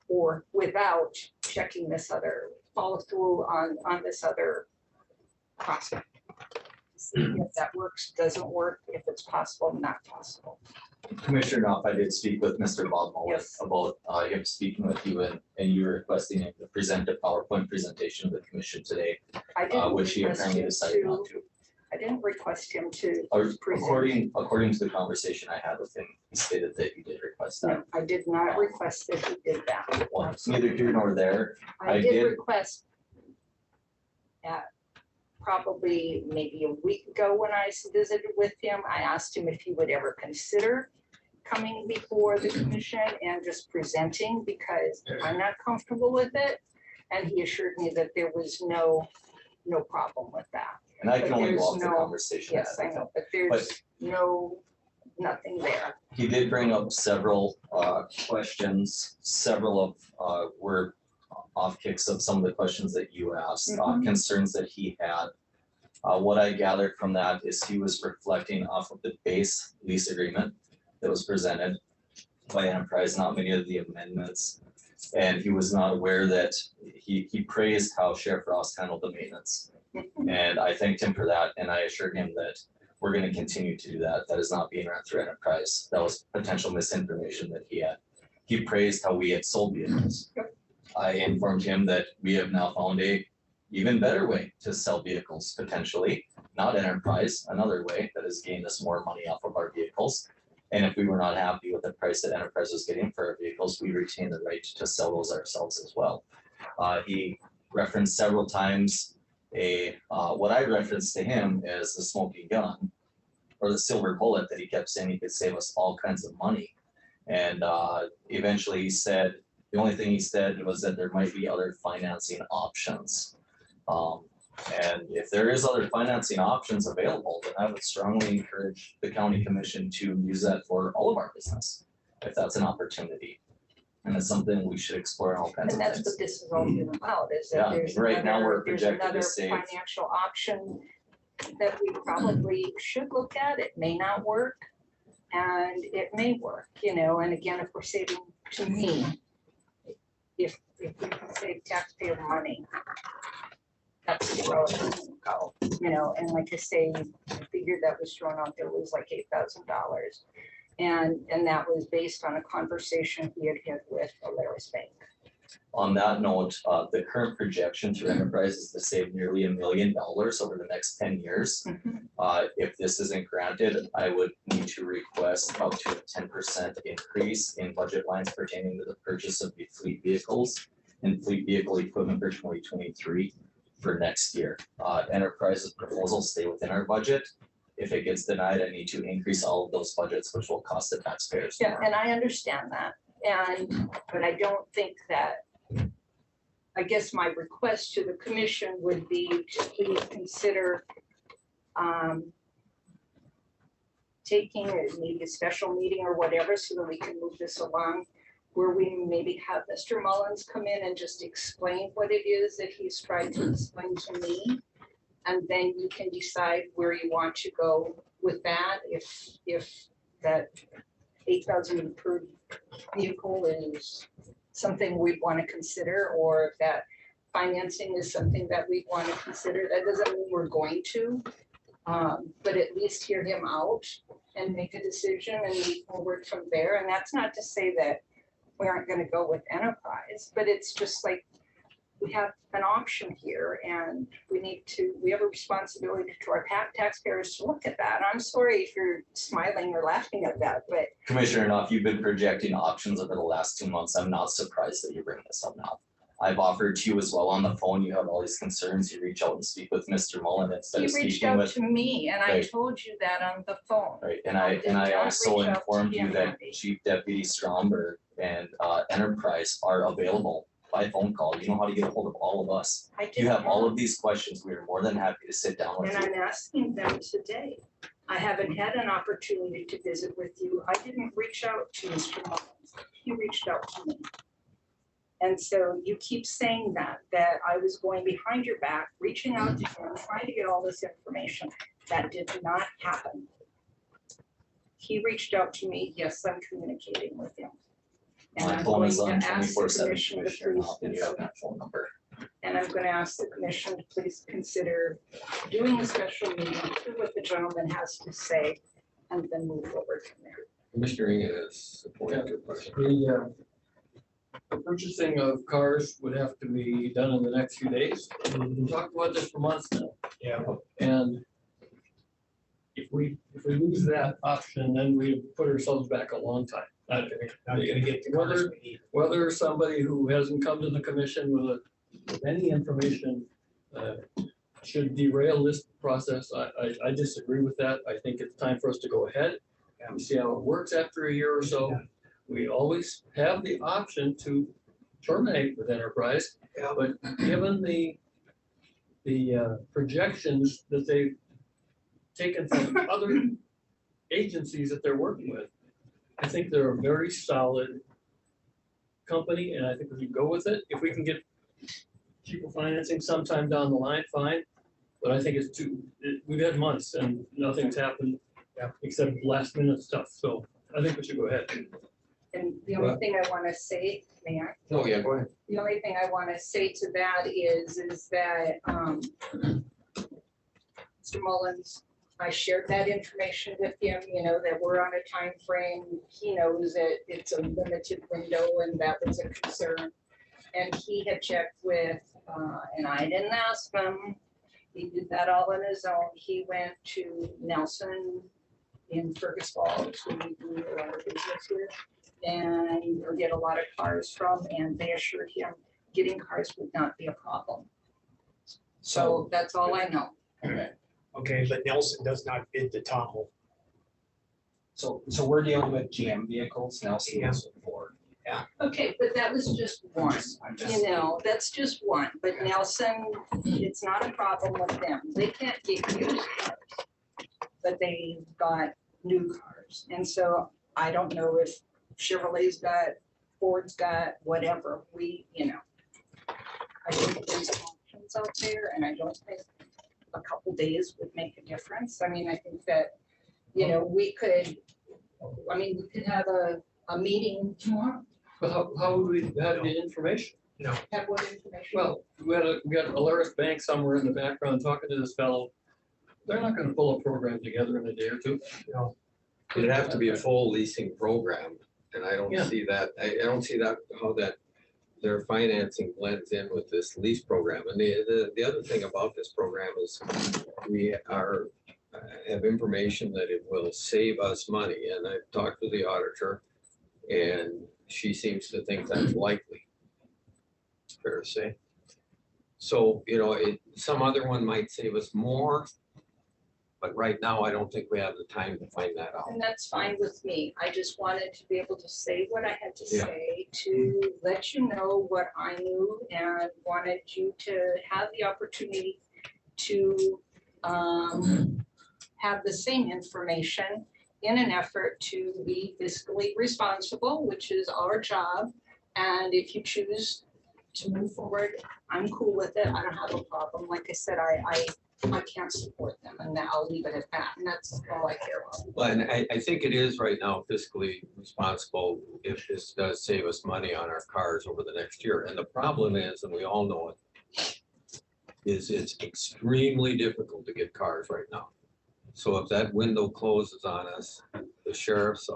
or without checking this other follow through on this other prospect. See if that works, doesn't work, if it's possible, not possible. Commissioner Knopf, I did speak with Mr. Bob Mullet Yes. about him speaking with you and you were requesting him to present a PowerPoint presentation of the commission today, I didn't which he request apparently him decided not to. I didn't request him to present. According to the conversation I had with him, he stated that you did request that. No, I did not request that he did that. Well, neither here nor there. I I did did- request probably maybe a week ago when I visited with him, I asked him if he would ever consider coming before the commission and just presenting, because I'm not comfortable with it. And he assured me that there was no problem with that. And I can But only there's go off the no- conversation. Yes, I know, but there's nothing there. He did bring up several questions, several of were off kicks of some of the questions that you asked, concerns that he had. What I gathered from that is he was reflecting off of the base lease agreement that was presented by Enterprise, not many of the amendments. And he was not aware that he praised how Sheriff Ross handled the maintenance. And I thanked him for that, and I assured him that we're going to continue to do that. That is not being run through Enterprise. That was potential misinformation that he had. He praised how we had sold vehicles. I informed him that we have now found a even better way to sell vehicles, potentially, not Enterprise, another way that has gained us more money off of our vehicles. And if we were not happy with the price that Enterprise was getting for our vehicles, we retain the right to sell those ourselves as well. He referenced several times what I referenced to him as the smoking gun or the silver bullet that he kept saying he could save us all kinds of money. And eventually he said, the only thing he said was that there might be other financing options. And if there is other financing options available, then I would strongly encourage the county commission to use that for all of our business, if that's an opportunity. And it's something we should explore in all kinds of And that's things. what this is all been about, is that Yeah, there's right now we're there's projected to another save. financial option that we probably should look at. It may not work, and it may work, and again, if we're saving, to me, if we can save taxpayer money, that's the road we can go, and like I say, the figure that was thrown out there was like $8,000. And that was based on a conversation he had had with Alaris Bank. On that note, the current projection through enterprise is to save nearly $1 million over the next 10 years. If this isn't granted, I would need to request up to a 10% increase in budget lines pertaining to the purchase of the fleet vehicles and fleet vehicle equipment for 2023 for next year. Enterprise's proposals stay within our budget. If it gets denied, I need to increase all of those budgets, which will cost the taxpayers Yeah, more. and I understand that, but I don't think that, I guess my request to the commission would be to please consider taking maybe a special meeting or whatever, so that we can move this along, where we maybe have Mr. Mullins come in and just explain what it is that he's tried to explain to me. And then you can decide where you want to go with that, if that 8,000 per vehicle is something we want to consider, or if that financing is something that we want to consider. That doesn't mean we're going to, but at least hear him out and make a decision and move forward from there. And that's not to say that we aren't going to go with enterprise, but it's just like, we have an option here, and we have a responsibility to our taxpayers to look at that. I'm sorry if you're smiling or laughing at that, but Commissioner Knopf, you've been projecting options over the last 2 months. I'm not surprised that you bring this up now. I've offered to you as well on the phone. You have all these concerns. You reach out and speak with Mr. Mullen instead he of reached speaking out with. to me, and I Right. told you that on the phone. Right, and did I not also reach out to informed you him, that Andy. Chief Deputy Stromberg and Enterprise are available by phone call. You know how to get a hold of all of us. I If you have did all not. of these questions, we are more than happy to sit down with And you. I'm asking them today. I haven't had an opportunity to visit with you. I didn't reach out to Mr. Mullins. He reached out to me. And so you keep saying that I was going behind your back, reaching out to him, trying to get all this information. That did not happen. He reached out to me. Yes, I'm communicating with him. And My I'm phone going is to on ask the 24/7, commission to Commissioner please Knopf, and you have that phone number. And I'm going to ask the commission to please consider doing a special meeting, hear what the gentleman has to say, and then move forward from there. Commissioner is supporting your question. The purchasing of cars would have to be done in the next few days. We've talked about this for months now. Yeah. And if we lose that option, then we put ourselves back a long time. Not gonna get the cars we need. Whether somebody who hasn't come to the commission with any information should derail this process, I disagree with that. I think it's time for us to go ahead and see how it works after a year or so. We always have the option to terminate with enterprise, Yeah. but given the projections that they've taken from other agencies that they're working with, I think they're a very solid company, and I think we can go with it. If we can get cheaper financing sometime down the line, fine. But I think we've had months and nothing's happened except last minute stuff. So I think we should go ahead. And the only thing I want to say, Mayor, Oh, yeah, go ahead. the only thing I want to say to that is that Mr. Mullins, I shared that information with him, that we're on a time frame. He knows that it's a limited window and that was a concern. And he had checked with, and I didn't ask him, he did that all on his own. He went to Nelson in Fergus Falls, who we do a lot of business with, and or get a lot of cars from, and they assured him getting cars would not be a problem. So that's all I know. Okay, but Nelson does not bid the Tahoe. So we're dealing with GM vehicles, Nelson is Ford. Okay, but that was just one, I'm just- that's just one, but Nelson, it's not a problem with them. They can't get used cars. But they've got new cars, and so I don't know if Chevrolet's got, Ford's got, whatever, I think there's options out there, and I don't think a couple days would make a difference. I mean, I think that, we could have a meeting tomorrow. But how would we have the information? No. Have what information? Well, we got Alaris Bank somewhere in the background talking to this fellow. They're not gonna pull a program together in a day or two. No. It'd have to be a full leasing program, and I don't Yeah. see that, I don't see that, how that their financing blends in with this lease program. And the other thing about this program is we have information that it will save us money. And I've talked to the auditor and she seems to think that's likely. Fair to say. So, you know, some other one might save us more, but right now I don't think we have the time to find that out. And that's fine with me. I just wanted to be able to say what I had to Yeah. say, to let you know what I knew, and wanted you to have the opportunity to have the same information in an effort to be fiscally responsible, which is our job. And if you choose to move forward, I'm cool with it. I don't have a problem. Like I said, I can't support them, and I'll leave it at that. And that's all I care about. Well, and I think it is right now fiscally responsible if this does save us money on our cars over the next year. And the problem is, and we all know it, is it's extremely difficult to get cars right now. So if that window closes on us, the sheriff's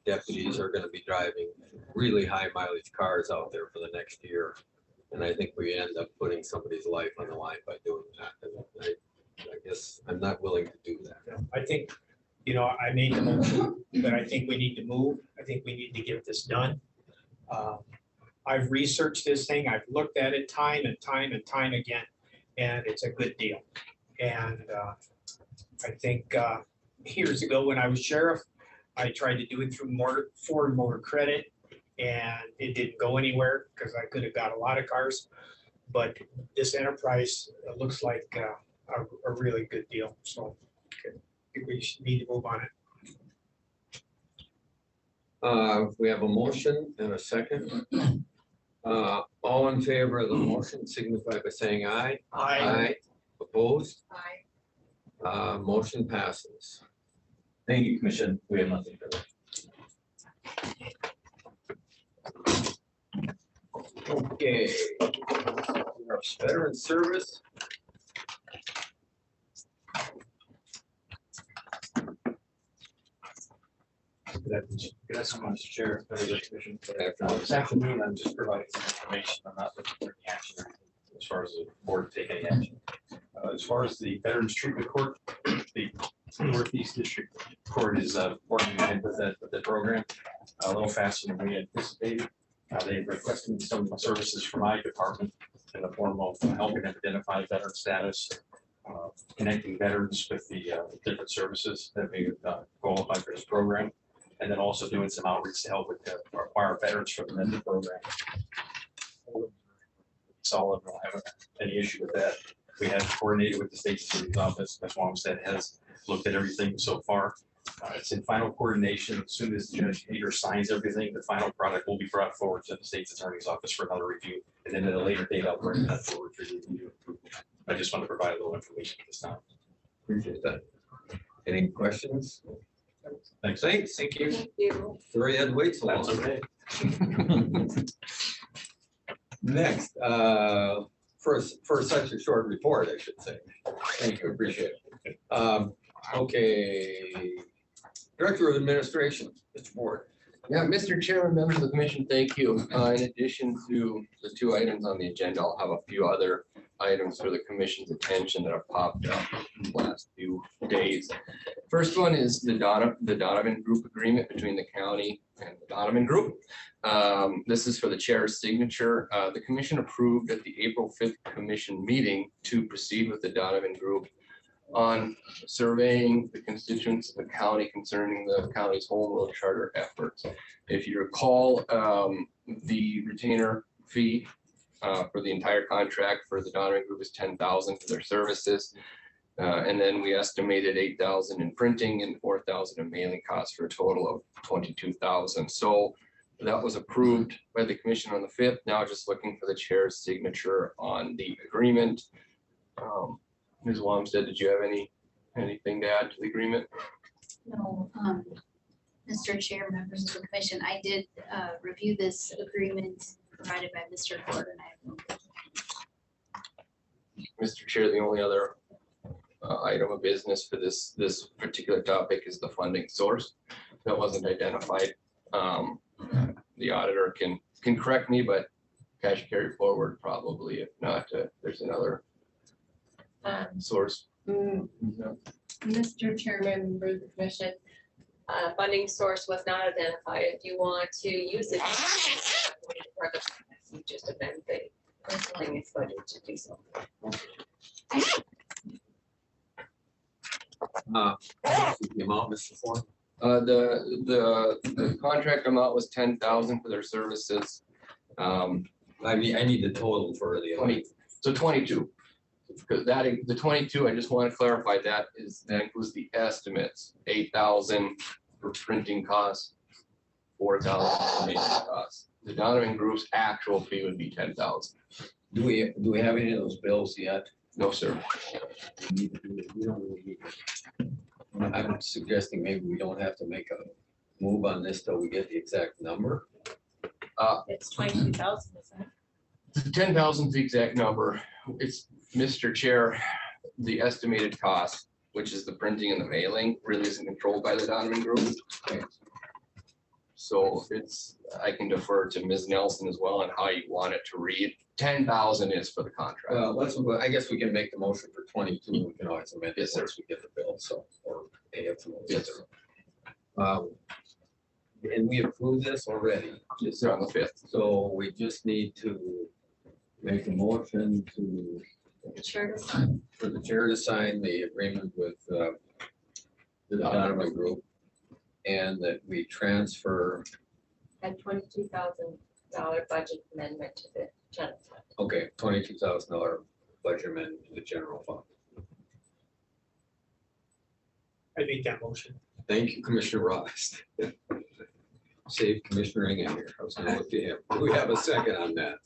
deputies are gonna be driving really high mileage cars out there for the next year. And I think we end up putting somebody's life on the line by doing that. And I guess I'm not willing to do that. I think, you know, I made the motion, but I think we need to move. I think we need to get this done. I've researched this thing. I've looked at it time and time and time again, and it's a good deal. And I think years ago when I was sheriff, I tried to do it through Ford Motor Credit, and it didn't go anywhere because I could have got a lot of cars. But this enterprise looks like a really good deal. So I think we need to move on it. We have a motion and a second. All in favor of the motion signify by saying aye. Aye. Opposed? Aye. Motion passes. Thank you, Commission. We have nothing further. Okay. Veteran service. Good afternoon, Mr. Chair, members of the Commission. This afternoon, I'm just providing some information. I'm not looking for any action or anything as far as the board to take any action. As far as the Veterans Treatment Court, the Northeast District Court is working ahead with the program a little faster than we anticipated. They requested some services from my department in the form of helping them identify veteran status, connecting veterans with the different services that may qualify for this program, and then also doing some outreach to help with acquire veterans from the program. Solid, we don't have any issue with that. We have coordinated with the state attorney's office. Ms. Wamstead has looked at everything so far. It's in final coordination. As soon as Judge Hager signs everything, the final product will be brought forward to the state's attorney's office for another review. And then at a later date, I'll bring that forward for review. I just want to provide a little information at this time. Appreciate that. Any questions? Thanks. Thank you. Thank you. Sorry I had to wait so long. That's okay. Next, for such a short report, I should say. Thank you, appreciate it. Okay. Director of Administration, Mr. Ward. Yeah, Mr. Chairman, members of the commission, thank you. In addition to the two items on the agenda, I'll have a few other items for the commission's attention that have popped up in the last few days. First one is the Donovan Group agreement between the county and the Donovan Group. This is for the chair's signature. The commission approved at the April 5th commission meeting to proceed with the Donovan Group on surveying the constituents of the county concerning the county's home rule charter efforts. If you recall, the retainer fee for the entire contract for the Donovan Group is $10,000 for their services. And then we estimated $8,000 in printing and $4,000 in mailing costs for a total of $22,000. So that was approved by the commission on the 5th. Now just looking for the chair's signature on the agreement. Ms. Wamstead, did you have anything to add to the agreement? No, Mr. Chair, members of the commission, I did review this agreement provided by Mr. Ford, and I have no. Mr. Chair, the only other item of business for this particular topic is the funding source that wasn't identified. The auditor can correct me, but cash carry forward probably, if not, there's another source. Mr. Chairman, members of the commission, funding source was not identified. If you want to use it, you just amend the miscellaneous budget to do so. The amount, Mr. Ford? The contract amount was 10,000 for their services. I need the total for the. 22. Because the 22, I just want to clarify that includes the estimates, 8,000 for printing costs, 4,000 for maintenance costs. The Donovan Group's actual fee would be 10,000. Do we have any of those bills yet? No, sir. We don't really need it. I'm suggesting maybe we don't have to make a move on this till we get the exact number. It's 22,000, isn't it? The 10,000 is the exact number. It's, Mr. Chair, the estimated cost, which is the printing and the mailing, really isn't controlled by the Donovan Group. So I can defer to Ms. Nelson as well on how you want it to read. 10,000 is for the contract. I guess we can make the motion for 22. We can always amend it once we get the bill, so, or pay it. Yes. And we approved this already. Yes, sir, on the 5th. So we just need to make a motion to, for the chair to sign the agreement with the Donovan Group, and that we transfer. At $22,000 budget amendment to the general fund. Okay, $22,000 budget amendment to the general fund. I make that motion. Thank you, Commissioner Ross. Save Commissioner Ingham here. I was gonna look to him. Do we have a second on that?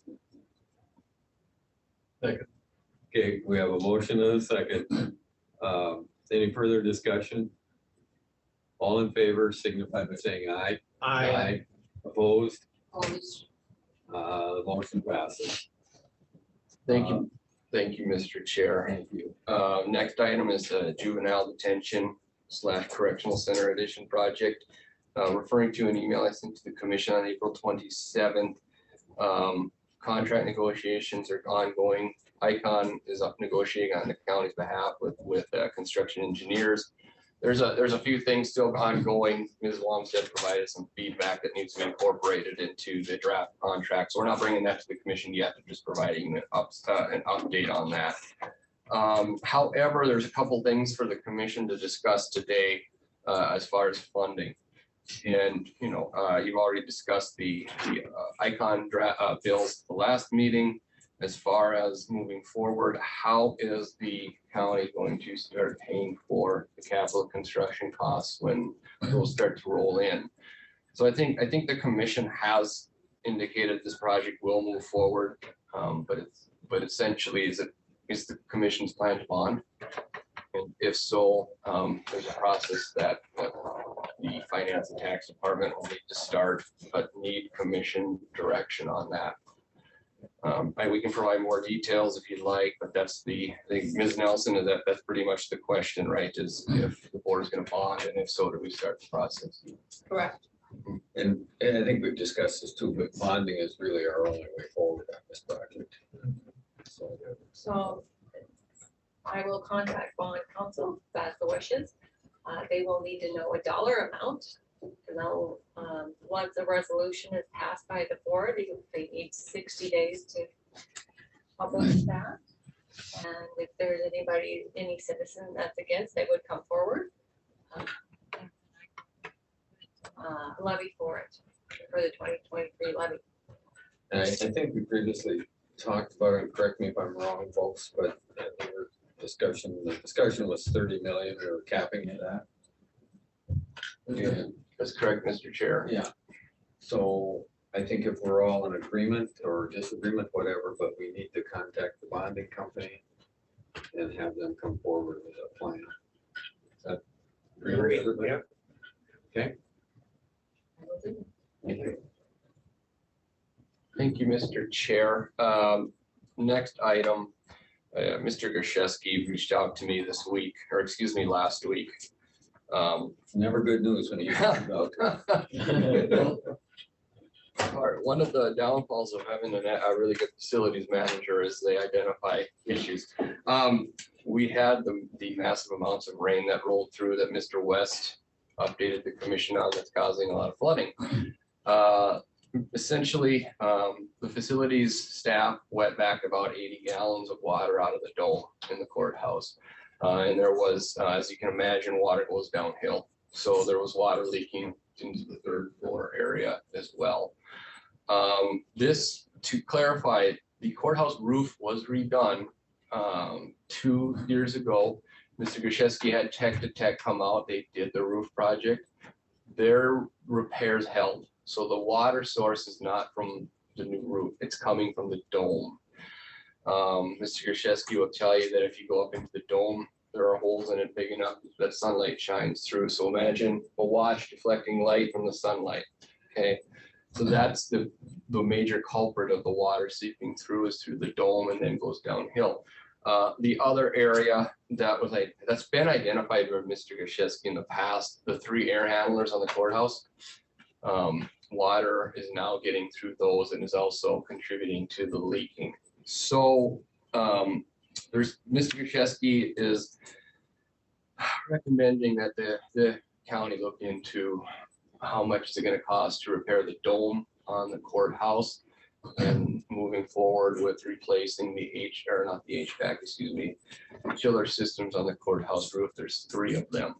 Second. Okay, we have a motion and a second. Any further discussion? All in favor signify by saying aye. Aye. Opposed? The motion passes. Thank you. Thank you, Mr. Chair. Thank you. Next item is the Juvenile Detention / Correctional Center Addition project. Referring to an email I sent to the commission on April 27th. Contract negotiations are ongoing. ICON is up negotiating on the county's behalf with construction engineers. There's a few things still ongoing. Ms. Longstead provided some feedback that needs to be incorporated into the draft contract. So we're not bringing that to the commission yet, but just providing an update on that. However, there's a couple things for the commission to discuss today as far as funding. And, you've already discussed the ICON bills at the last meeting. As far as moving forward, how is the county going to start paying for the capital construction costs when those start to roll in? So I think the commission has indicated this project will move forward, but essentially is the commission's plan to bond? And if so, there's a process that the finance and tax department will need to start, but need commission direction on that. We can provide more details if you'd like, but I think Ms. Nelson, that's pretty much the question, right? Is if the board is going to bond, and if so, do we start the process? Correct. And I think we've discussed this too, but bonding is really our only way forward on this project. So I will contact bond counsel, if that's the wishes. They will need to know a dollar amount. And they'll, once a resolution is passed by the board, they need 60 days to publish that. And if there's any citizen that's against, they would come forward. Levy for it, for the 2023 levy. And I think we previously talked about it, correct me if I'm wrong, folks, but the discussion was 30 million, we were capping it at. And that's correct, Mr. Chair. Yeah. So I think if we're all in agreement or disagreement, whatever, but we need to contact the bonding company and have them come forward with a plan. Is that agree with everybody? Yeah. Okay. Thank you, Mr. Chair. Next item, Mr. Gershewski reached out to me last week. Never good news when you talk about. One of the downfalls of having a really good facilities manager is they identify issues. We had the massive amounts of rain that rolled through that Mr. West updated the commission on, that's causing a lot of flooding. Essentially, the facilities staff wet back about 80 gallons of water out of the dome in the courthouse. And there was, as you can imagine, water goes downhill. So there was water leaking into the third floor area as well. This, to clarify, the courthouse roof was redone 2 years ago. Mr. Grzeszewski had Tech to Tech come out. They did the roof project. Their repairs held. So the water source is not from the new roof. It's coming from the dome. Mr. Grzeszewski will tell you that if you go up into the dome, there are holes in it big enough that sunlight shines through. So imagine a wash deflecting light from the sunlight. Okay. So that's the major culprit of the water seeping through, is through the dome and then goes downhill. The other area that's been identified by Mr. Grzeszewski in the past, the 3 air handlers on the courthouse, water is now getting through those and is also contributing to the leaking. So Mr. Grzeszewski is recommending that the county look into how much is it going to cost to repair the dome on the courthouse, and moving forward with replacing the chiller systems on the courthouse roof. There's 3 of them.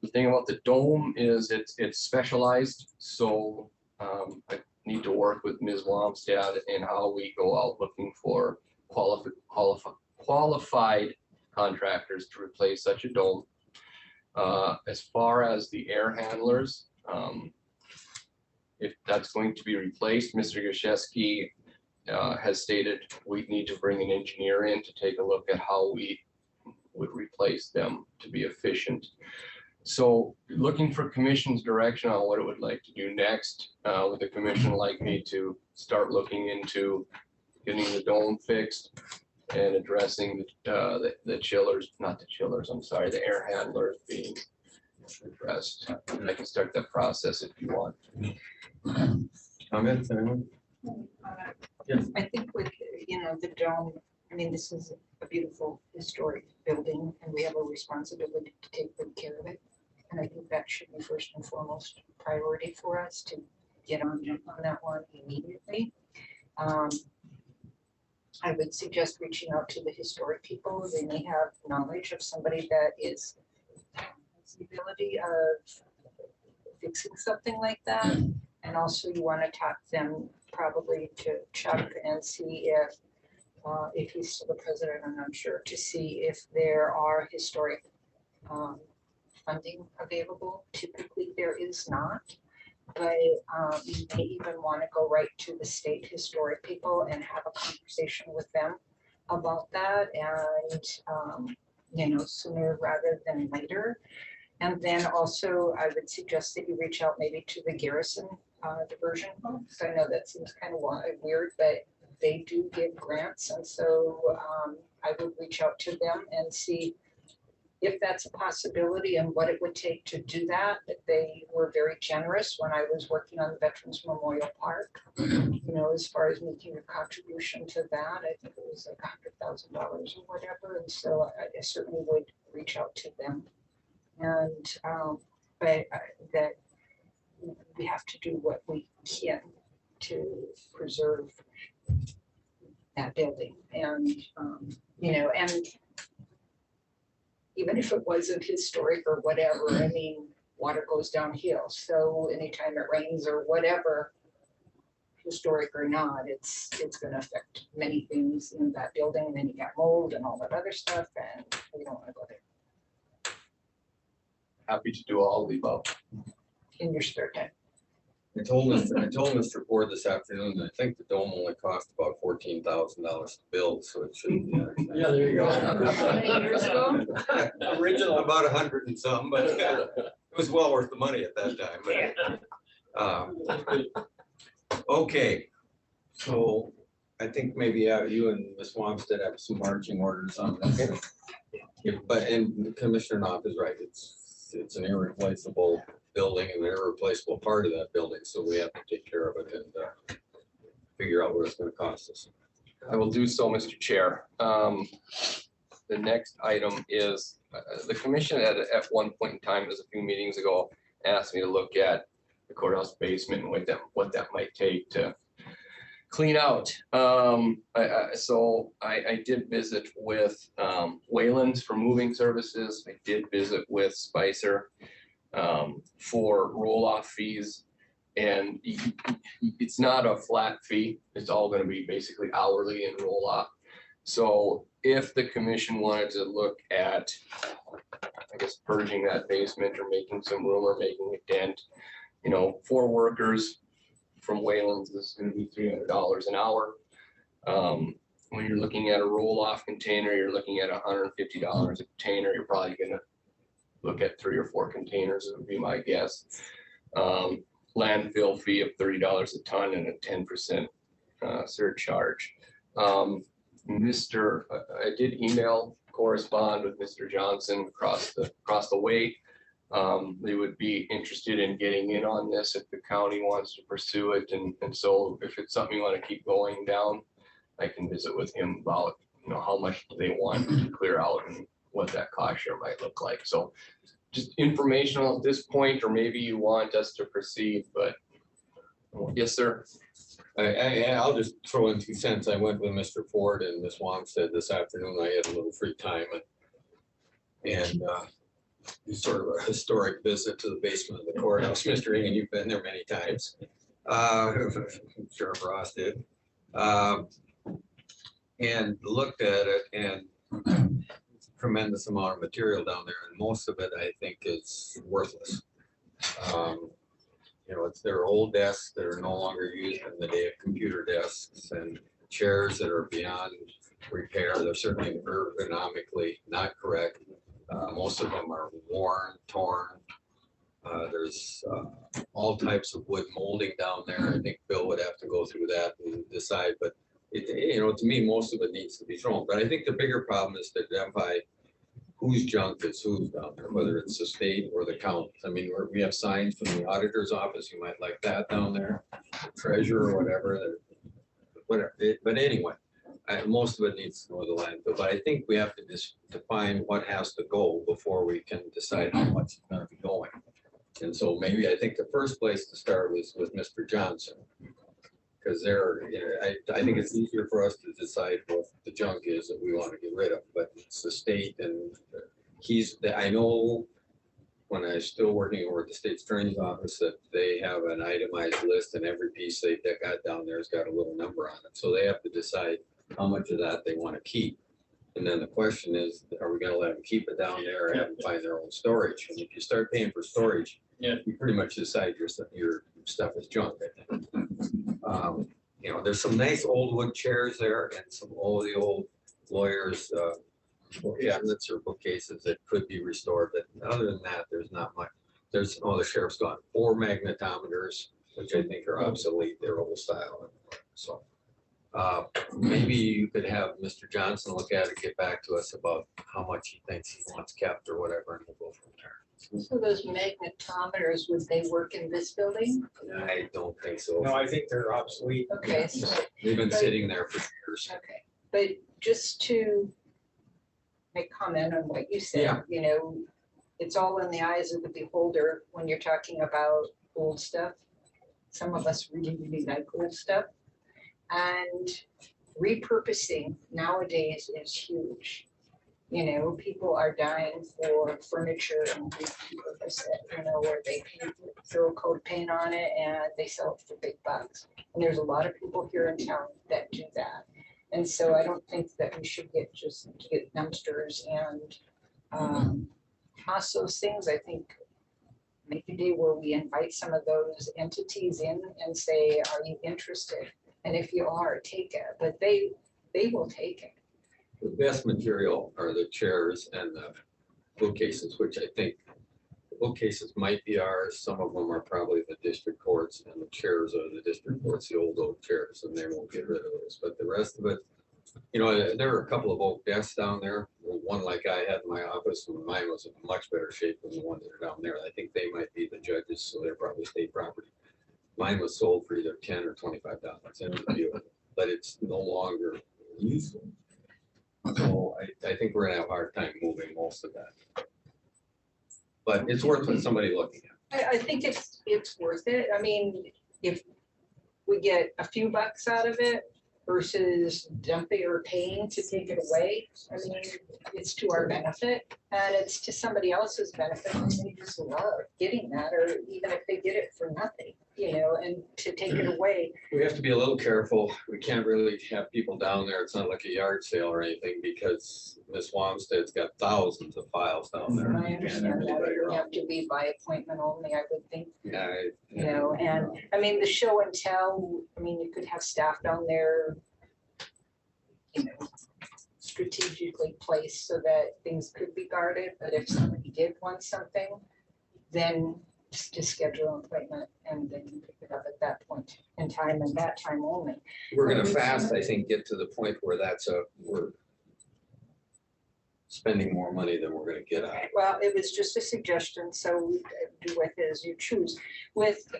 The thing about the dome is it's specialized. So I need to work with Ms. Wamstad in how we go out looking for qualified contractors to replace such a dome. As far as the air handlers, if that's going to be replaced, Mr. Grzeszewski has stated we need to bring an engineer in to take a look at how we would replace them to be efficient. So looking for commission's direction on what it would like to do next, would the commission like me to start looking into getting the dome fixed and addressing the chillers, not the chillers, I'm sorry, the air handlers being addressed? And I can start that process if you want. Comments, anyone? I think with, the dome, I mean, this is a beautiful historic building and we have a responsibility to take good care of it. And I think that should be first and foremost priority for us to get on that one immediately. I would suggest reaching out to the historic people. They may have knowledge of somebody that has the ability of fixing something like that. And also you want to talk them probably to Chuck and see if he's still the president, I'm not sure, to see if there are historic funding available. Typically there is not, but you may even want to go right to the state historic people and have a conversation with them about that, and sooner rather than later. And then also I would suggest that you reach out maybe to the Garrison diversion homes. I know that seems kind of weird, but they do give grants, and so I would reach out to them and see if that's a possibility and what it would take to do that. They were very generous when I was working on the Veterans Memorial Park, as far as making a contribution to that. I think it was like $100,000 or whatever. And so I certainly would reach out to them. And but that we have to do what we can to preserve that building. And, and even if it wasn't historic or whatever, I mean, water goes downhill. So anytime it rains or whatever, historic or not, it's going to affect many things in that building. And then you got mold and all that other stuff, and we don't want to go there. Happy to do all of the above. In your spare time. I told Mr. Ford this afternoon, I think the dome only cost about $14,000 to build, so it shouldn't be. Yeah, there you go. Years ago? Original about 100 and some, but it was well worth the money at that time. But, okay, so I think maybe you and Ms. Wamstead have some marching orders on this. And Commissioner Knopf is right. It's an irreplaceable building and an irreplaceable part of that building, so we have to take care of it and figure out what it's gonna cost us. I will do so, Mr. Chair. The next item is, the commission at one point in time, it was a few meetings ago, asked me to look at the courthouse basement and what that might take to clean out. So I did visit with Wayland's for moving services. I did visit with Spicer for roll-off fees. And it's not a flat fee. It's all going to be basically hourly and roll-off. So if the commission wanted to look at, I guess, purging that basement or making some room or making a dent, you know, 4 workers from Wayland's is going to be $300 an hour. When you're looking at a roll-off container, you're looking at $150 a container. You're probably going to look at 3 or 4 containers, would be my guess. Landfill fee of $30 a ton and a 10% surcharge. I did email correspond with Mr. Johnson across the way. They would be interested in getting in on this if the county wants to pursue it. And so if it's something you want to keep going down, I can visit with him about, you know, how much they want to clear out and what that cost share might look like. So just informational at this point, or maybe you want us to proceed, but yes, sir. I'll just throw in 2 cents. I went with Mr. Ford and Ms. Wamstead this afternoon. I had a little free time and it's sort of a historic visit to the basement of the courthouse. Mr. Engen, you've been there many times. Sheriff Ross did. And looked at it, and tremendous amount of material down there, and most of it I think is worthless. You know, it's their old desks that are no longer used in the day of computer desks, and chairs that are beyond repair. They're certainly ergonomically not correct. Most of them are worn, torn. There's all types of wood molding down there. I think Bill would have to go through that and decide, but you know, to me, most of it needs to be thrown. But I think the bigger problem is to identify whose junk is who's down there, whether it's the state or the county. I mean, we have signs from the auditor's office. You might like that down there, the treasurer or whatever. But anyway, most of it needs to go to the landfill. But I think we have to just define what has to go before we can decide how much is going to be going. And so maybe I think the first place to start was with Mr. Johnson. Because I think it's easier for us to decide what the junk is that we want to get rid of, but it's the state, and I know when I was still working over at the state's attorney's office that they have an itemized list, and every piece they got down there has got a little number on it. So they have to decide how much of that they want to keep. And then the question is, are we going to let them keep it down there or have them find their own storage? And if you start paying for storage, you pretty much decide your stuff is junk, I think. You know, there's some nice old wood chairs there and some the old lawyers' cabinets or bookcases that could be restored. But other than that, there's not much. The sheriff's got 4 magnetometers, which I think are obsolete. They're old style. So maybe you could have Mr. Johnson look at it, get back to us about how much he thinks he wants kept or whatever, and we'll go from there. So those magnetometers, would they work in this building? I don't think so. No, I think they're obsolete. Okay, so, They've been sitting there for years. okay, but just to make comment on what you said, you know, it's all in the eyes of the beholder when you're talking about old stuff. Some of us really, really like old stuff. And repurposing nowadays is huge. You know, people are dying for furniture and repurpose it, you know, where they throw a coat of paint on it and they sell it for big bucks. And there's a lot of people here in town that do that. And so I don't think that we should get dumpsters and toss those things. I think make a day where we invite some of those entities in and say, are you interested? And if you are, take it, but they will take it. The best material are the chairs and the bookcases, which I think the bookcases might be ours. Some of them are probably the district courts, and the chairs are the district courts, the old oak chairs, and they won't get rid of those. But the rest of it, you know, there are a couple of oak desks down there. one like I had in my office, and mine was in much better shape than the ones that are down there. I think they might be the judges, so they're probably state property. Mine was sold for either $10 or $25, but it's no longer useful. So I think we're gonna have a hard time moving most of that. But it's worth somebody looking at. I think it's worth it. I mean, if we get a few bucks out of it versus dumping or paying to take it away, I mean, it's to our benefit and it's to somebody else's benefit. And they just love getting that, or even if they get it for nothing, you know, and to take it away. We have to be a little careful. We can't really have people down there. It's not like a yard sale or anything, because Miss Wamstead's got thousands of files down there. I understand that it would have to be by appointment only, I would think, Yeah. you know, and I mean, the show and tell, I mean, you could have staff down there, you know, strategically placed so that things could be guarded, but if somebody did want something, then just schedule an appointment and then you pick it up at that point in time and that time only. We're gonna fast, I think, get to the point where we're spending more money than we're gonna get out. Well, it was just a suggestion, so do with it as you choose. With,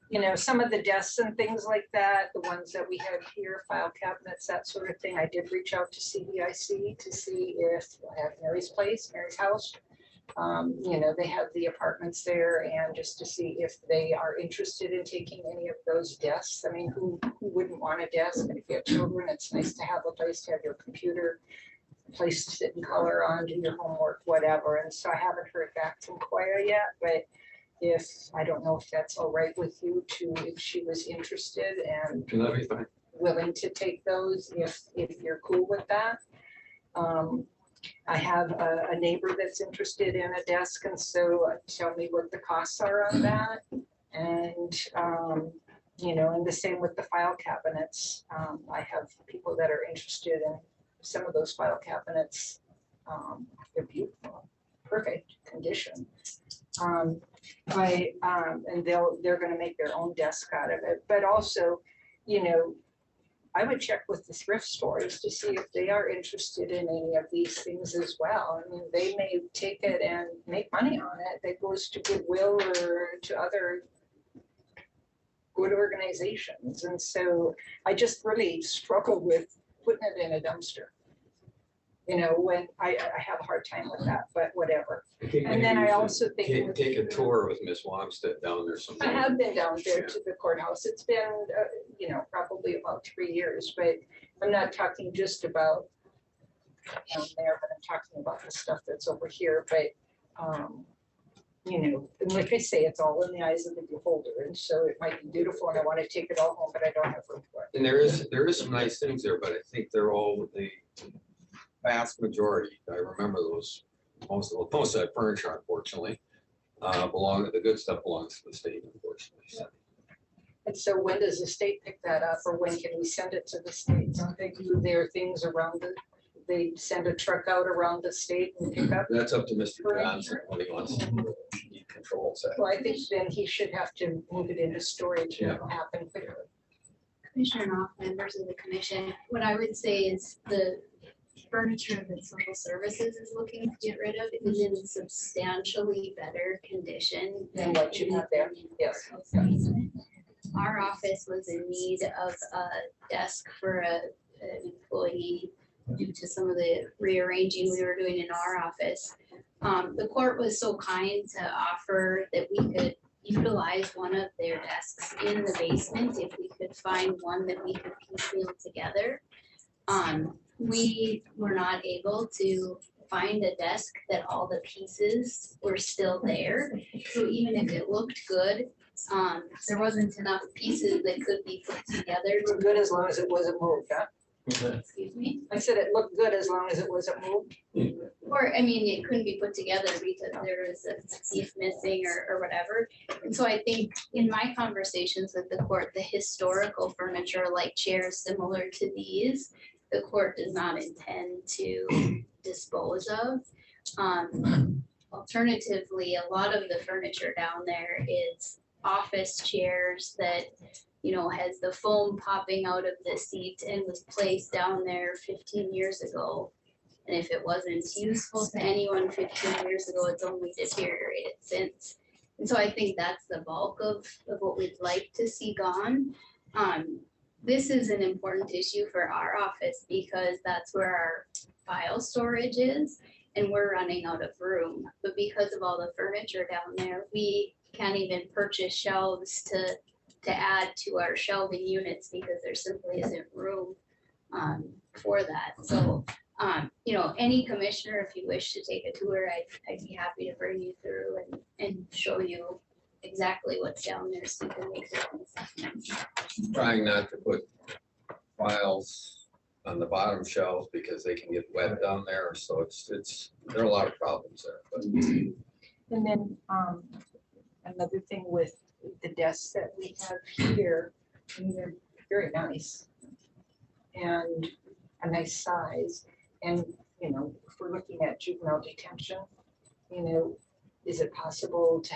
you know, some of the desks and things like that, the ones that we have here, file cabinets, that sort of thing, I did reach out to CDIC to see if at Mary's place, Mary's house, you know, they have the apartments there, and just to see if they are interested in taking any of those desks. I mean, who wouldn't want a desk? And if you have children, it's nice to have a place to have your computer, a place to sit and color on, do your homework, whatever. And so I haven't heard back from Koya yet, but if, I don't know if that's all right with you to, if she was interested and That'd be fine. willing to take those, if you're cool with that. I have a neighbor that's interested in a desk, and so tell me what the costs are on that. And, you know, and the same with the file cabinets. I have people that are interested in some of those file cabinets. They're beautiful, perfect condition. And they're gonna make their own desk out of it, but also, you know, I would check with the thrift stores to see if they are interested in any of these things as well. I mean, they may take it and make money on it. That goes to Goodwill or to other good organizations. And so I just really struggle with putting it in a dumpster. You know, when I have a hard time with that, but whatever. And then I also think. Take a tour with Miss Wamstead down there I sometime. have been down there to the courthouse. It's been, you know, probably about 3 years, but I'm not talking just about down there, but I'm talking about the stuff that's over here. But, you know, and like I say, it's all in the eyes of the beholder. And so it might be beautiful and I want to take it all home, but I don't have room for it. And there is some nice things there, but I think they're all the vast majority. I remember those, most of that furniture, unfortunately, the good stuff belongs to the state, unfortunately. So. And so when does the state pick that up, or when can we send it to the state? Don't they do their things around it? They send a truck out around the state and pick up? That's up to Mr. Johnson when he wants to. He controls that. Well, I think then he should have to move it into storage and it'll happen quickly. Commissioner Knopf, members of the commission, what I would say is the furniture that social services is looking to get rid of is in substantially better condition than what you have there. Yes. Our office was in need of a desk for an employee due to some of the rearranging we were doing in our office. The court was so kind to offer that we could utilize one of their desks in the basement if we could find one that we could piecemeal together. We were not able to find a desk that all the pieces were still there. So even if it looked good, there wasn't enough pieces that could be put together. It looked good as long as it wasn't moved, huh? Excuse me? I said it looked good as long as it wasn't moved. Or, I mean, it couldn't be put together because there was a piece missing or whatever. And so I think in my conversations with the court, the historical furniture like chairs similar to these, the court does not intend to dispose of. Alternatively, a lot of the furniture down there is office chairs that, you know, has the foam popping out of the seat and was placed down there 15 years ago. And if it wasn't useful to anyone 15 years ago, it's only deteriorated since. And so I think that's the bulk of what we'd like to see gone. This is an important issue for our office because that's where our file storage is and we're running out of room. But because of all the furniture down there, we can't even purchase shelves to add to our shelving units because there simply isn't room for that. So, you know, any commissioner, if you wish to take a tour, I'd be happy to bring you through and show you exactly what's down there so you can make your own assessments. Trying not to put files on the bottom shelves because they can get wet down there. So there are a lot of problems there. But And then, another thing with the desks that we have here, I mean, they're very nice. And a nice size, and, you know, if we're looking at juvenile detention, you know, is it possible to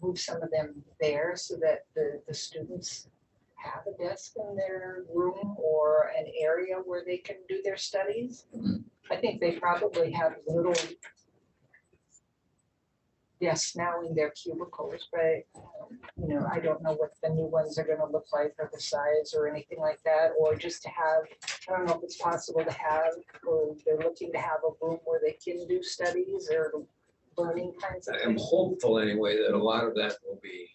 move some of them there so that the students have a desk in their room or an area where they can do their studies? I think they probably have little desks now in their cubicles, but you know, I don't know what the new ones are gonna look like or the size or anything like that, or just to have, I don't know if it's possible to have, or they're looking to have a room where they can do studies or learning kinds of I'm things. hopeful anyway that a lot of that will be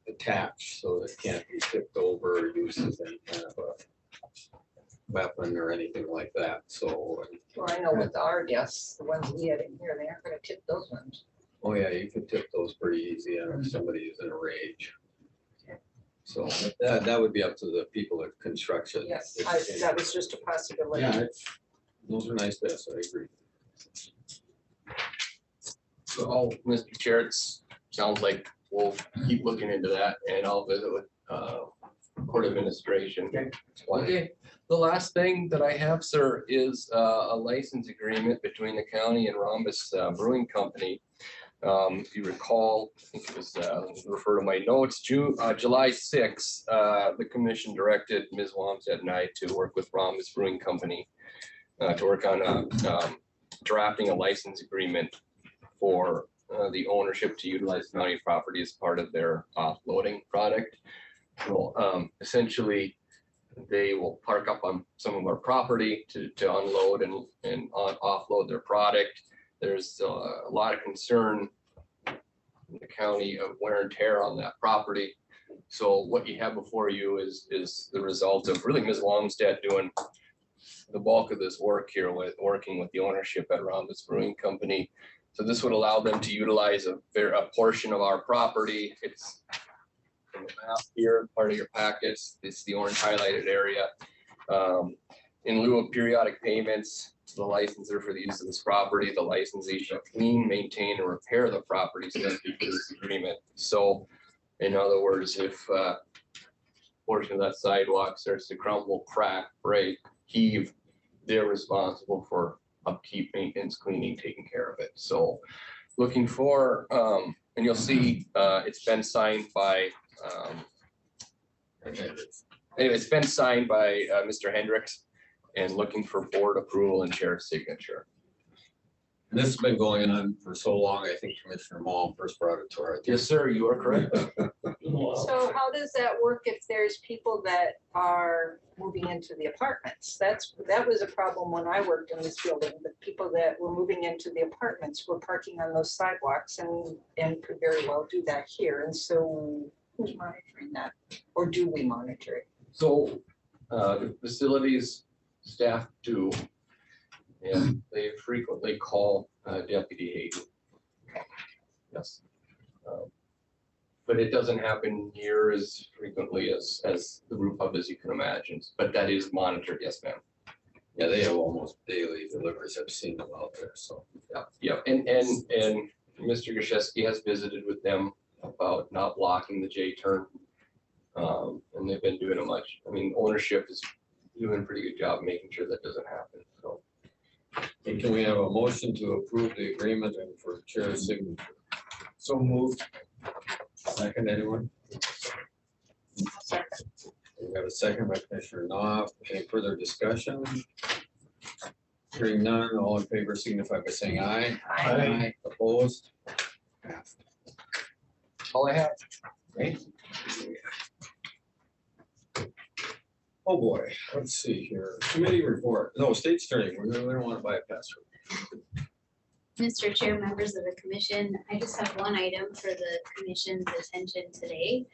attached so it can't be tipped over or used as any kind of a weapon or anything like that. So, Well, I know with our desks, the ones we had in here, they aren't gonna tip those ones. oh yeah, you can tip those pretty easy if somebody is in a rage. So that would be up to the people at construction. Yes, that was just a possibility. Yeah, those are nice desks, I agree. So, Mr. Chair, it sounds like we'll keep looking into that and I'll visit with court administration. Okay, the last thing that I have, sir, is a license agreement between the county and Rhombus Brewing Company. If you recall, I think it was, refer to my notes, July 6th, the commission directed Ms. Wamstead and I to work with Rhombus Brewing Company to work on drafting a license agreement for the ownership to utilize county property as part of their offloading product. So essentially, they will park up on some of our property to unload and offload their product. There's a lot of concern in the county of wear and tear on that property. So what you have before you is the result of really Ms. Longstead doing the bulk of this work here with working with the ownership at Rhombus Brewing Company. So this would allow them to utilize a portion of our property. It's in the map here, part of your packets. It's the orange highlighted area. In lieu of periodic payments to the licensor for the use of this property, the licensee shall clean, maintain, and repair the property subject to this agreement. So in other words, if a portion of that sidewalk starts to crumble, crack, break, heave, they're responsible for upkeep, maintenance, cleaning, taking care of it. So looking for, and you'll see it's been signed by, anyway, it's been signed by Mr. Hendricks and looking for board approval and chair's signature. This has been going on for so long, I think Commissioner Mall first brought it to our attention. Yes, sir, you are correct. So how does that work if there's people that are moving into the apartments? That was a problem when I worked in this building. The people that were moving into the apartments were parking on those sidewalks and could very well do that here. And so who's monitoring that? Or do we monitor it? So the facilities staff do, and they frequently call Deputy Hayden. Yes. But it doesn't happen near as frequently as the brew pub as you can imagine, but that is monitored, yes, ma'am. Yeah, they have almost daily deliveries. I've seen them out there, so. Yeah, and Mr. Grzeszewski has visited with them about not blocking the J turn. And they've been doing ownership is doing a pretty good job making sure that doesn't happen, so. And can we have a motion to approve the agreement and for chair's signature? So moved. Second, anyone? We have a second by Commissioner Knopf. Any further discussion? Hearing none, all in favor signify by saying aye. Aye. Opposed? All I have. Okay. Oh, boy, let's see here. Committee report. No, state's attorney. We don't want to bypass her. Mr. Chair, members of the commission, I just have one item for the commission's attention today.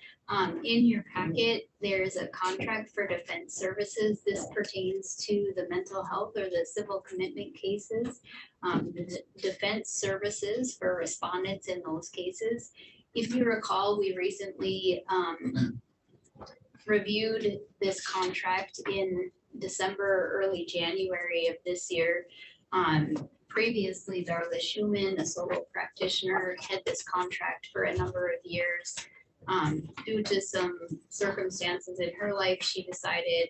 In your packet, there's a contract for defense services. This pertains to the mental health or the civil commitment cases. The defense services for respondents in those cases. If you recall, we recently reviewed this contract in December, early January of this year. Previously, Darla Schumann, a solo practitioner, had this contract for a number of years. Due to some circumstances in her life, she decided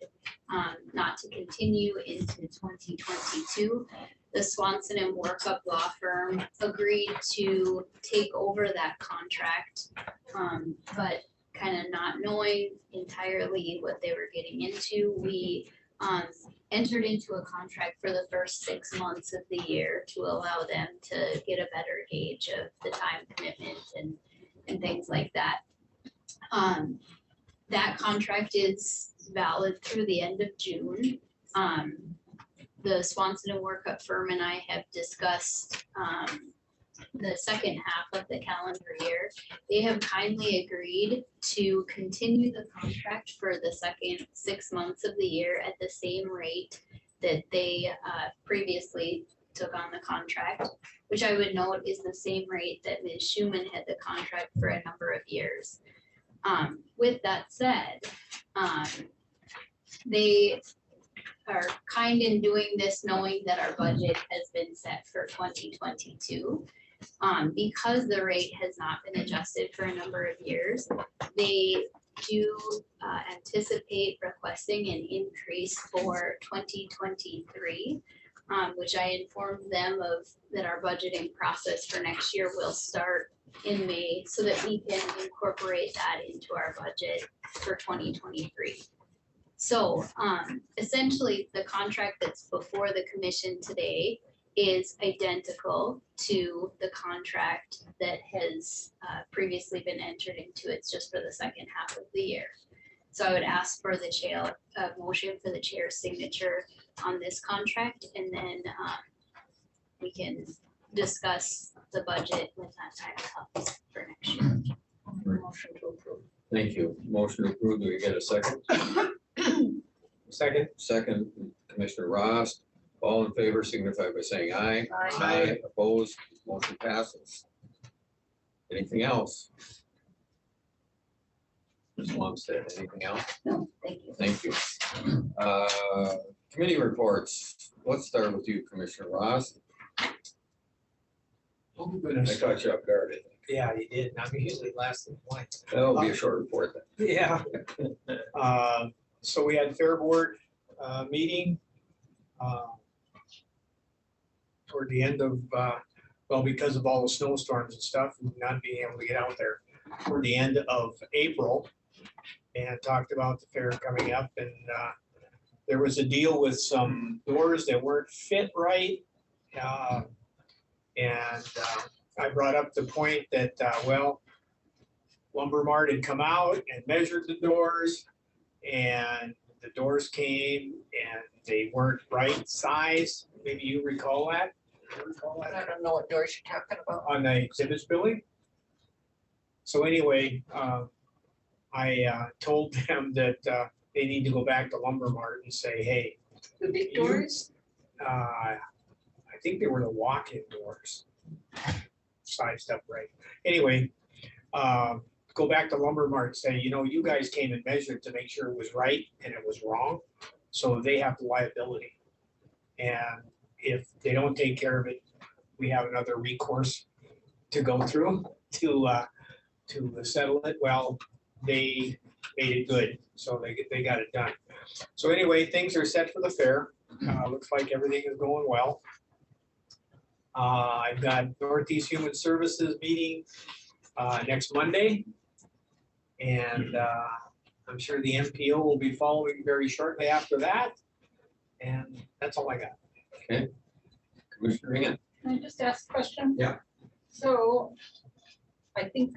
not to continue into 2022. The Swanson and Workup law firm agreed to take over that contract, but kind of not knowing entirely what they were getting into, we entered into a contract for the first 6 months of the year to allow them to get a better gauge of the time commitment and things like that. That contract is valid through the end of June. The Swanson and Workup firm and I have discussed the second half of the calendar year. They have kindly agreed to continue the contract for the second 6 months of the year at the same rate that they previously took on the contract, which I would note is the same rate that Ms. Schumann had the contract for a number of years. With that said, they are kind in doing this knowing that our budget has been set for 2022. Because the rate has not been adjusted for a number of years, they do anticipate requesting an increase for 2023, which I informed them of that our budgeting process for next year will start in May so that we can incorporate that into our budget for 2023. So essentially, the contract that's before the commission today is identical to the contract that has previously been entered into. It's just for the second half of the year. So I would ask for the chair, motion for the chair's signature on this contract, and then we can discuss the budget when that time comes for next year. Motion to approve. Thank you. Motion approved. Do we get a second? Second. Second, Commissioner Ross. All in favor signify by saying aye. Aye. Opposed, motion passes. Anything else? Ms. Lundstedt, anything else? No, thank you. Thank you. Committee reports. Let's start with you, Commissioner Ross. Oh, I goodness. caught you off guard, I think. Yeah, you did. I'm usually last in line. That'll be a short report then. Yeah. So we had Fair Board meeting toward the end of, well, because of all the snowstorms and stuff, and not being able to get out there toward the end of April, and talked about the fair coming up, and there was a deal with some doors that weren't fit right. And I brought up the point that, well, Lumber Mart had come out and measured the doors, and the doors came and they weren't right size. Maybe you recall that? You recall that? I don't know what doors you're talking about. On the exhibits building. So anyway, I told them that they need to go back to Lumber Mart and say, hey. The big doors? I think they were the walk-in doors. Sized up right. Anyway, go back to Lumber Mart and say, you know, you guys came and measured to make sure it was right and it was wrong. So they have the liability. And if they don't take care of it, we have another recourse to go through to settle it. Well, they made it good, so they got it done. So anyway, things are set for the fair. Looks like everything is going well. I've got Northeast Human Services meeting next Monday. And I'm sure the MPO will be following very shortly after that. And that's all I got. Commissioner Egan. Can I just ask a question? Yeah. So I think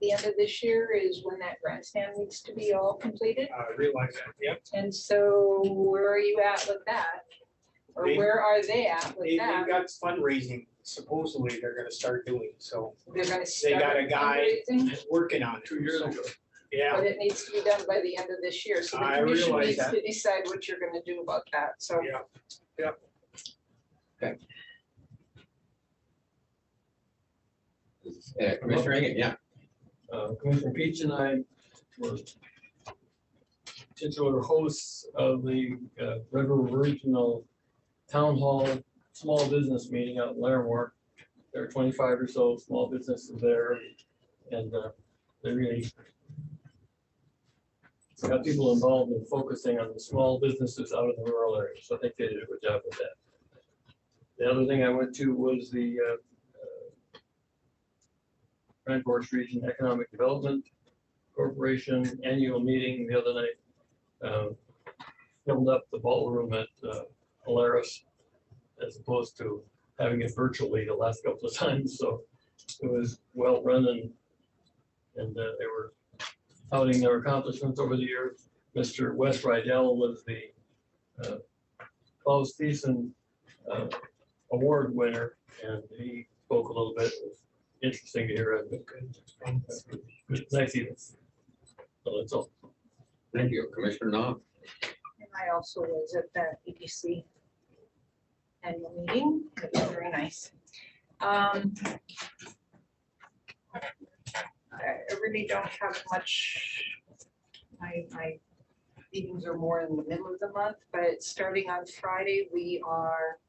the end of this year is when that grandstand needs to be all completed. I realize that, yep. And so where are you at with that? Or They- where are they at with They've that? got fundraising supposedly they're gonna start doing, so They're gonna they got a start guy fundraising, working on it. 2 years so, ago. Yeah, but it needs to be done by the end of this year. So the I commission realize needs that. to decide what you're gonna do about that. So yeah. Commissioner Egan, yeah. Commissioner Peach and I were titular hosts of the Red River Regional Town Hall Small Business Meeting out in Larimore. There are 25 or so small businesses there, and they really got people involved in focusing on the small businesses out in the rural areas. So I think they did a good job with that. The other thing I went to was the Grand Forks Region Economic Development Corporation annual meeting the other night. Filled up the ballroom at Polaris as opposed to having it virtually the last couple of times. So it was well run and they were touting their accomplishments over the years. Mr. Wes Rydell was the Klaus Thiessen award winner, and he spoke a little bit. It was interesting to hear it. Good. Nice evening. So that's all. Thank you, Commissioner Knopf. and I also was at the EPC annual meeting. It was very nice. I really don't have much. My meetings are more in the middle of the month, but starting on Friday, we are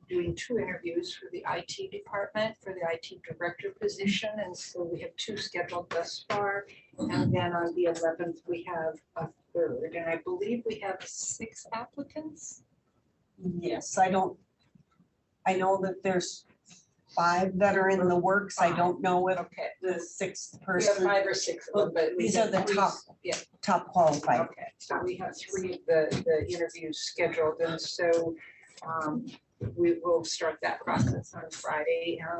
doing 2 interviews for the IT department, for the IT director position. And so we have 2 scheduled thus far. And then on the 11th, we have a 3rd. And I believe we have 6 applicants. Yes, I know that there's 5 that are in the works. I don't know if Okay. the 6th We have person. 5 or 6 of them, but we These are have the three- top, Yeah. top qualified. Okay, so we have 3 of the interviews scheduled, and so we will start that process on Friday, and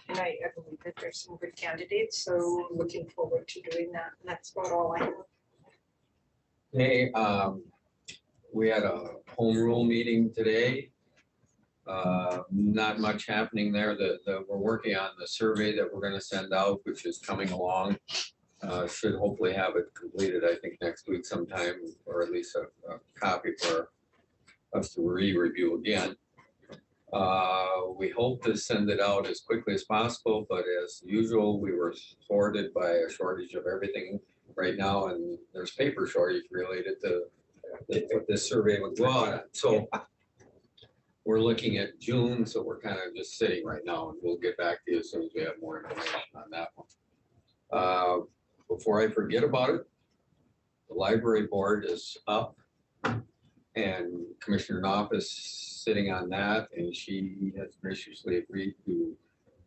I believe that there's some good candidates, so looking forward to doing that. And that's about all I have. Hey, we had a home rule meeting today. Not much happening there. We're working on the survey that we're gonna send out, which is coming along. Should hopefully have it completed, I think, next week sometime, or at least a copy for us to review again. We hope to send it out as quickly as possible, but as usual, we were thwarted by a shortage of everything right now, and there's paper shortage related to what this survey would go out at. So we're looking at June, so we're kind of just sitting right now, and we'll get back to you as soon as we have more information on that one. Before I forget about it, the library board is up, and Commissioner Knopf is sitting on that, and she has graciously agreed to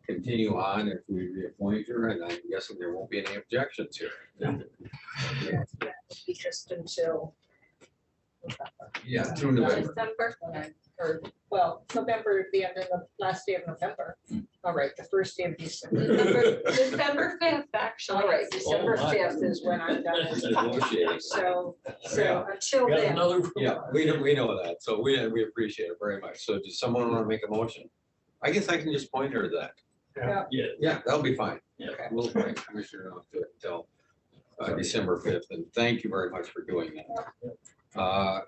continue on if we reappoint her, and I'm guessing there won't be any objections here. Be just until. Yeah, through November. December, when I heard, well, November, the end of the last day of November. All right, the first day of December. December 5th, actually. All right, December Oh, my. 5th is when I'm done. Negotiating. So Yeah. until Got then. another. Yeah, we know that, so we appreciate it very much. So does someone want to make a motion? I guess I can just point her to that. Yeah. Yeah, that'll be fine. Yeah. We'll appoint Commissioner Knopf to it until December 5th, and thank you very much for doing that.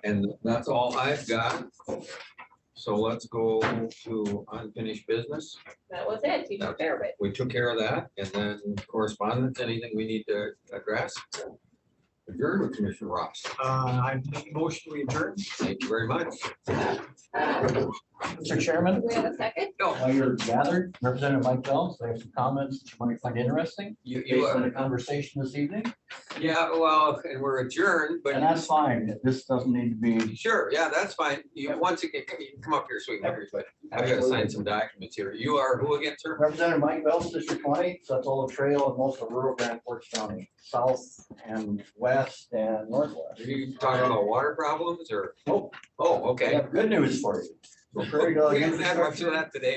And that's all I've got. So let's go to unfinished business. That was it. You took care of it. We took care of that, and then correspondence, anything we need to address? Adjourn with Commissioner Ross. I make a motion we adjourn. Thank you very much. Mr. Chairman? Do we have a second? No, While you're gathered, Representative Mike Phelps, I have some comments that you might find interesting you based on are, the conversation this evening. yeah, well, and we're adjourned, but. And that's fine. This doesn't need to be. Sure, yeah, that's fine. You, once again, you can come up here, sweet Mary, but I've got to sign some documents here. You are who again, sir? Representative Mike Phelps, District 20, so that's all the trail and most of rural Grand Forks County, south and west and northwest. Are you talking about water problems or? Nope. Oh, I okay. have good news for you. The Prairie Dog We haven't had much of infrastructure that today.